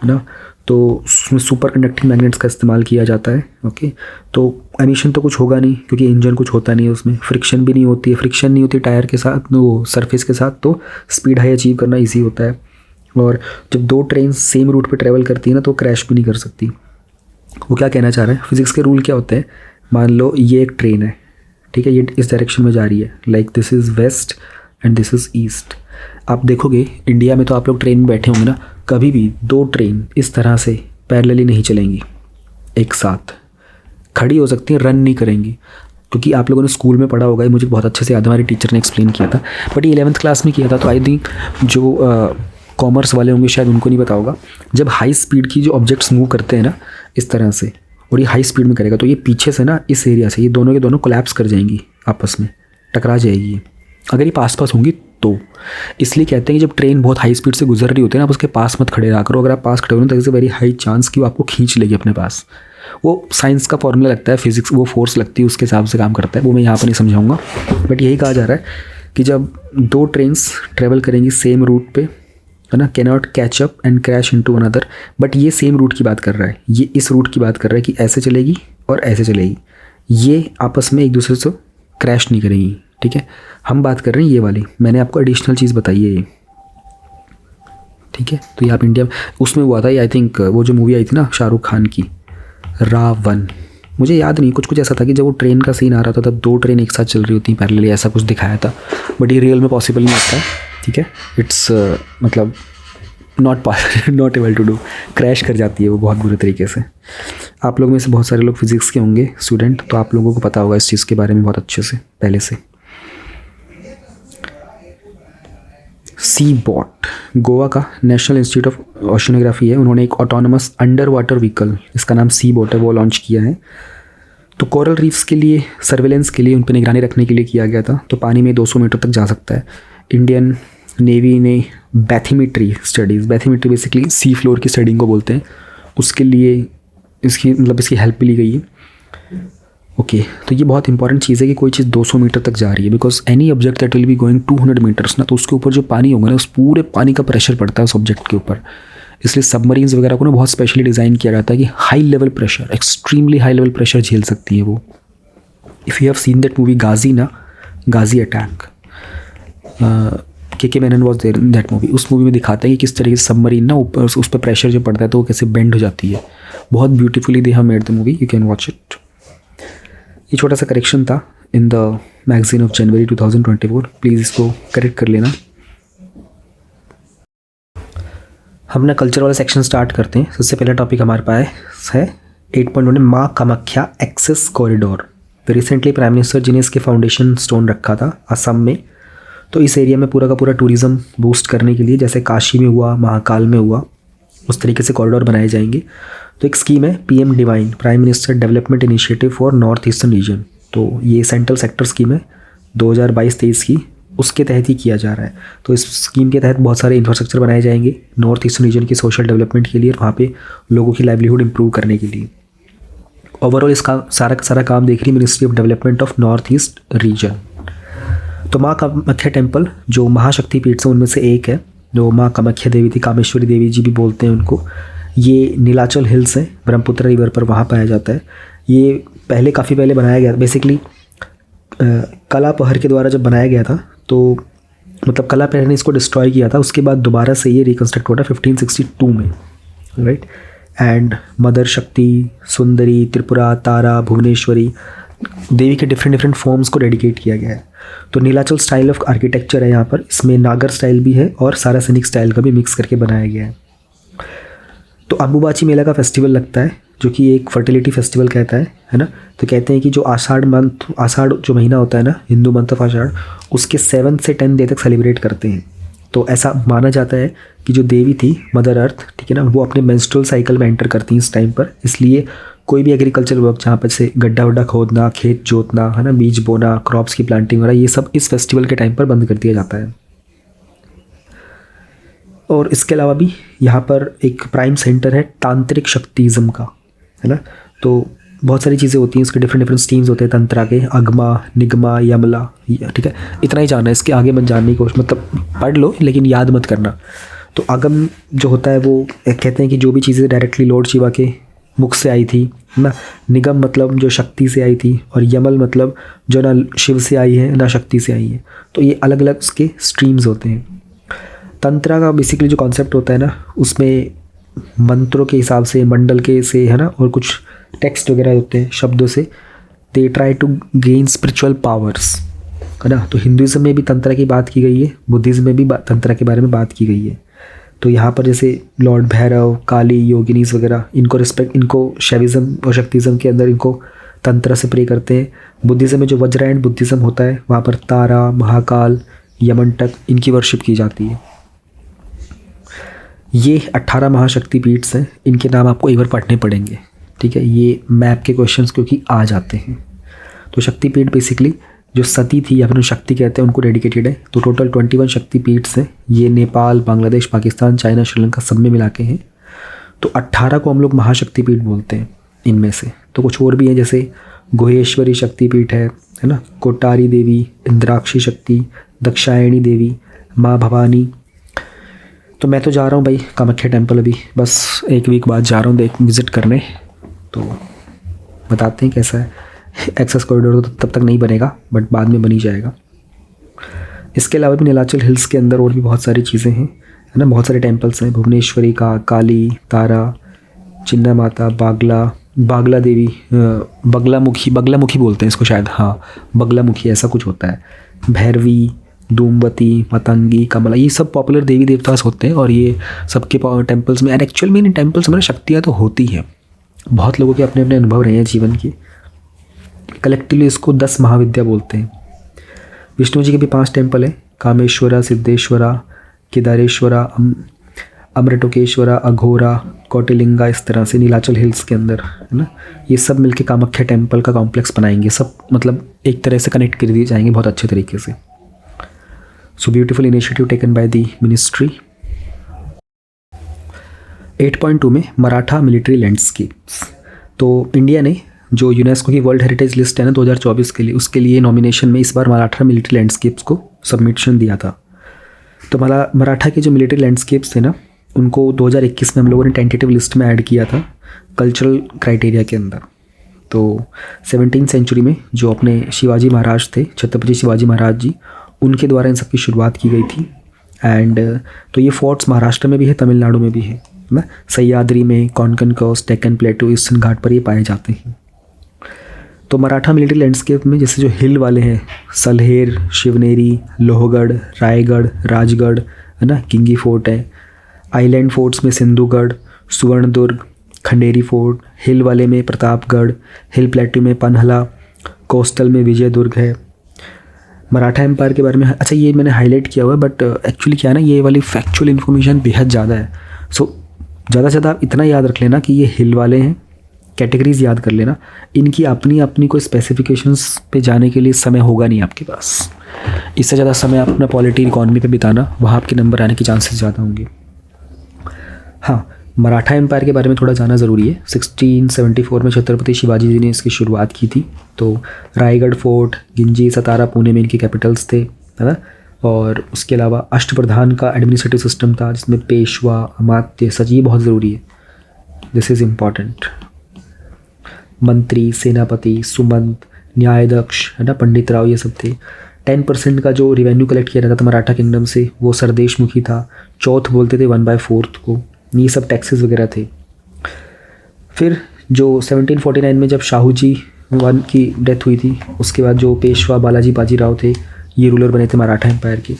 S1: है ना।
S2: तो उसमें सुपर कंडक्टिंग मैग्नेट्स का इस्तेमाल किया जाता है। ओके, तो एमिशन तो कुछ होगा नहीं क्योंकि इंजन कुछ होता नहीं है उसमें, फ्रिक्शन भी नहीं होती है, फ्रिक्शन नहीं होती टायर के साथ, वो सरफेस के साथ, तो स्पीड हाई अचीव करना ईजी होता है। और जब दो ट्रेन सेम रूट पे ट्रैवल करती है ना तो क्रैश भी नहीं कर सकती। वो क्या कहना चाह रहा है, फिजिक्स के रूल क्या होते हैं, मान लो ये एक ट्रेन है, ठीक है, ये इस डायरेक्शन में जा रही है, like this is west and this is east. आप देखोगे इंडिया में तो आप लोग ट्रेन में बैठे होंगे ना, कभी भी दो ट्रेन इस तरह से पैरेलली नहीं चलेंगी, एक साथ खड़ी हो सकती हैं, रन नहीं करेंगी, क्योंकि आप लोगों ने स्कूल में पढ़ा होगा, ये मुझे बहुत अच्छे से याद है, हमारे टीचर ने एक्सप्लेन किया था, बट ये 11th क्लास में किया था, तो आई थिंक जो कॉमर्स वाले होंगे शायद उनको नहीं पता होगा। जब हाई स्पीड की जो ऑब्जेक्ट्स मूव करते हैं ना इस तरह से, और ये हाई स्पीड में करेगा, तो ये पीछे से ना इस एरिया से ये दोनों के दोनों कोलैप्स कर जाएंगी, आपस में टकरा जाएगी अगर ये पास पास होंगी तो। इसलिए कहते हैं कि जब ट्रेन बहुत हाई स्पीड से गुजर रही होती है ना, आप उसके पास मत खड़े रहा करो, अगर आप पास खड़े हो तो is a very high chance कि वो आपको खींच लेगी अपने पास। वो साइंस का फॉर्मूला लगता है, फिजिक्स वो फोर्स लगती है उसके हिसाब से काम करता है, वो मैं यहाँ पर नहीं समझाऊंगा, बट यही कहा जा रहा है कि जब दो ट्रेन्स ट्रेवल करेंगी सेम रूट पे, है ना, cannot catch up and crash into one other, but ये सेम रूट की बात कर रहा है, ये इस रूट की बात कर रहा है कि ऐसे चलेगी और ऐसे चलेगी, ये आपस में एक दूसरे से क्रैश नहीं करेंगी, ठीक है। हम बात कर रहे हैं ये वाली, मैंने आपको एडिशनल चीज़ बताई है ये, ठीक है। तो ये आप इंडिया में उसमें हुआ था ये, आई थिंक वो जो मूवी आई थी ना शाहरुख खान की, रावण, मुझे याद नहीं, कुछ ऐसा था कि जब वो ट्रेन का सीन आ रहा था तब दो ट्रेन एक साथ चल रही होती पैरेलली, ऐसा कुछ दिखाया था, बट ये रियल में पॉसिबल नहीं होता है, ठीक है। इट्स मतलब not able to do, crash कर जाती है वो बहुत बुरे तरीके से। आप लोग में से बहुत सारे लोग फिजिक्स के होंगे स्टूडेंट, तो आप लोगों को पता होगा इस चीज़ के बारे में बहुत अच्छे से पहले से। सी बॉट गोवा का नेशनल इंस्टीट्यूट ऑफ ओशनोग्राफी है, उन्होंने एक ऑटोनमस अंडर वाटर व्हीकल, इसका नाम सी बॉट है, वो लॉन्च किया है। तो कोरल रीफ्स के लिए सर्वेलेंस के लिए, उन पर निगरानी रखने के लिए किया गया था। तो पानी में 200 मीटर तक जा सकता है। इंडियन नेवी ने bathymetry studies, bathymetry basically sea floor की स्टडिंग को बोलते हैं, उसके लिए इसकी इसकी हेल्प भी ली गई है। ओके, तो ये बहुत इंपॉर्टेंट चीज़ है कि कोई चीज़ 200 मीटर तक जा रही है, because any object that will be going 200 meters ना, तो उसके ऊपर जो पानी होगा ना, उस पूरे पानी का प्रेशर पड़ता है उस ऑब्जेक्ट के ऊपर। इसलिए सबमरीन्स वगैरह को ना बहुत स्पेशली डिज़ाइन किया जाता है कि high level pressure, extremely high level pressure झेल सकती है वो। If you have seen that movie Ghazi ना, Ghazi attack, K Menon was there in that movie, उस मूवी में दिखाता है कि किस तरीके से सबमरीन ना ऊपर उस पर प्रेशर जो पड़ता है तो वो कैसे बेंड हो जाती है। बहुत beautifully they have made the movie, you can watch it. ये छोटा सा करेक्शन था in the magazine of January 2024, please इसको करेक्ट कर लेना। हम ना कल्चर वाला सेक्शन स्टार्ट करते हैं। सबसे पहला टॉपिक हमारे पास है 8.1 माँ कामाख्या एक्सेस कॉरिडोर। तो रिसेंटली प्राइम मिनिस्टर जी ने इसके फाउंडेशन स्टोन रखा था असम में। तो इस एरिया में पूरा का पूरा टूरिज़्म बूस्ट करने के लिए, जैसे काशी में हुआ, महाकाल में हुआ, उस तरीके से कॉरिडोर बनाए जाएंगे। तो एक स्कीम है PM divine, prime minister development initiative for north eastern region. तो ये सेंट्रल सेक्टर स्कीम है 2022-23 की, उसके तहत ही किया जा रहा है। तो इस स्कीम के तहत बहुत सारे इंफ्रास्ट्रक्चर बनाए जाएंगे नॉर्थ ईस्टर्न रीजन की सोशल डेवलपमेंट के लिए और वहाँ पे लोगों की लाइवलीहुड इंप्रूव करने के लिए। ओवरऑल इसका सारा काम देख रही ministry of development of north east region. तो माँ कामाख्या टेम्पल जो महाशक्ति पीठ से उनमें से एक है, जो माँ कामाख्या देवी थी, कामेश्वरी देवी जी भी बोलते हैं उनको। ये नीलाचल हिल्स है, ब्रह्मपुत्र रिवर पर, वहाँ पाया जाता है। ये पहले काफ़ी पहले बनाया गया, बेसिकली कला पहर के द्वारा जब बनाया गया था, तो मतलब कला पहर ने इसको डिस्ट्रॉय किया था, उसके बाद दोबारा से ये रिकन्स्ट्रक्ट हुआ था 1562 में, राइट। एंड मदर शक्ति, सुंदरी, त्रिपुरा, तारा, भुवनेश्वरी देवी के डिफरेंट फॉर्म्स को डेडिकेट किया गया है। तो नीलाचल स्टाइल ऑफ आर्किटेक्चर है यहाँ पर, इसमें नागर स्टाइल भी है और सारासैनिक स्टाइल का भी मिक्स करके बनाया गया है। तो अंबुबाची मेला का फेस्टिवल लगता है, जो कि एक फर्टिलिटी फेस्टिवल कहता है ना। तो कहते हैं कि जो आषाढ़ जो महीना होता है ना, हिंदू मंथ ऑफ आषाढ़, उसके 7 से 10 डे तक सेलिब्रेट करते हैं। तो ऐसा माना जाता है कि जो देवी थी मदर अर्थ, ठीक है ना, वो अपने मेंस्ट्रुअल साइकिल में एंटर करती हैं इस टाइम पर। इसलिए कोई भी एग्रीकल्चर वर्क जहाँ पर से गड्ढा वड्ढा खोदना, खेत जोतना, है ना, बीज बोना, क्रॉप्स की प्लांटिंग वगैरह, ये सब इस फेस्टिवल के टाइम पर बंद कर दिया जाता है। और इसके अलावा भी यहाँ पर एक प्राइम सेंटर है तांत्रिक शक्तिज़म का, है ना। तो बहुत सारी चीज़ें होती हैं, इसके डिफरेंट स्ट्रीम्स होते हैं तंत्रा के, अगमा, निगमा, यमला, ठीक है। इतना ही जानना है, इसके आगे मत जानने की कोशिश, मतलब पढ़ लो लेकिन याद मत करना। तो आगम जो होता है वो कहते हैं कि जो भी चीज़ें डायरेक्टली लॉर्ड शिवा के मुख से आई थी, है ना। निगम मतलब जो शक्ति से आई थी, और यमल मतलब जो ना शिव से आई है ना शक्ति से आई है। तो ये अलग अलग उसके स्ट्रीम्स होते हैं। तंत्र का बेसिकली जो कॉन्सेप्ट होता है ना, उसमें मंत्रों के हिसाब से, मंडल के से, है ना, और कुछ टेक्स्ट वगैरह होते हैं शब्दों से, they try to gain spiritual powers, है ना। तो हिंदुज़म में भी तंत्र की बात की गई है, बुद्धिज़्म में भी तंत्र के बारे में बात की गई है। तो यहाँ पर जैसे लॉर्ड भैरव, काली, योगिनीस वगैरह, इनको रिस्पेक्ट, इनको शैविज़म और शक्तिज़म के अंदर इनको तंत्र से प्रे करते हैं। बुद्धिज़्म में जो वज्रायण बुद्धिज़्म होता है, वहाँ पर तारा, महाकाल, यमंटक, इनकी वर्शिप की जाती है। ये 18 महाशक्तिपीठ हैं, इनके नाम आपको एक बार पढ़ने पड़ेंगे, ठीक है। ये मैप के क्वेश्चंस क्योंकि आ जाते हैं। तो शक्तिपीठ बेसिकली जो सती थी या फिर शक्ति कहते हैं उनको डेडिकेटेड है। तो टोटल 21 शक्तिपीठ हैं। ये नेपाल, बांग्लादेश, पाकिस्तान, चाइना, श्रीलंका सब में मिला के हैं। तो 18 को हम लोग महाशक्तिपीठ बोलते हैं इनमें से। तो कुछ और भी हैं, जैसे गुहेश्वरी शक्तिपीठ है ना, कोटारी देवी, इंद्राक्षी शक्ति, दक्षायणी देवी, माँ भवानी। तो मैं तो जा रहा हूँ भाई कामाख्या टेम्पल, अभी बस एक वीक बाद जा रहा हूँ विज़िट करने। तो बताते हैं कैसा है। एक्सेस कॉरिडोर तो तब तक नहीं बनेगा, बट बाद में बनी जाएगा। इसके अलावा भी नीलाचल हिल्स के अंदर और भी बहुत सारी चीज़ें हैं, है ना। बहुत सारे टेम्पल्स हैं, भुवनेश्वरी का, काली, तारा, चिन्ना माता, बागला देवी, बगलामुखी बोलते हैं इसको शायद, हाँ बगलामुखी ऐसा कुछ होता है, भैरवी, धूमवती, मतंगी, कमला, ये सब पॉपुलर देवी देवता होते हैं। और ये सबके टेम्पल्स में, एंड एक्चुअल में इन टेम्पल्स में शक्तियाँ तो होती हैं। बहुत लोगों के अपने अपने अनुभव रहे हैं जीवन के। कलेक्टिवली इसको 10 महाविद्या बोलते हैं। विष्णु जी के भी 5 टेम्पल हैं, कामेश्वरा, सिद्धेश्वरा, केदारेश्वरा, अमृतोकेश्वरा, अघोरा, कौटिलिंगा, इस तरह से नीलाचल हिल्स के अंदर, है ना। ये सब मिलके कामाख्या टेम्पल का कॉम्प्लेक्स बनाएंगे। सब मतलब एक तरह से कनेक्ट कर दिए जाएंगे बहुत अच्छे तरीके से। So beautiful initiative taken by the ministry. 8.2 में मराठा मिलिट्री लैंडस्केप्स। तो इंडिया ने जो यूनेस्को की वर्ल्ड हेरिटेज लिस्ट है ना 2024 के लिए, उसके लिए नॉमिनेशन में इस बार मराठा मिलिट्री लैंडस्केप्स को सबमिशन दिया था। तो मराठा के जो मिलिट्री लैंडस्केप्स थे ना, उनको 2021 में हम लोगों ने टेंटेटिव लिस्ट में ऐड किया था कल्चरल क्राइटेरिया के अंदर। तो 17वीं सेंचुरी में जो अपने शिवाजी महाराज थे, छत्रपति शिवाजी महाराज जी, उनके द्वारा इन सब की शुरुआत की गई थी। एंड तो ये फोर्ट्स महाराष्ट्र में भी है, तमिलनाडु में भी है ना। सह्याद्री में, Konkan coast, Deccan plateau, eastern Ghat पर ये पाए जाते हैं। तो मराठा मिलिट्री लैंडस्केप में जैसे जो हिल वाले हैं, सलहेर, शिवनेरी, लोहगढ़, रायगढ़, राजगढ़, है ना, किंगी फोर्ट है। आइलैंड फोर्ट्स में सिंधुगढ़, सुवर्णदुर्ग, खंडेरी फोर्ट। हिल वाले में प्रतापगढ़, हिल प्लेटू में पन्हला, कोस्टल में विजयदुर्ग है। मराठा एम्पायर के बारे में, अच्छा ये मैंने हाईलाइट किया हुआ है, बट एक्चुअली क्या है ना, ये वाली फैक्चुअल इन्फॉर्मेशन बेहद ज़्यादा है। सो ज़्यादा से ज़्यादा आप इतना याद रख लेना कि ये हिल वाले हैं, कैटेगरीज याद कर लेना। इनकी अपनी अपनी कोई स्पेसिफिकेशंस पे जाने के लिए समय होगा नहीं आपके पास। इससे ज़्यादा समय आप अपना पॉलिटी इकॉनमी पे बिताना, वहाँ आपके नंबर आने के चांसेस ज़्यादा होंगे। हाँ, मराठा एम्पायर के बारे में थोड़ा जाना ज़रूरी है। 1674 में छत्रपति शिवाजी जी ने इसकी शुरुआत की थी। तो रायगढ़ फोर्ट, गिंजी, सतारा, पुणे में इनके कैपिटल्स थे, है ना। और उसके अलावा अष्टप्रधान का एडमिनिस्ट्रेटिव सिस्टम था, जिसमें पेशवा, अमात्य, सचिव बहुत ज़रूरी है, दिस इज़ इम्पॉर्टेंट। मंत्री, सेनापति, सुमंत, न्यायाध्यक्ष, है ना, पंडित राव, ये सब थे। 10% का जो रिवेन्यू कलेक्ट किया जाता था मराठा किंगडम से, वो सरदेशमुखी था। चौथ बोलते थे 1/4 को। ये सब टैक्सेस वगैरह थे। फिर जो 1749 में जब शाहू जी वन की डेथ हुई थी, उसके बाद जो पेशवा बालाजी बाजीराव थे, ये रूलर बने थे मराठा एम्पायर के।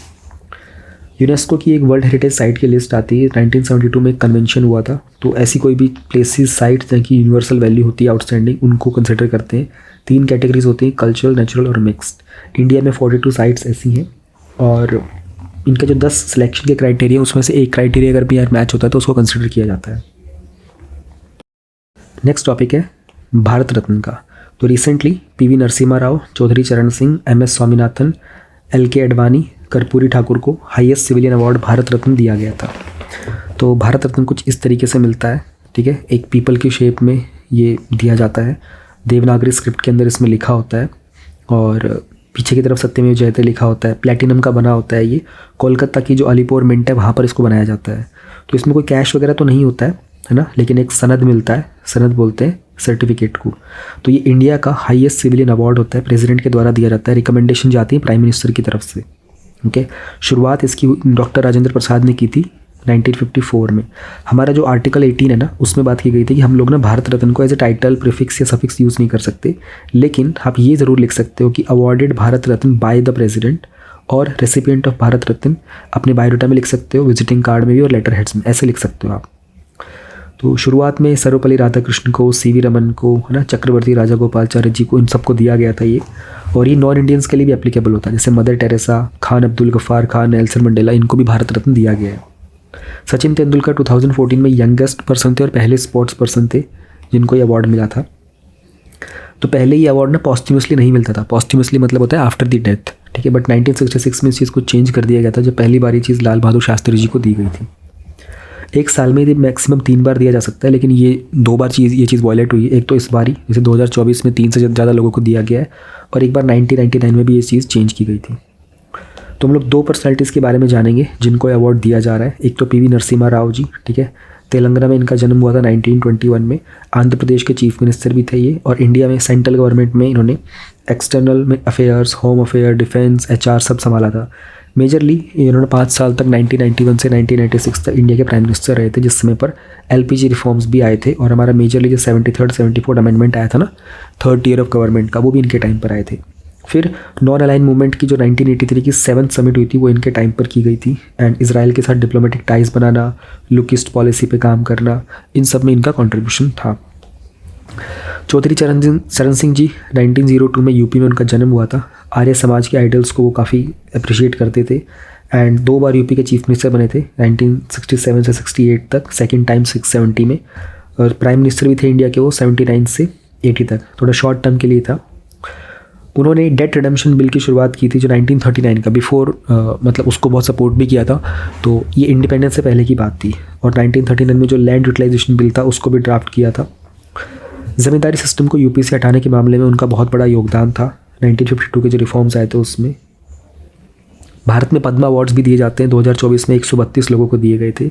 S2: यूनेस्को की एक वर्ल्ड हेरिटेज साइट की लिस्ट आती है। 1972 में एक कन्वेंशन हुआ था। तो ऐसी कोई भी प्लेसेस, साइट्स जहाँ की यूनिवर्सल वैल्यू होती है आउटस्टैंडिंग, उनको कंसिडर करते हैं। 3 कैटेगरीज होती हैं, कल्चरल, नेचुरल और मिक्स्ड। इंडिया में 42 साइट्स ऐसी हैं, और इनका जो 10 सिलेक्शन के क्राइटेरिया, उसमें से एक क्राइटेरिया अगर भी यार मैच होता है तो उसको कंसिडर किया जाता है। नेक्स्ट टॉपिक है भारत रत्न का। तो रिसेंटली PV नरसिम्हा राव, चौधरी चरण सिंह, MS स्वामीनाथन, LK अडवाणी, कर्पूरी ठाकुर को highest civilian award Bharat Ratna दिया गया था। तो भारत रत्न कुछ इस तरीके से मिलता है, ठीक है। एक पीपल की शेप में ये दिया जाता है, देवनागरी स्क्रिप्ट के अंदर इसमें लिखा होता है। और पीछे की तरफ सत्यमेव जयते लिखा होता है, प्लेटिनम का बना होता है ये। कोलकाता की जो अलीपुर मिंट है वहाँ पर इसको बनाया जाता है। तो इसमें कोई कैश वगैरह तो नहीं होता है ना, लेकिन एक सनद मिलता है, सनद बोलते हैं सर्टिफिकेट को। तो ये इंडिया का हाईएस्ट सिविलियन अवार्ड होता है, प्रेसिडेंट के द्वारा दिया जाता है, रिकमेंडेशन जाती है प्राइम मिनिस्टर की तरफ से। ओके, शुरुआत इसकी डॉक्टर राजेंद्र प्रसाद ने की थी 1954 में। हमारा जो आर्टिकल 18 है ना, उसमें बात की गई थी कि हम लोग ना भारत रत्न को एज ए टाइटल, प्रीफिक्स या सफिक्स यूज़ नहीं कर सकते, लेकिन आप ये ज़रूर लिख सकते हो कि awarded Bharat Ratna by the president, और रेसिपिएंट ऑफ भारत रत्न अपने बायोडाटा में लिख सकते हो, विजिटिंग कार्ड में भी और लेटर हेड्स में, ऐसे लिख सकते हो आप। तो शुरुआत में सर्वपल्ली राधाकृष्णन को, सीवी रमन को, है ना, चक्रवर्ती राजा गोपालचार्य जी को, इन सबको दिया गया था ये। और ये नॉन इंडियंस के लिए भी एप्लीकेबल होता है, जैसे Mother Teresa, Khan Abdul Ghaffar Khan, Nelson Mandela, इनको भी भारत रत्न दिया गया है। सचिन तेंदुलकर 2014 में यंगेस्ट पर्सन थे और पहले स्पोर्ट्स पर्सन थे जिनको ये अवार्ड मिला था। तो पहले ये अवार्ड ना पॉस्ट्यूमसली नहीं मिलता था, पॉस्ट्यूमसली मतलब होता है आफ्टर द डेथ, ठीक है। बट 1966 में इस चीज़ को चेंज कर दिया गया था, जब पहली बार ये चीज़ लाल बहादुर शास्त्री जी को दी गई थी। एक साल में ये मैक्सिमम 3 बार दिया जा सकता है, लेकिन ये 2 बार ये चीज़ वॉयलेट हुई है। एक तो इस बार ही, जैसे 2024 में 3 से ज़्यादा लोगों को दिया गया है, और एक बार 1999 में भी ये चीज़ चेंज की गई थी। तो हम लोग 2 पर्सनैलिटीज़ के बारे में जानेंगे जिनको अवार्ड दिया जा रहा है। एक तो पीवी नरसिम्हा राव जी, ठीक है, तेलंगाना में इनका जन्म हुआ था 1921 में। आंध्र प्रदेश के चीफ मिनिस्टर भी थे ये, और इंडिया में सेंट्रल गवर्नमेंट में इन्होंने external affairs, home affair, defence, HR सब संभाला था। मेजरली इन्होंने 5 साल तक 1991 से 1996 तक इंडिया के प्राइम मिनिस्टर रहे थे, जिस समय पर LPG रिफॉर्म्स भी आए थे, और हमारा मेजरली जो 73rd 74th अमेंडमेंट आया था ना, 3rd ईयर ऑफ गवर्नमेंट का, वो भी इनके टाइम पर आए थे। फिर नॉन अलाइन मूवमेंट की जो 1983 की 7th समिट हुई थी, वो इनके टाइम पर की गई थी। एंड इजराइल के साथ डिप्लोमेटिक टाइज बनाना, लुकिस्ट पॉलिसी पे काम करना, इन सब में इनका कंट्रीब्यूशन था। चौधरी चरण सिंह जी 1902 में यूपी में उनका जन्म हुआ था। आर्य समाज के आइडल्स को वो काफ़ी अप्रिशिएट करते थे, एंड 2 बार यूपी के चीफ मिनिस्टर बने थे 1967 से 68 तक, सेकेंड टाइम 670 में, और प्राइम मिनिस्टर भी थे इंडिया के वो 79 से 80 तक, थोड़ा शॉर्ट टर्म के लिए था। उन्होंने डेट रिडम्पशन बिल की शुरुआत की थी जो 1939 का, बिफोर मतलब उसको बहुत सपोर्ट भी किया था। तो ये इंडिपेंडेंस से पहले की बात थी। और 1939 में जो लैंड यूटिलाइजेशन बिल था उसको भी ड्राफ्ट किया था। ज़मींदारी सिस्टम को यूपी से हटाने के मामले में उनका बहुत बड़ा योगदान था। 1952 के जो रिफॉर्म्स आए थे उसमें। भारत में पद्मा अवार्ड्स भी दिए जाते हैं, 2024 में 132 लोगों को दिए गए थे।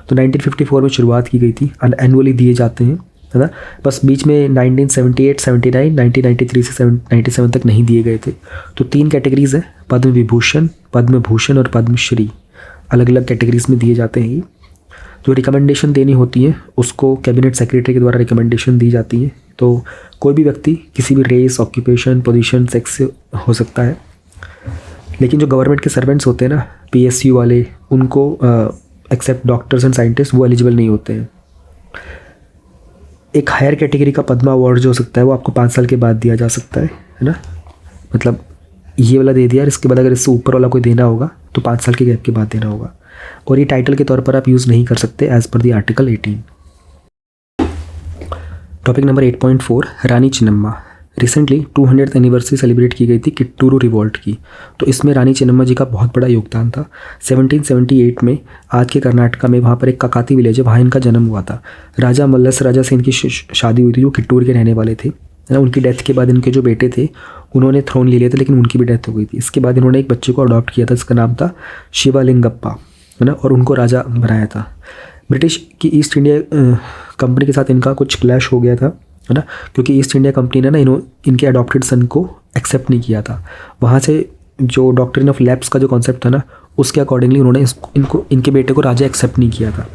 S2: तो 1954 में शुरुआत की गई थी, एनुअली दिए जाते हैं, है ना। बस बीच में 1978, 79, 1993 से 97 तक नहीं दिए गए थे। तो 3 कैटेगरीज हैं, पद्म विभूषण, पद्म भूषण और पद्मश्री, अलग अलग कैटेगरीज में दिए जाते हैं ये। जो रिकमेंडेशन देनी होती है उसको कैबिनेट सेक्रेटरी के द्वारा रिकमेंडेशन दी जाती है। तो कोई भी व्यक्ति किसी भी रेस, ऑक्यूपेशन, पोजीशन, सेक्स से हो सकता है, लेकिन जो गवर्नमेंट के सर्वेंट्स होते हैं ना, PSU वाले, उनको एक्सेप्ट डॉक्टर्स एंड साइंटिस्ट, वो एलिजिबल नहीं होते हैं। एक हायर कैटेगरी का पद्मा अवार्ड जो हो सकता है वो आपको 5 साल के बाद दिया जा सकता है ना। मतलब ये वाला दे दिया, इसके बाद अगर इससे ऊपर वाला कोई देना होगा तो 5 साल के गैप के बाद देना होगा, और ये टाइटल के तौर पर आप यूज़ नहीं कर सकते एज पर the article 18। Topic number 8.4, Rani Chennamma. Recently 200th anniversary celebrate की गई थी किट्टूरू रिवॉल्ट की। तो इसमें रानी चिन्नम्मा जी का बहुत बड़ा योगदान था। 1778 में आज के कर्नाटका में वहाँ पर एक काकाती विलेज है, वहाँ इनका जन्म हुआ था। राजा मल्लस राजा से इनकी शादी हुई थी, जो किट्टूर के रहने वाले थे, है ना। उनकी डेथ के बाद इनके जो बेटे थे उन्होंने थ्रोन ले लिया था, लेकिन उनकी भी डेथ हो गई थी। इसके बाद इन्होंने एक बच्चे को अडॉप्ट किया था, इसका नाम था शिवालिंगप्पा, है ना, और उनको राजा बनाया था। ब्रिटिश की ईस्ट इंडिया कंपनी के साथ इनका कुछ क्लैश हो गया था, है ना, क्योंकि ईस्ट इंडिया कंपनी ने ना इनके अडॉप्टेड सन को एक्सेप्ट नहीं किया था। वहाँ से जो डॉक्ट्रिन ऑफ लैप्स का जो कॉन्सेप्ट था ना, उसके अकॉर्डिंगली उन्होंने इनके बेटे को राजा एक्सेप्ट नहीं किया था।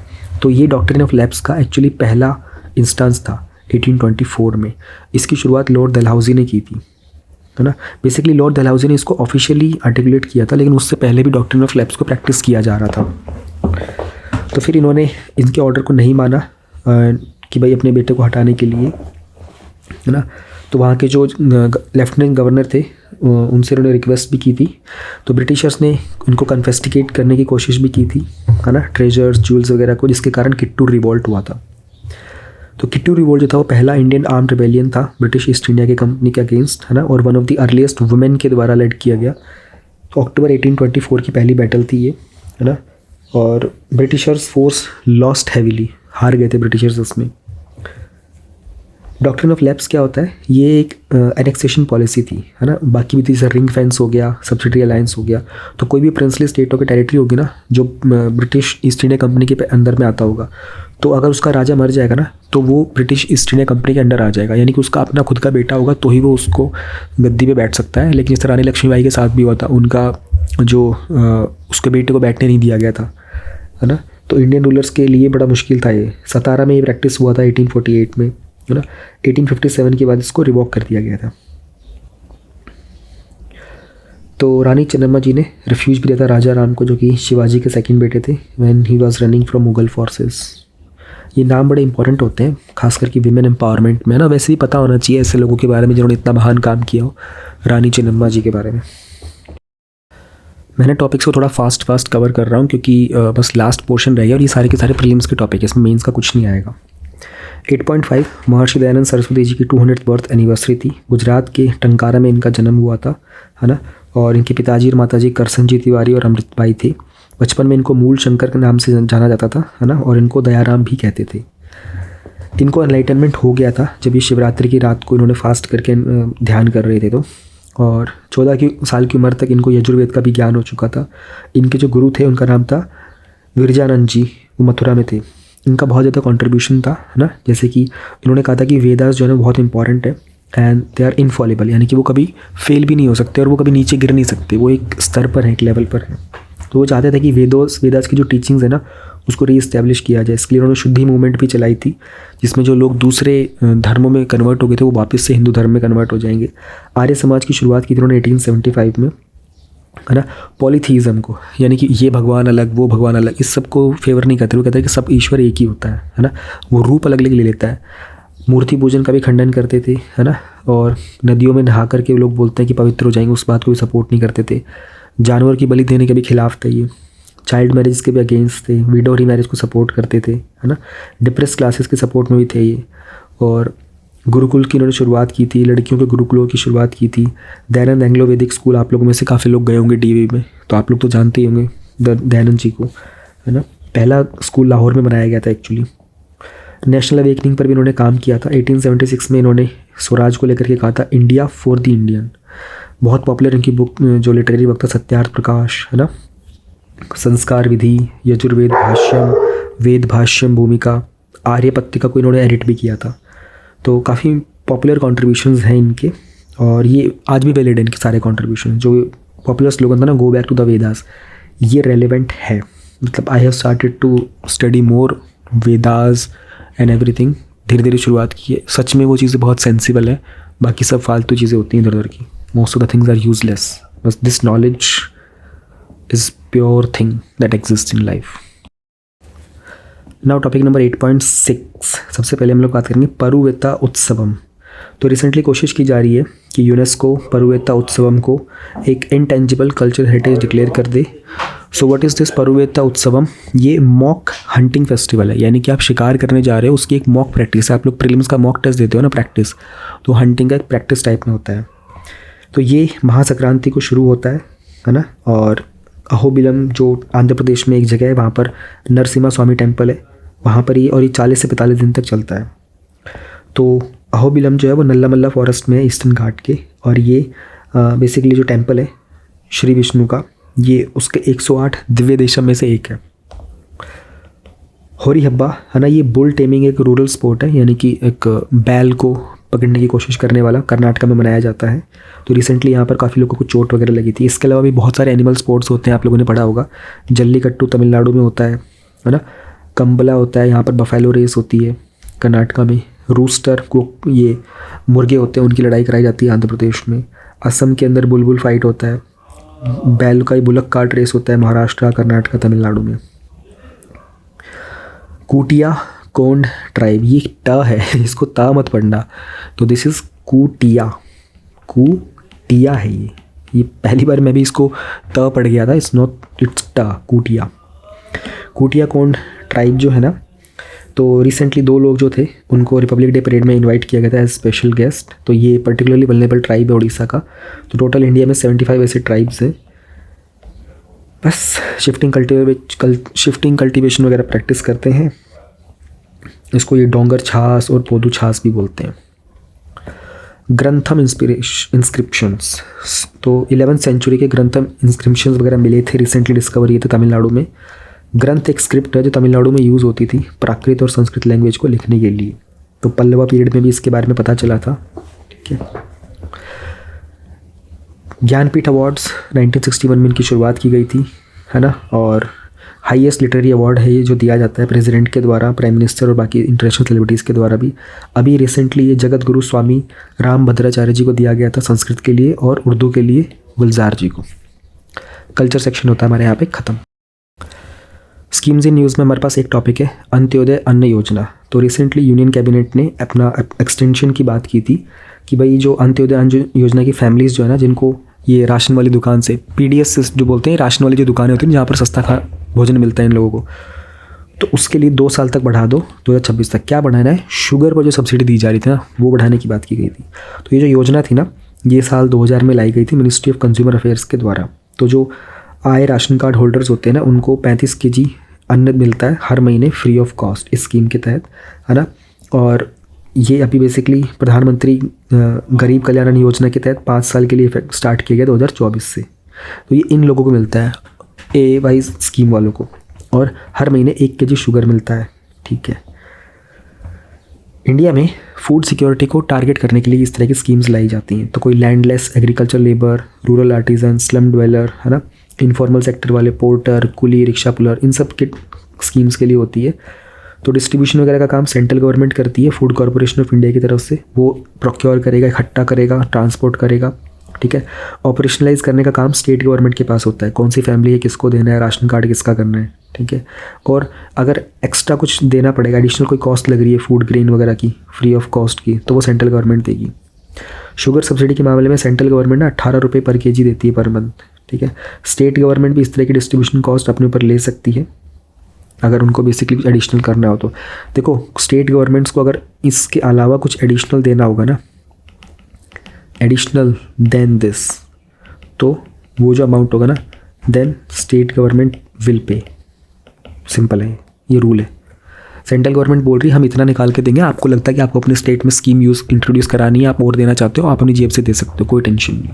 S2: तो ये डॉक्ट्रिन ऑफ लैप्स का एक्चुअली पहला इंस्टेंस था 1824 में। इसकी शुरुआत लॉर्ड डलहौजी ने की थी, है ना। बेसिकली लॉर्ड डलहौजी ने इसको ऑफिशियली आर्टिकुलेट किया था, लेकिन उससे पहले भी डॉक्ट्रिन ऑफ लैप्स को प्रैक्टिस किया जा रहा था। तो फिर इन्होंने इनके ऑर्डर को नहीं माना कि भाई अपने बेटे को हटाने के लिए, है ना। तो वहाँ के जो लेफ्टिनेंट गवर्नर थे उनसे उन्होंने रिक्वेस्ट भी की थी। तो ब्रिटिशर्स ने उनको कन्फेस्टिकेट करने की कोशिश भी की थी, है ना, ट्रेजर्स, ज्वेल्स वगैरह को, जिसके कारण किट्टूर रिवॉल्ट हुआ था। तो किट्टूर रिवॉल्ट जो था वो पहला इंडियन आर्म्ड रिबेलियन था ब्रिटिश ईस्ट इंडिया की कंपनी के अगेंस्ट, है ना, और one of the earliest women के द्वारा लेड किया गया। तो अक्टूबर 1824 की पहली बैटल थी ये, है ना, और ब्रिटिशर्स फोर्स लॉस्ट हैवीली, हार गए थे ब्रिटिशर्स इसमें। डॉक्ट्रिन ऑफ लैप्स क्या होता है? ये एक एनेक्सेशन पॉलिसी थी, है ना। बाकी भी थी, जैसे रिंग फेंस हो गया, सब्सिडरी अलायंस हो गया। तो कोई भी प्रिंसली स्टेटों की टेरिटरी होगी ना, जो ब्रिटिश ईस्ट इंडिया कंपनी के अंदर में आता होगा, तो अगर उसका राजा मर जाएगा ना, तो वो ब्रिटिश ईस्ट इंडिया कंपनी के अंडर आ जाएगा। यानी कि उसका अपना खुद का बेटा होगा तो ही वो उसको गद्दी पे बैठ सकता है। लेकिन जिस रानी लक्ष्मीबाई के साथ भी हुआ था, उनका जो उसके बेटे को बैठने नहीं दिया गया था, है ना। तो इंडियन रूलर्स के लिए बड़ा मुश्किल था ये। सतारा में ये प्रैक्टिस हुआ था 1848 में, है ना। 1857 के बाद इसको रिवॉक कर दिया गया था। तो रानी चन्नम्मा जी ने रिफ्यूज भी दिया था राजा राम को, जो कि शिवाजी के सेकंड बेटे थे, when he was running from Mughal forces. ये नाम बड़े इंपॉर्टेंट होते हैं, खास करके विमेन एम्पावरमेंट में, ना। वैसे भी पता होना चाहिए ऐसे लोगों के बारे में जिन्होंने इतना महान काम किया हो, रानी चन्नम्मा जी के बारे में। मैंने टॉपिक्स को थोड़ा फास्ट कवर कर रहा हूँ क्योंकि बस लास्ट पोर्शन रह गया और ये सारे के सारे प्रीलिम्स के टॉपिक है, इसमें मेंस का कुछ नहीं आएगा। 8.5 महर्षि दयानंद सरस्वती जी की 200th बर्थ एनिवर्सरी थी। गुजरात के टंकारा में इनका जन्म हुआ था, है ना। और इनके पिताजी और माताजी करसनजी तिवारी और अमृतबाई थे। बचपन में इनको मूल शंकर के नाम से जाना जाता था, है ना। और इनको दयाराम भी कहते थे। इनको एनलाइटनमेंट हो गया था जब ये शिवरात्रि की रात को इन्होंने फास्ट करके ध्यान कर रहे थे तो। और 14 साल की उम्र तक इनको यजुर्वेद का भी ज्ञान हो चुका था। इनके जो गुरु थे उनका नाम था विरजानंद जी, वो मथुरा में थे। इनका बहुत ज़्यादा कंट्रीब्यूशन था, है ना। जैसे कि इन्होंने कहा था कि वेदास जो है ना बहुत इंपॉर्टेंट है एंड दे आर इनफॉलेबल, यानी कि वो कभी फेल भी नहीं हो सकते और वो कभी नीचे गिर नहीं सकते, वो एक स्तर पर है, एक लेवल पर है। तो वो चाहते थे कि वेदास की जो टीचिंग्स है ना उसको रीइस्टेब्लिश किया जाए। इसके लिए उन्होंने शुद्धि मूवमेंट भी चलाई थी, जिसमें जो लोग दूसरे धर्मों में कन्वर्ट हो गए थे वो वापस से हिंदू धर्म में कन्वर्ट हो जाएंगे। आर्य समाज की शुरुआत की थी उन्होंने 1875 में, है ना। पॉलीथीज़म को, यानी कि ये भगवान अलग वो भगवान अलग, इस सब को फेवर नहीं करते। वो कहते हैं कि सब ईश्वर एक ही होता है ना। वो रूप अलग अलग ले लेता है। मूर्ति पूजन का भी खंडन करते थे, है ना। और नदियों में नहा करके लोग बोलते हैं कि पवित्र हो जाएंगे, उस बात को भी सपोर्ट नहीं करते थे। जानवर की बलि देने के भी खिलाफ थे ये। चाइल्ड मैरिज के भी अगेंस्ट थे। विडो रीमैरिज को सपोर्ट करते थे, है ना। डिप्रेस क्लासेस के सपोर्ट में भी थे ये। और गुरुकुल की इन्होंने शुरुआत की थी, लड़कियों के गुरुकुलों की शुरुआत की थी। दयानंद एंग्लो वैदिक स्कूल, आप लोगों में से काफ़ी लोग गए होंगे डीवी में, तो आप लोग तो जानते ही होंगे दयानंद जी को, है ना। पहला स्कूल लाहौर में बनाया गया था एक्चुअली। नेशनल अवेकनिंग पर भी इन्होंने काम किया था। 1876 में इन्होंने स्वराज को लेकर के कहा था इंडिया फॉर द इंडियन। बहुत पॉपुलर इनकी बुक जो लिटरेरी बुक था सत्यार्थ प्रकाश, है ना। संस्कार विधि, यजुर्वेद भाष्यम, वेद भाष्यम भूमिका, आर्यपत्रिका को इन्होंने एडिट भी किया था। तो काफ़ी पॉपुलर कॉन्ट्रीब्यूशंस हैं इनके, और ये आज भी वैलिड है इनके सारे कॉन्ट्रीब्यूशन। जो पॉपुलर स्लोगन था ना, go back to the Vedas, ये रेलिवेंट है। मतलब I have started to study more Vedas and everything. धीरे धीरे शुरुआत की है। सच में वो चीज़ें बहुत सेंसिबल है, बाकी सब फालतू चीज़ें होती हैं इधर उधर की। Most of the things are useless, बस this knowledge is pure thing that exist in life. Now topic number 8.6। सबसे पहले हम लोग बात करेंगे परुवेता उत्सवम। तो रिसेंटली कोशिश की जा रही है कि यूनेस्को परुवेता उत्सवम को एक इंटेंजिबल कल्चरल हेरिटेज डिक्लेयर कर दे। So what is this Paruveta Utsavam? ये मॉक हंटिंग फेस्टिवल है, यानी कि आप शिकार करने जा रहे हो, उसकी एक मॉक प्रैक्टिस है। आप लोग प्रीलिम्स का मॉक टेस्ट देते हो ना, प्रैक्टिस, तो हंटिंग का एक प्रैक्टिस टाइप में होता है। तो ये महासंक्रांति को शुरू होता है ना। और अहोबिलम जो आंध्र प्रदेश में एक जगह है, वहाँ पर नरसिम्हा स्वामी टेम्पल है, वहाँ पर ये, और ये 40 से 45 दिन तक चलता है। तो अहोबिलम जो है वो नल्लामल्ला फॉरेस्ट में है, ईस्टर्न घाट के। और ये बेसिकली जो टेम्पल है श्री विष्णु का, ये उसके 108 दिव्य देशम में से एक है। होरी हब्बा, है ना, ये बुल टेमिंग एक रूरल स्पोर्ट है, यानी कि एक बैल को पकड़ने की कोशिश करने वाला, कर्नाटका में मनाया जाता है। तो रिसेंटली यहाँ पर काफ़ी लोगों को चोट वगैरह लगी थी। इसके अलावा भी बहुत सारे एनिमल स्पोर्ट्स होते हैं, आप लोगों ने पढ़ा होगा। जल्लीकट्टू तमिलनाडु में होता है ना। कंबला होता है, यहाँ पर बफेलो रेस होती है कर्नाटका में। रूस्टर को, ये मुर्गे होते हैं, उनकी लड़ाई कराई जाती है आंध्र प्रदेश में। असम के अंदर बुलबुल फाइट होता है। बैल का बुलक कार्ट रेस होता है महाराष्ट्र, कर्नाटका, तमिलनाडु में। कूटिया कोंड ट्राइब, ये ट है, इसको ता मत पढ़ना। तो दिस इज़ कूटिया, कूटिया है ये पहली बार मैं भी इसको त पढ़ गया था। इट्स नॉट, इट्स ट, कूटिया। कूटिया कोंड ट्राइब जो है ना, तो रिसेंटली 2 लोग जो थे उनको रिपब्लिक डे परेड में इनवाइट किया गया था एज स्पेशल गेस्ट। तो ये पर्टिकुलरली वल्नरेबल ट्राइब है उड़ीसा का। तो टोटल इंडिया में 75 ऐसे ट्राइब्स हैं। बस शिफ्टिंग कल्टिवेशन वगैरह प्रैक्टिस करते हैं। इसको ये डोंगर छास और पोदू छास भी बोलते हैं। ग्रंथम इंस्क्रिप्शंस, तो 11th सेंचुरी के ग्रंथम इंस्क्रिप्शंस वगैरह मिले थे, रिसेंटली डिस्कवर किए थे तमिलनाडु में। ग्रंथ एक स्क्रिप्ट है जो तमिलनाडु में यूज़ होती थी प्राकृत और संस्कृत लैंग्वेज को लिखने के लिए। तो पल्लवा पीरियड में भी इसके बारे में पता चला था। ठीक है, ज्ञानपीठ अवार्ड्स 1961 में इनकी शुरुआत की गई थी, है ना। और हाईएस्ट लिटरेरी अवार्ड है ये, जो दिया जाता है प्रेसिडेंट के द्वारा, प्राइम मिनिस्टर और बाकी इंटरनेशनल सेलिब्रिटीज़ के द्वारा भी। अभी रिसेंटली ये जगत गुरु स्वामी राम भद्राचार्य जी को दिया गया था संस्कृत के लिए, और उर्दू के लिए गुलजार जी को। कल्चर सेक्शन होता है हमारे यहाँ पे ख़त्म। स्कीम्स इन न्यूज़ में हमारे पास एक टॉपिक है अंत्योदय अन्न योजना। तो रिसेंटली यूनियन कैबिनेट ने अपना एक्सटेंशन की बात की थी कि भाई जो अंत्योदय अन्न योजना की फैमिलीज़ जो है ना, जिनको ये राशन वाली दुकान से, PDS जो बोलते हैं, राशन वाली जो दुकानें होती हैं जहाँ पर सस्ता भोजन मिलता है इन लोगों को, तो उसके लिए 2 साल तक बढ़ा दो, 2026 तक। क्या बढ़ाना है? शुगर पर जो सब्सिडी दी जा रही थी ना, वो बढ़ाने की बात की गई थी। तो ये जो योजना थी ना, ये साल 2000 में लाई गई थी मिनिस्ट्री ऑफ कंज्यूमर अफेयर्स के द्वारा। तो जो आए राशन कार्ड होल्डर्स होते हैं ना, उनको 35 kg अन्न मिलता है हर महीने फ्री ऑफ कॉस्ट इस स्कीम के तहत, है ना। और ये अभी बेसिकली प्रधानमंत्री गरीब कल्याण अन्न योजना के तहत 5 साल के लिए इफेक्ट स्टार्ट किया गया 2024 से। तो ये इन लोगों को मिलता है, ए वाइज स्कीम वालों को, और हर महीने 1 kg शुगर मिलता है। ठीक है, इंडिया में फूड सिक्योरिटी को टारगेट करने के लिए इस तरह की स्कीम्स लाई जाती हैं। तो कोई landless agriculture labour, rural artisan, slum dweller, है ना, इनफॉर्मल सेक्टर वाले, पोर्टर, कुली, रिक्शा पुलर, इन सब के स्कीम्स के लिए होती है। तो डिस्ट्रीब्यूशन वगैरह का काम सेंट्रल गवर्नमेंट करती है, फूड कॉर्पोरेशन ऑफ इंडिया की तरफ से। वो प्रोक्योर करेगा, इकट्ठा करेगा, ट्रांसपोर्ट करेगा। ठीक है, ऑपरेशनलाइज करने का काम स्टेट गवर्नमेंट के पास होता है, कौन सी फैमिली है, किसको देना है, राशन कार्ड किसका करना है। ठीक है, और अगर एक्स्ट्रा कुछ देना पड़ेगा, एडिशनल कोई कॉस्ट लग रही है फूड ग्रेन वगैरह की, फ्री ऑफ कॉस्ट की, तो वो सेंट्रल गवर्नमेंट देगी। शुगर सब्सिडी के मामले में सेंट्रल गवर्नमेंट ना 18 रुपये पर kg देती है पर मंथ। ठीक है, स्टेट गवर्नमेंट भी इस तरह की डिस्ट्रीब्यूशन कॉस्ट अपने ऊपर ले सकती है अगर उनको बेसिकली कुछ एडिशनल करना हो तो। देखो, स्टेट गवर्नमेंट्स को अगर इसके अलावा कुछ एडिशनल देना होगा ना, एडिशनल देन दिस, तो वो जो अमाउंट होगा ना, then state government will pay. Simple है, ये रूल है। सेंट्रल गवर्नमेंट बोल रही है हम इतना निकाल के देंगे, आपको लगता है कि आपको अपने स्टेट में स्कीम इंट्रोड्यूस करानी है, आप और देना चाहते हो, आप अपनी जेब से दे सकते हो, कोई टेंशन नहीं।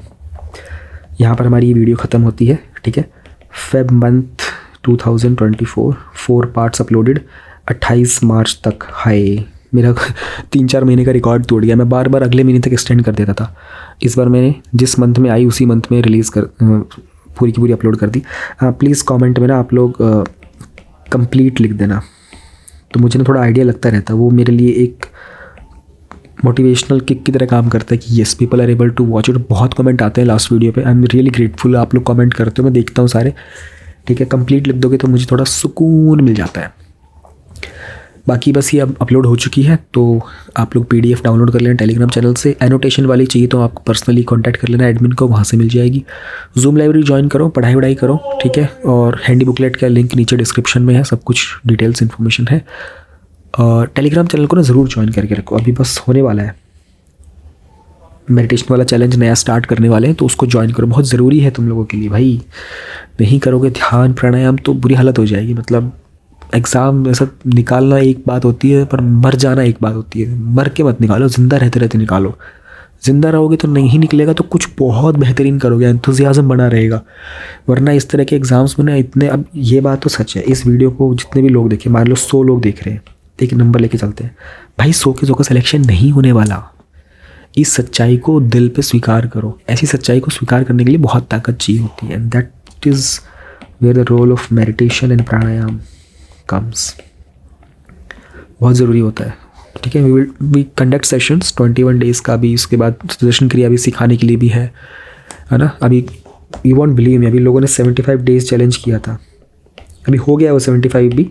S2: यहाँ पर हमारी ये वीडियो ख़त्म होती है। ठीक है, फेब मंथ 2024, 4 पार्ट्स अपलोडेड, 28 मार्च तक। हाय, मेरा 3-4 महीने का रिकॉर्ड तोड़ गया। मैं बार बार अगले महीने तक एक्सटेंड कर देता था। इस बार मैंने जिस मंथ में आई उसी मंथ में रिलीज़ कर पूरी की पूरी अपलोड कर दी। प्लीज़ कमेंट में ना आप लोग कंप्लीट लिख देना, तो मुझे ना थोड़ा आइडिया लगता रहता है। वो मेरे लिए एक मोटिवेशनल किक की तरह काम करता है कि yes people are able to watch it. बहुत कमेंट आते हैं लास्ट वीडियो पे, आई एम रियली ग्रेटफुल। आप लोग कमेंट करते हो, मैं देखता हूँ सारे। ठीक है, कंप्लीट लिख दोगे तो मुझे थोड़ा सुकून मिल जाता है। बाकी बस ये अब अपलोड हो चुकी है, तो आप लोग PDF डाउनलोड कर लेना टेलीग्राम चैनल से। एनोटेशन वाली चाहिए तो आप पर्सनली कांटेक्ट कर लेना एडमिन को, वहाँ से मिल जाएगी। जूम लाइब्रेरी ज्वाइन करो, पढ़ाई वढ़ाई करो। ठीक है, और हैंडी बुकलेट का लिंक नीचे डिस्क्रिप्शन में है, सब कुछ डिटेल्स इन्फॉर्मेशन है। और टेलीग्राम चैनल को ना ज़रूर ज्वाइन करके रखो, अभी बस होने वाला है, मेडिटेशन वाला चैलेंज नया स्टार्ट करने वाले हैं, तो उसको ज्वाइन करो, बहुत ज़रूरी है तुम लोगों के लिए भाई। नहीं करोगे ध्यान प्राणायाम तो बुरी हालत हो जाएगी। मतलब एग्ज़ाम ऐसा निकालना एक बात होती है, पर मर जाना एक बात होती है। मर के मत निकालो, ज़िंदा रहते रहते निकालो। ज़िंदा रहोगे तो नहीं निकलेगा तो कुछ बहुत बेहतरीन करोगे, एंथुजियाज़म बना रहेगा। वरना इस तरह के एग्ज़ाम्स में ना इतने, अब ये बात तो सच है, इस वीडियो को जितने भी लोग देखें, मान लो 100 लोग देख रहे हैं, एक नंबर लेके चलते हैं भाई, 100 के 100 का सिलेक्शन नहीं होने वाला। इस सच्चाई को दिल पे स्वीकार करो। ऐसी सच्चाई को स्वीकार करने के लिए बहुत ताकत चाहिए होती है, and that is where the role of meditation and pranayama comes. बहुत ज़रूरी होता है। ठीक है, वी कंडक्ट सेशंस 21 डेज़ का भी, उसके बाद सुदर्शन क्रिया भी सिखाने के लिए भी है ना। अभी यू वॉन्ट बिलीव मी, अभी लोगों ने 75 डेज़ चैलेंज किया था, अभी हो गया वो 75 भी,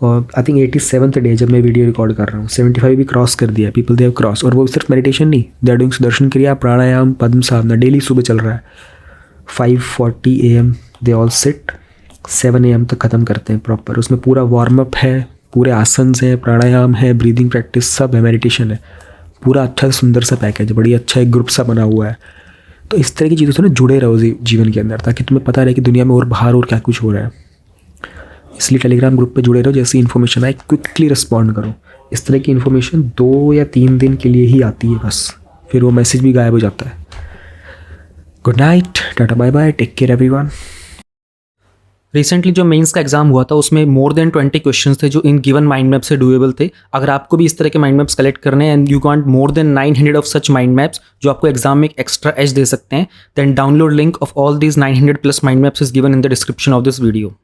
S2: और आई थिंक 87th डे जब मैं वीडियो रिकॉर्ड कर रहा हूँ, 75 भी क्रॉस कर दिया पीपल, दे हैव क्रॉस। और वो सिर्फ मेडिटेशन नहीं, दे आर डूइंग सुदर्शन क्रिया, प्राणायाम, पद्म साधना डेली सुबह चल रहा है। 5:40 AM they all seat, 7 AM तक ख़त्म करते हैं प्रॉपर। उसमें पूरा वार्म अप है, पूरे आसन है, प्राणायाम है, ब्रीदिंग प्रैक्टिस सब है, मेडिटेशन है, पूरा अच्छा सुंदर सा पैकेज, बड़ी अच्छा एक ग्रुप सा बना हुआ है। तो इस तरह की चीज़ों से ना जुड़े रहो जीवन के अंदर, ताकि तुम्हें पता रहे कि दुनिया में और बाहर और क्या कुछ हो रहा है। इसलिए टेलीग्राम ग्रुप पे जुड़े रहो, जैसी इन्फॉर्मेशन आए क्विकली रिस्पॉन्ड करो। इस तरह की इन्फॉर्मेशन 2 या 3 दिन के लिए ही आती है बस, फिर वो मैसेज भी गायब हो जाता है। Good night, tata bye bye, take care everyone.
S1: Recently जो मेंस का एग्जाम हुआ था उसमें मोर देन 20 क्वेश्चंस थे जो इन गिवन माइंड मैप से डुएबल थे। अगर आपको भी इस तरह के माइंड मैप्स कलेक्ट करने हैं and you want more than 900 of such mind maps जो आपको एग्जाम में एक एक्स्ट्रा एज दे सकते हैं, then download link of all these 900 plus mind maps is given in the description of this video.